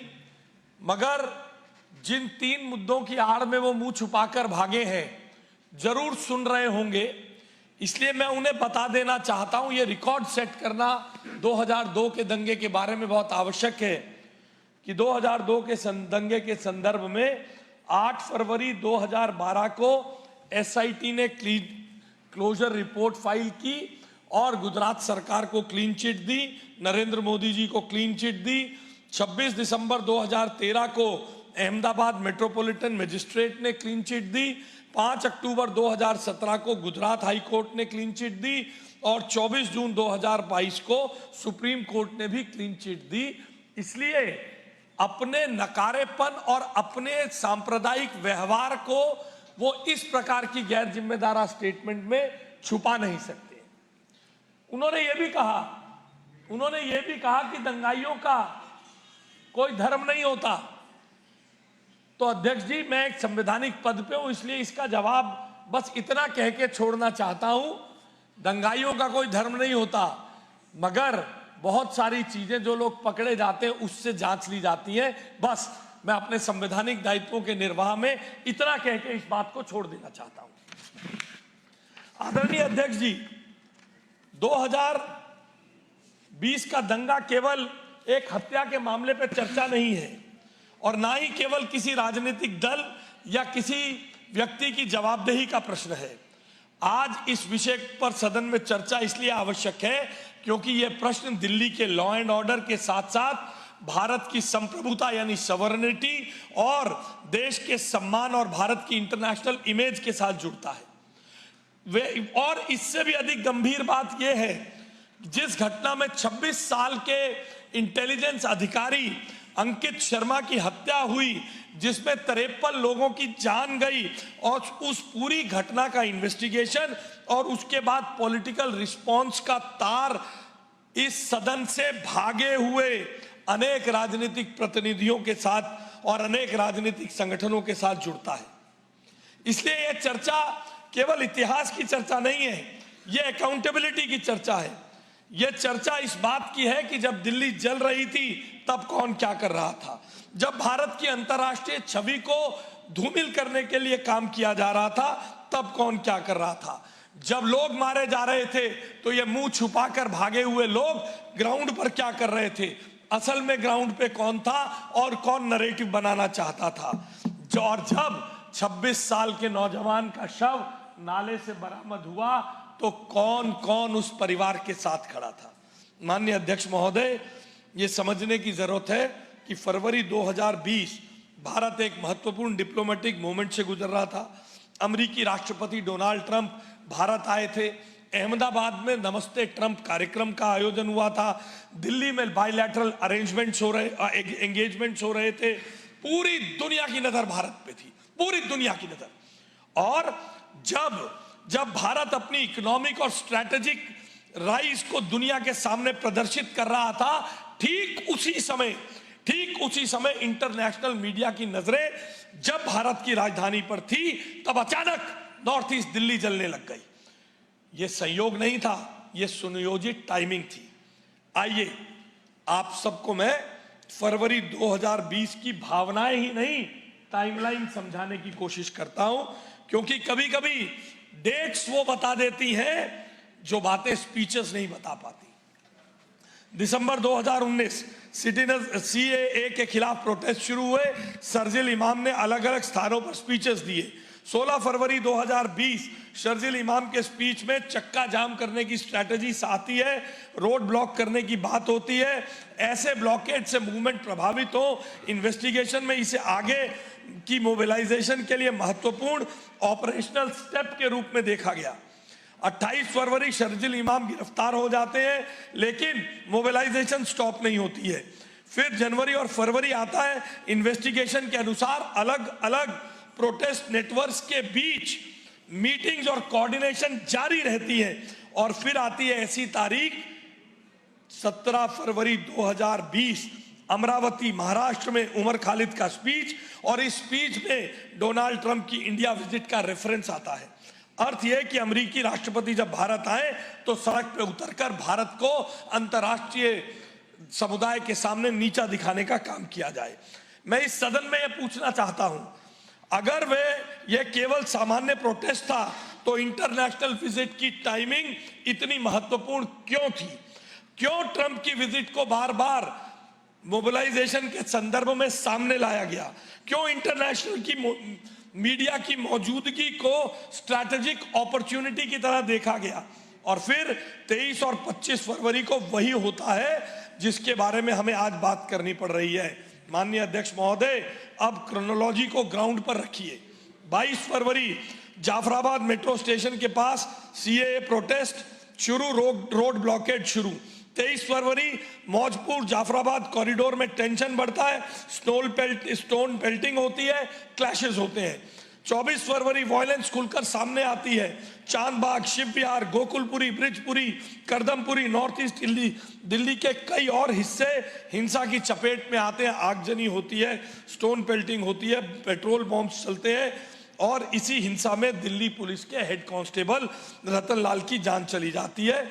मगर जिन 3 मुद्दों की आड़ में वो मुंह छुपाकर भागे हैं, जरूर सुन रहे होंगे। इसलिए मैं उन्हें बता देना चाहता हूं, ये रिकॉर्ड सेट करना 2002 के दंगे के बारे में बहुत आवश्यक है कि 2002 के दंगे के संदर्भ में 8 फरवरी 2012 को एसआईटी ने क्लोजर रिपोर्ट फाइल की और गुजरात सरकार को क्लीन चिट दी, नरेंद्र मोदी जी को क्लीन चिट दी। 26 दिसंबर 2013 को अहमदाबाद मेट्रोपॉलिटन मजिस्ट्रेट ने क्लीन चिट दी। 5 अक्टूबर 2017 को गुजरात हाई कोर्ट ने क्लीन चिट दी और 24 जून 2022 को सुप्रीम कोर्ट ने भी क्लीन चिट दी। इसलिए अपने नकारेपन और अपने सांप्रदायिक व्यवहार को वो इस प्रकार की गैर जिम्मेदार स्टेटमेंट में छुपा नहीं सकते। उन्होंने ये भी कहा कि दंगाइयों का कोई धर्म नहीं होता। तो अध्यक्ष जी, मैं एक संवैधानिक पद पे हूं, इसलिए इसका जवाब बस इतना कह के छोड़ना चाहता हूं, दंगाइयों का कोई धर्म नहीं होता, मगर बहुत सारी चीजें जो लोग पकड़े जाते हैं उससे जांच ली जाती है। बस मैं अपने संवैधानिक दायित्वों के निर्वाह में इतना कह के इस बात को छोड़ देना चाहता हूं। आदरणीय अध्यक्ष जी, 2020 का दंगा केवल एक हत्या के मामले पर चर्चा नहीं है और ना ही केवल किसी राजनीतिक दल या किसी व्यक्ति की जवाबदेही का प्रश्न है। आज इस विषय पर सदन में चर्चा इसलिए आवश्यक है क्योंकि यह प्रश्न दिल्ली के लॉ एंड ऑर्डर के साथ साथ भारत की संप्रभुता यानी सवर्निटी और देश के सम्मान और भारत की इंटरनेशनल इमेज के साथ जुड़ता है। और इससे भी अधिक गंभीर बात यह है, जिस घटना में 26 साल के इंटेलिजेंस अधिकारी अंकित शर्मा की हत्या हुई, जिसमें 53 लोगों की जान गई, और उस पूरी घटना का इन्वेस्टिगेशन और उसके बाद पॉलिटिकल रिस्पॉन्स का तार इस सदन से भागे हुए अनेक राजनीतिक प्रतिनिधियों के साथ और अनेक राजनीतिक संगठनों के साथ जुड़ता है। इसलिए यह चर्चा केवल इतिहास की चर्चा नहीं है, यह अकाउंटेबिलिटी की चर्चा है। यह चर्चा इस बात की है कि जब दिल्ली जल रही थी तब कौन क्या कर रहा था, जब भारत की अंतर्राष्ट्रीय छवि को धूमिल करने के लिए काम किया जा रहा था तब कौन क्या कर रहा था, जब लोग मारे जा रहे थे तो ये मुंह छुपाकर भागे हुए लोग ग्राउंड पर क्या कर रहे थे, असल में ग्राउंड पे कौन था और कौन नरेटिव बनाना चाहता था। और जब 26 साल के नौजवान का शव नाले से बरामद हुआ तो कौन कौन उस परिवार के साथ खड़ा था। माननीय अध्यक्ष महोदय, ये समझने की जरूरत है कि फरवरी 2020 भारत एक महत्वपूर्ण डिप्लोमेटिक मोमेंट से गुजर रहा था। अमेरिकी राष्ट्रपति डोनाल्ड ट्रंप भारत आए थे। अहमदाबाद में नमस्ते ट्रंप कार्यक्रम का आयोजन हुआ था। दिल्ली में बायलैटरल एंगेजमेंट्स हो रहे थे। पूरी दुनिया की नजर भारत पे थी, पूरी दुनिया की नजर। और जब भारत अपनी इकोनॉमिक और स्ट्रैटेजिक राइज को दुनिया के सामने प्रदर्शित कर रहा था, ठीक उसी समय इंटरनेशनल मीडिया की नजरें जब भारत की राजधानी पर थी, तब अचानक नॉर्थ ईस्ट दिल्ली जलने लग गई। यह संयोग नहीं था, यह सुनियोजित टाइमिंग थी। आइए आप सबको मैं फरवरी 2020 की भावनाएं ही नहीं, टाइमलाइन समझाने की कोशिश करता हूं, क्योंकि कभी कभी डेट्स वो बता देती हैं जो बातें स्पीचेस नहीं बता पाती। दिसंबर 2019 सीएए के खिलाफ प्रोटेस्ट शुरू हुए। शर्जिल इमाम ने अलग अलग स्थानों पर स्पीचेस दिए। 16 फरवरी 2020 शर्जिल इमाम के स्पीच में चक्का जाम करने की स्ट्रैटेजी आती है, रोड ब्लॉक करने की बात होती है। ऐसे ब्लॉकेज से मूवमेंट प्रभावित हो, इन्वेस्टिगेशन में इसे आगे की मोबिलाइजेशन के लिए महत्वपूर्ण ऑपरेशनल स्टेप के रूप में देखा गया। 28 फरवरी शर्जिल इमाम गिरफ्तार हो जाते हैं, लेकिन मोबिलाइजेशन स्टॉप नहीं होती है। फिर जनवरी और फरवरी आता है। इन्वेस्टिगेशन के अनुसार अलग अलग प्रोटेस्ट नेटवर्क्स के बीच मीटिंग्स और कोऑर्डिनेशन जारी रहती है। और फिर आती है ऐसी तारीख 17 फरवरी 2020, अमरावती महाराष्ट्र में उमर खालिद का स्पीच, और इस स्पीच में डोनाल्ड ट्रंप की इंडिया विजिट का रेफरेंस आता है। अर्थ यह कि अमेरिकी राष्ट्रपति जब भारत आए तो सड़क पे उतरकर भारत को अंतर्राष्ट्रीय समुदाय के सामने नीचा दिखाने का काम किया जाए। मैं इस सदन में यह पूछना चाहता हूं, अगर यह केवल सामान्य प्रोटेस्ट था तो इंटरनेशनल विजिट की टाइमिंग इतनी महत्वपूर्ण क्यों थी? क्यों ट्रंप की विजिट को बार बार मोबिलाइजेशन के संदर्भ में सामने लाया गया? क्यों इंटरनेशनल की मीडिया की मौजूदगी को स्ट्रैटेजिक अपॉर्चुनिटी की तरह देखा गया? और फिर 23 और 25 फरवरी को वही होता है जिसके बारे में हमें आज बात करनी पड़ रही है। माननीय अध्यक्ष महोदय, अब क्रोनोलॉजी को ग्राउंड पर रखिए। 22 फरवरी जाफराबाद मेट्रो स्टेशन के पास सीएए प्रोटेस्ट शुरू, रोड ब्लॉकेड शुरू। 23 फरवरी मौजपुर जाफराबाद कॉरिडोर में टेंशन बढ़ता है, स्टोन पेल्टिंग होती है, क्लैशेस होते हैं। 24 फरवरी वायलेंस खुलकर सामने आती है। चांदबाग, शिव विहार, गोकुलपुरी, ब्रिजपुरी, करदमपुरी, नॉर्थ ईस्ट दिल्ली के कई और हिस्से हिंसा की चपेट में आते हैं। आगजनी होती है, स्टोन पेल्टिंग होती है, पेट्रोल बॉम्ब्स चलते हैं और इसी हिंसा में दिल्ली पुलिस के हेड कांस्टेबल रतन लाल की जान चली जाती है,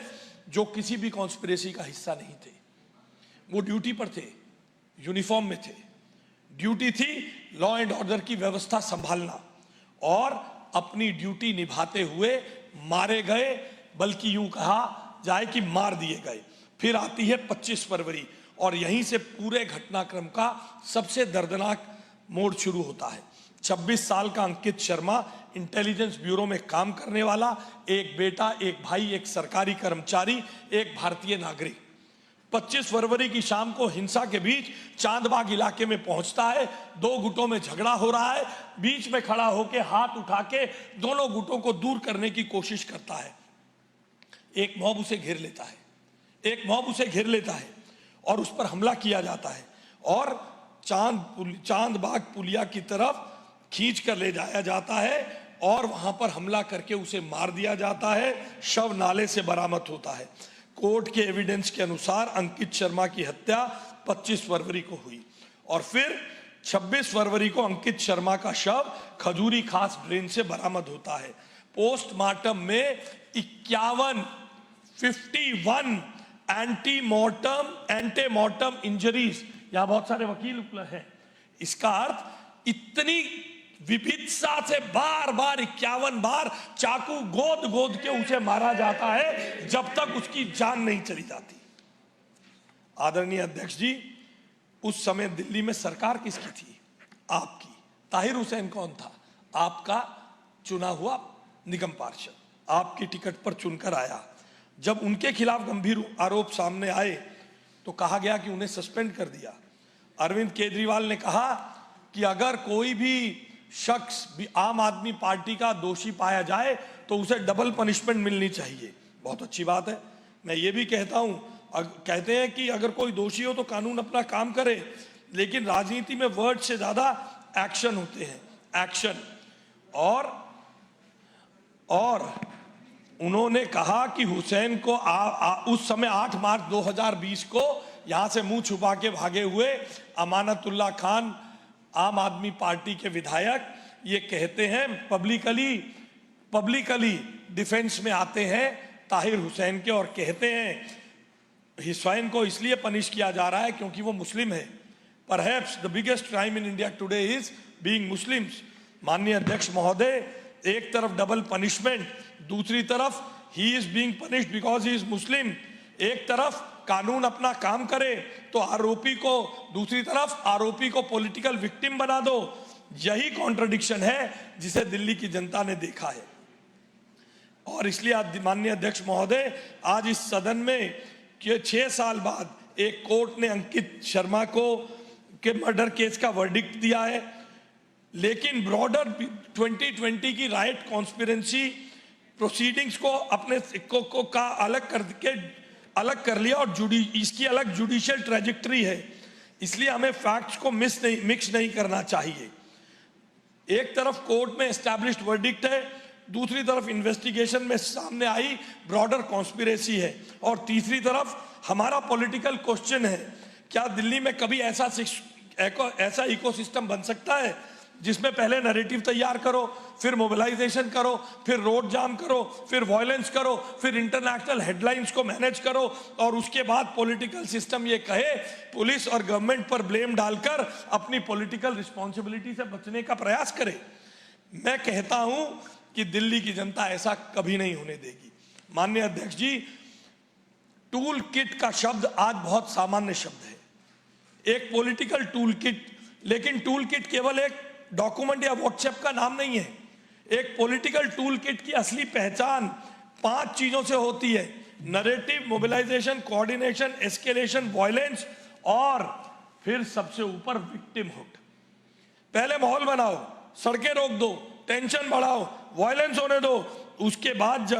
जो किसी भी कॉन्स्पिरेसी का हिस्सा नहीं थे। वो ड्यूटी पर थे, यूनिफॉर्म में थे। ड्यूटी थी लॉ एंड ऑर्डर की व्यवस्था संभालना और अपनी ड्यूटी निभाते हुए मारे गए, बल्कि यूं कहा जाए कि मार दिए गए। फिर आती है 25 फरवरी और यहीं से पूरे घटनाक्रम का सबसे दर्दनाक मोड़ शुरू होता है। 26 साल का अंकित शर्मा इंटेलिजेंस ब्यूरो में काम करने वाला, एक बेटा, एक भाई, एक सरकारी कर्मचारी, एक भारतीय नागरिक। 25 फरवरी की शाम को हिंसा के बीच चांदबाग इलाके में पहुंचता है। दो गुटों में झगड़ा हो रहा है। बीच में खड़ा होकर हाथ उठा के दोनों गुटों को दूर करने की कोशिश करता है। एक मॉब उसे घेर लेता है और उस पर हमला किया जाता है और चांदबाग पुलिया की तरफ खींच कर ले जाया जाता है और वहां पर हमला करके उसे मार दिया जाता है। शव नाले से बरामद होता है। कोर्ट के एविडेंस के अनुसार अंकित शर्मा की हत्या 25 फरवरी को हुई और फिर 26 फरवरी को अंकित शर्मा का शव खजूरी खास ड्रेन से बरामद होता है। पोस्टमार्टम में 51 एंटीमॉर्टम इंजरीज, यहां बहुत सारे वकील उपलब्ध हैं। इसका अर्थ इतनी विभिन्नता से बार बार 51 बार चाकू गोद के उसे मारा जाता है जब तक उसकी जान नहीं चली जाती। आदरणीय अध्यक्ष जी, उस समय दिल्ली में सरकार किसकी थी? आपकी। ताहिर हुसैन कौन था? आपका चुना हुआ निगम पार्षद, आपकी टिकट पर चुनकर आया। जब उनके खिलाफ गंभीर आरोप सामने आए तो कहा गया कि उन्हें सस्पेंड कर दिया। अरविंद केजरीवाल ने कहा कि अगर कोई भी शख्स भी आम आदमी पार्टी का दोषी पाया जाए तो उसे डबल पनिशमेंट मिलनी चाहिए। बहुत अच्छी बात है। मैं ये भी कहता हूं, कहते हैं कि अगर कोई दोषी हो तो कानून अपना काम करे, लेकिन राजनीति में वर्ड से ज्यादा एक्शन होते हैं, एक्शन। और उन्होंने कहा कि हुसैन को उस समय 8 मार्च 2020 को यहां से मुंह छुपा के भागे हुए अमानतुल्लाह खान, आम आदमी पार्टी के विधायक, ये कहते हैं पब्लिकली डिफेंस में आते हैं ताहिर हुसैन के और कहते हैं हुसैन को इसलिए पनिश किया जा रहा है क्योंकि वो मुस्लिम है। Perhaps the biggest crime in India today is being Muslims. माननीय अध्यक्ष महोदय, एक तरफ डबल पनिशमेंट, दूसरी तरफ he is being punished because he is Muslim. एक तरफ कानून अपना काम करे तो दूसरी तरफ आरोपी को पॉलिटिकल विक्टिम बना दो। यही कॉन्ट्रडिक्शन है जिसे दिल्ली की जनता ने देखा है। और इसलिए आज माननीय अध्यक्ष महोदय, आज इस सदन में 6 साल बाद एक कोर्ट ने अंकित शर्मा के मर्डर केस का वर्डिक्ट दिया है, लेकिन ब्रॉडर 2020 की राइट कॉन्स्पिरेंसी प्रोसीडिंग्स को अपने का अलग कर लिया और इसकी अलग जुडिशियल ट्रेजेक्टरी है। इसलिए हमें फैक्ट्स को मिक्स नहीं करना चाहिए। एक तरफ कोर्ट में एस्टैब्लिश्ड वर्डिक्ट है, दूसरी तरफ इन्वेस्टिगेशन में सामने आई ब्रॉडर कॉन्स्पिरेसी है, और तीसरी तरफ हमारा पॉलिटिकल क्वेश्चन है, क्या दिल्ली में कभी ऐसा इकोसिस्टम बन सकता है जिसमें पहले नैरेटिव तैयार करो, फिर मोबिलाइजेशन करो, फिर रोड जाम करो, फिर वायलेंस करो, फिर इंटरनेशनल हेडलाइंस को मैनेज करो, और उसके बाद पॉलिटिकल सिस्टम ये कहे, पुलिस और गवर्नमेंट पर ब्लेम डालकर अपनी पॉलिटिकल रिस्पॉन्सिबिलिटी से बचने का प्रयास करे। मैं कहता हूं कि दिल्ली की जनता ऐसा कभी नहीं होने देगी। माननीय अध्यक्ष जी, टूल किट का शब्द आज बहुत सामान्य शब्द है, एक पॉलिटिकल टूल किट, लेकिन टूल किट केवल एक डॉक्यूमेंट या व्हाट्सएप का नाम नहीं है। एक पॉलिटिकल टूल किट की असली पहचान 5 चीजों से होती है: narrative, mobilisation, coordination, escalation, violence, और फिर सबसे ऊपर विक्टिमहुड। पहले माहौल बनाओ, सड़कें रोक दो, टेंशन बढ़ाओ, वायलेंस होने दो, उसके बाद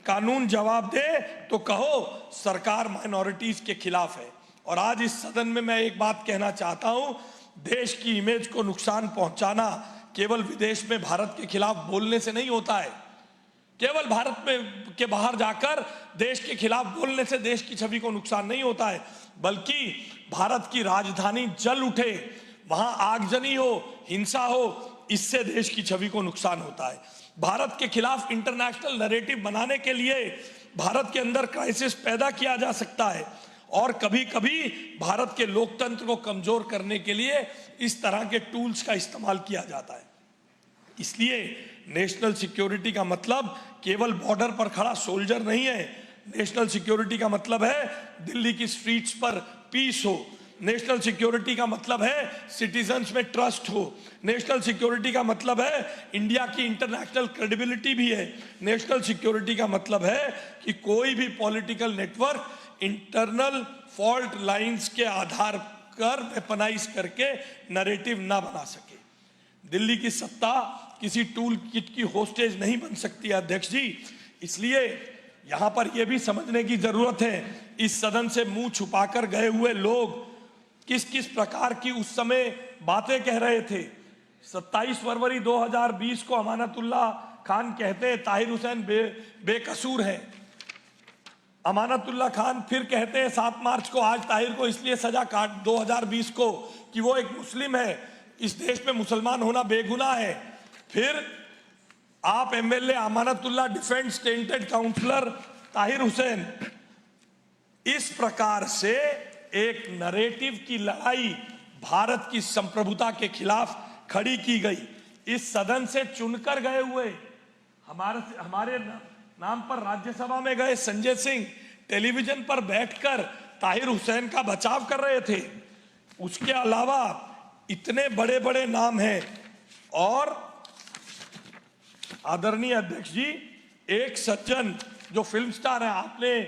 कानून जवाब दे तो कहो सरकार माइनॉरिटीज के खिलाफ है। और आज इस सदन में मैं एक बात कहना चाहता हूं, देश की इमेज को नुकसान पहुंचाना केवल विदेश में भारत के खिलाफ बोलने से नहीं होता है, केवल भारत में के बाहर जाकर देश के खिलाफ बोलने से देश की छवि को नुकसान नहीं होता है, बल्कि भारत की राजधानी जल उठे, वहां आगजनी हो, हिंसा हो, इससे देश की छवि को नुकसान होता है। भारत के खिलाफ इंटरनेशनल नैरेटिव बनाने के लिए भारत के अंदर क्राइसिस पैदा किया जा सकता है और कभी कभी भारत के लोकतंत्र को कमजोर करने के लिए इस तरह के टूल्स का इस्तेमाल किया जाता है। इसलिए नेशनल सिक्योरिटी का मतलब केवल बॉर्डर पर खड़ा सोल्जर नहीं है। नेशनल सिक्योरिटी का मतलब है दिल्ली की स्ट्रीट्स पर पीस हो। नेशनल सिक्योरिटी का मतलब है सिटीजन्स में ट्रस्ट हो। नेशनल सिक्योरिटी का मतलब है इंडिया की इंटरनेशनल क्रेडिबिलिटी भी है। नेशनल सिक्योरिटी का मतलब है कि कोई भी political network internal fault lines के आधार पर वेपनाइज करके नैरेटिव ना बना सके। दिल्ली की सत्ता किसी टूल किट की होस्टेज नहीं बन सकती अध्यक्ष जी। इसलिए यहां पर यह भी समझने की जरूरत है, इस सदन से मुंह छुपाकर गए हुए लोग किस किस प्रकार की उस समय बातें कह रहे थे। 27 फरवरी 2020 को अमानतुल्लाह खान कहते हैं ताहिर हुसैन बेकसूर है। अमानतुल्लाह खान फिर कहते हैं 7 मार्च को आज ताहिर को इसलिए सजा काट 2020 को कि वो एक मुस्लिम है, इस देश में मुसलमान होना बेगुनाह है। फिर आप MLA Amanatullah defence tainted councillor Tahir Hussain. इस प्रकार से एक नैरेटिव की लड़ाई भारत की संप्रभुता के खिलाफ खड़ी की गई। इस सदन से चुनकर गए हुए हमारे नाम पर राज्यसभा में गए संजय सिंह टेलीविजन पर बैठकर ताहिर हुसैन का बचाव कर रहे थे। उसके अलावा इतने बड़े बड़े नाम हैं। और आदरणीय अध्यक्ष जी, एक सज्जन जो फिल्म स्टार है, आपने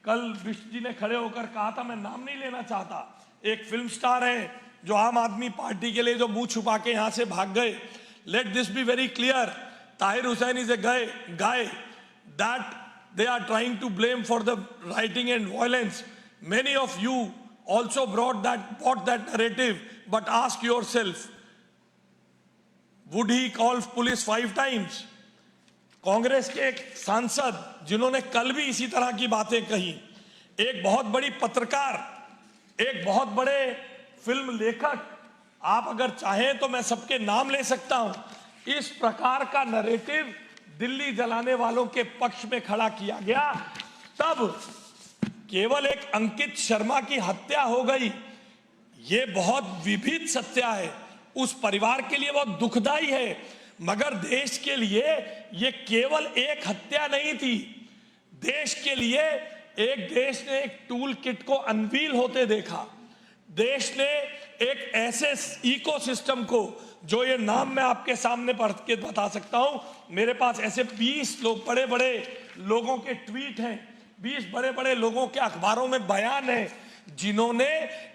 कल विष्णु जी ने खड़े होकर कहा था, मैं नाम नहीं लेना चाहता, एक फिल्म स्टार है जो आम आदमी पार्टी के लिए जो मुंह छुपा के यहां से भाग गए। Let this be very clear, Tahir Hussain is a guy that they are trying to blame for the rioting and violence. Many of you also bought that narrative, but ask yourself, would he call police 5 times? Congress के एक सांसद जिन्होंने कल भी इसी तरह की बातें कही, एक बहुत बड़ी पत्रकार, एक बहुत बड़े फिल्म लेखक, आप अगर चाहें तो मैं सबके नाम ले सकता हूं, इस प्रकार का नैरेटिव दिल्ली जलाने वालों के पक्ष में खड़ा किया गया। तब केवल एक अंकित शर्मा की हत्या हो गई, ये बहुत विभिन्न सत्य है, उस परिवार के लिए बहुत दुखदाई है, मगर देश के लिए ये केवल एक हत्या नहीं थी। देश के लिए देश ने एक टूल किट को अनवील होते देखा। देश ने एक ऐसे इकोसिस्टम को, जो ये नाम मैं आपके सामने पढ़ के बता सकता हूं, मेरे पास ऐसे 20 लोग बड़े बड़े लोगों के ट्वीट हैं, 20 बड़े बड़े लोगों के अखबारों में बयान है, जिन्होंने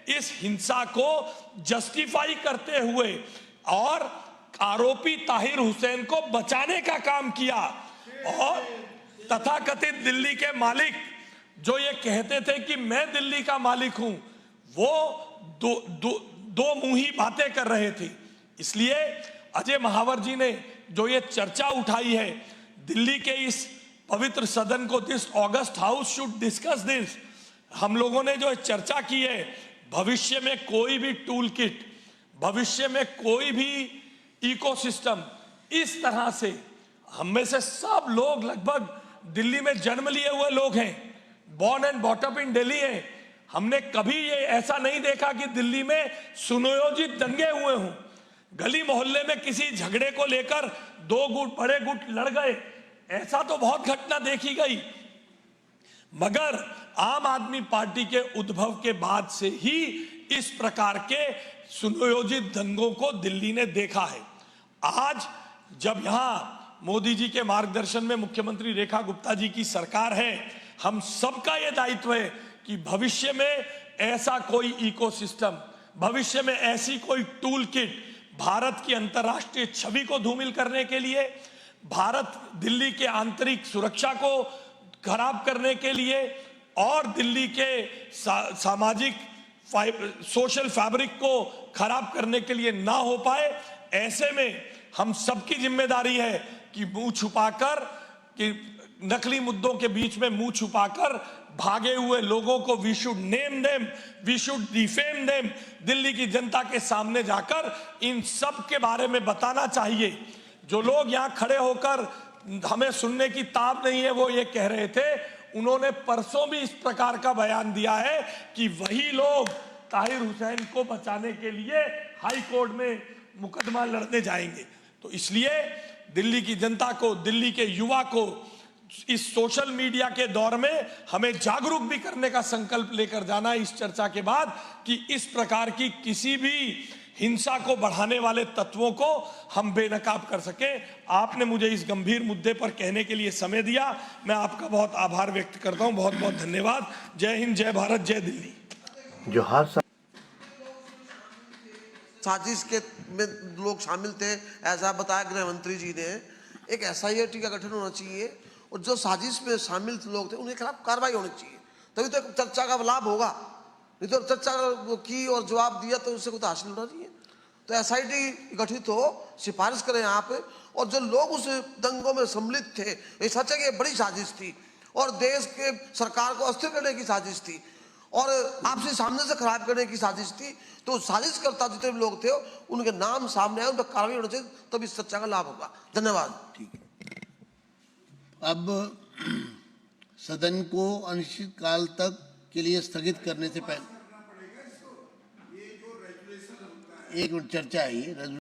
इस हिंसा को जस्टिफाई करते हुए और आरोपी ताहिर हुसैन को बचाने का काम किया। और तथाकथित दिल्ली के मालिक जो ये कहते थे कि मैं दिल्ली का मालिक हूं, वो दो मुंही बातें कर रहे थे। इसलिए अजय महावर जी ने जो ये चर्चा उठाई है दिल्ली के इस पवित्र सदन को, this August house should discuss this, हम लोगों ने जो चर्चा की है, भविष्य में कोई भी टूल किट, भविष्य में कोई भी इकोसिस्टम इस तरह से, हम में से सब लोग लगभग दिल्ली में जन्म लिए हुए लोग हैं, born and brought up in Delhi हैं, हमने कभी ये ऐसा नहीं देखा कि दिल्ली में सुनियोजित दंगे हुए हों, गली मोहल्ले में किसी झगड़े को लेकर 2 गुट बड़े गुट लड़ गए, ऐसा तो बहुत घटना देखी गई। मगर आम आदमी पार्टी के उद्भव के बाद से ही इस प्रकार के सुनियोजित दंगों को दिल्ली ने देखा है। आज जब यहां मोदी जी के मार्गदर्शन में मुख्यमंत्री रेखा गुप्ता जी की सरकार है, हम सबका यह दायित्व है कि भविष्य में ऐसा कोई इकोसिस्टम, भविष्य में ऐसी कोई टूल किट भारत की अंतर्राष्ट्रीय छवि को धूमिल करने के लिए, भारत दिल्ली के आंतरिक सुरक्षा को खराब करने के लिए और दिल्ली के सामाजिक सोशल फैब्रिक को खराब करने के लिए ना हो पाए, ऐसे में हम सबकी जिम्मेदारी है कि मुंह छुपाकर, कि नकली मुद्दों के बीच में मुंह छुपाकर भागे हुए लोगों को we should name them, we should defame them. Delhi की जनता के सामने जाकर इन सब के बारे में बताना चाहिए। जो लोग यहाँ खड़े होकर हमें सुनने की ताब नहीं है वो ये कह रहे थे, उन्होंने परसों भी इस प्रकार का बयान दिया है कि वही लोग ताहिर हुसैन को बचाने के लिए हाई कोर्ट में मुकदमा लड़ने जाएंगे। तो इसलिए दिल्ली की जनता को, दिल्ली के युवा को इस सोशल मीडिया के दौर में हमें जागरूक भी करने का संकल्प लेकर जाना है इस चर्चा के बाद, कि इस प्रकार की किसी भी हिंसा को बढ़ाने वाले तत्वों को हम बेनकाब कर सके। आपने मुझे इस गंभीर मुद्दे पर कहने के लिए समय दिया, मैं आपका बहुत आभार व्यक्त करता हूं। बहुत बहुत धन्यवाद। जय हिंद, जय भारत, जय दिल्ली। साजिश के में लोग शामिल थे, ऐसा बताया गृह मंत्री जी ने। एक SIT का गठन होना चाहिए और जो साजिश में शामिल लोग थे उनके खिलाफ कार्रवाई होनी चाहिए, तभी तो चर्चा का लाभ होगा। नहीं तो चर्चा की और जवाब दिया तो उससे कुछ हासिल होना चाहिए। तो SIT गठित हो, सिफारिश करें आप, और जो लोग उस दंगों में सम्मिलित थे, ये सच है कि बड़ी साजिश थी और देश के सरकार को अस्थिर करने की साजिश थी और आपसे सामने से खराब करने की साजिश थी। तो साजिश करता जितने भी लोग थे उनके नाम सामने आए, उन पर कार्रवाई होनी चाहिए, तभी चर्चा का लाभ होगा। धन्यवाद। ठीक है, अब सदन को अनिश्चित काल तक के लिए स्थगित करने से पहले एक मिनट चर्चा है ये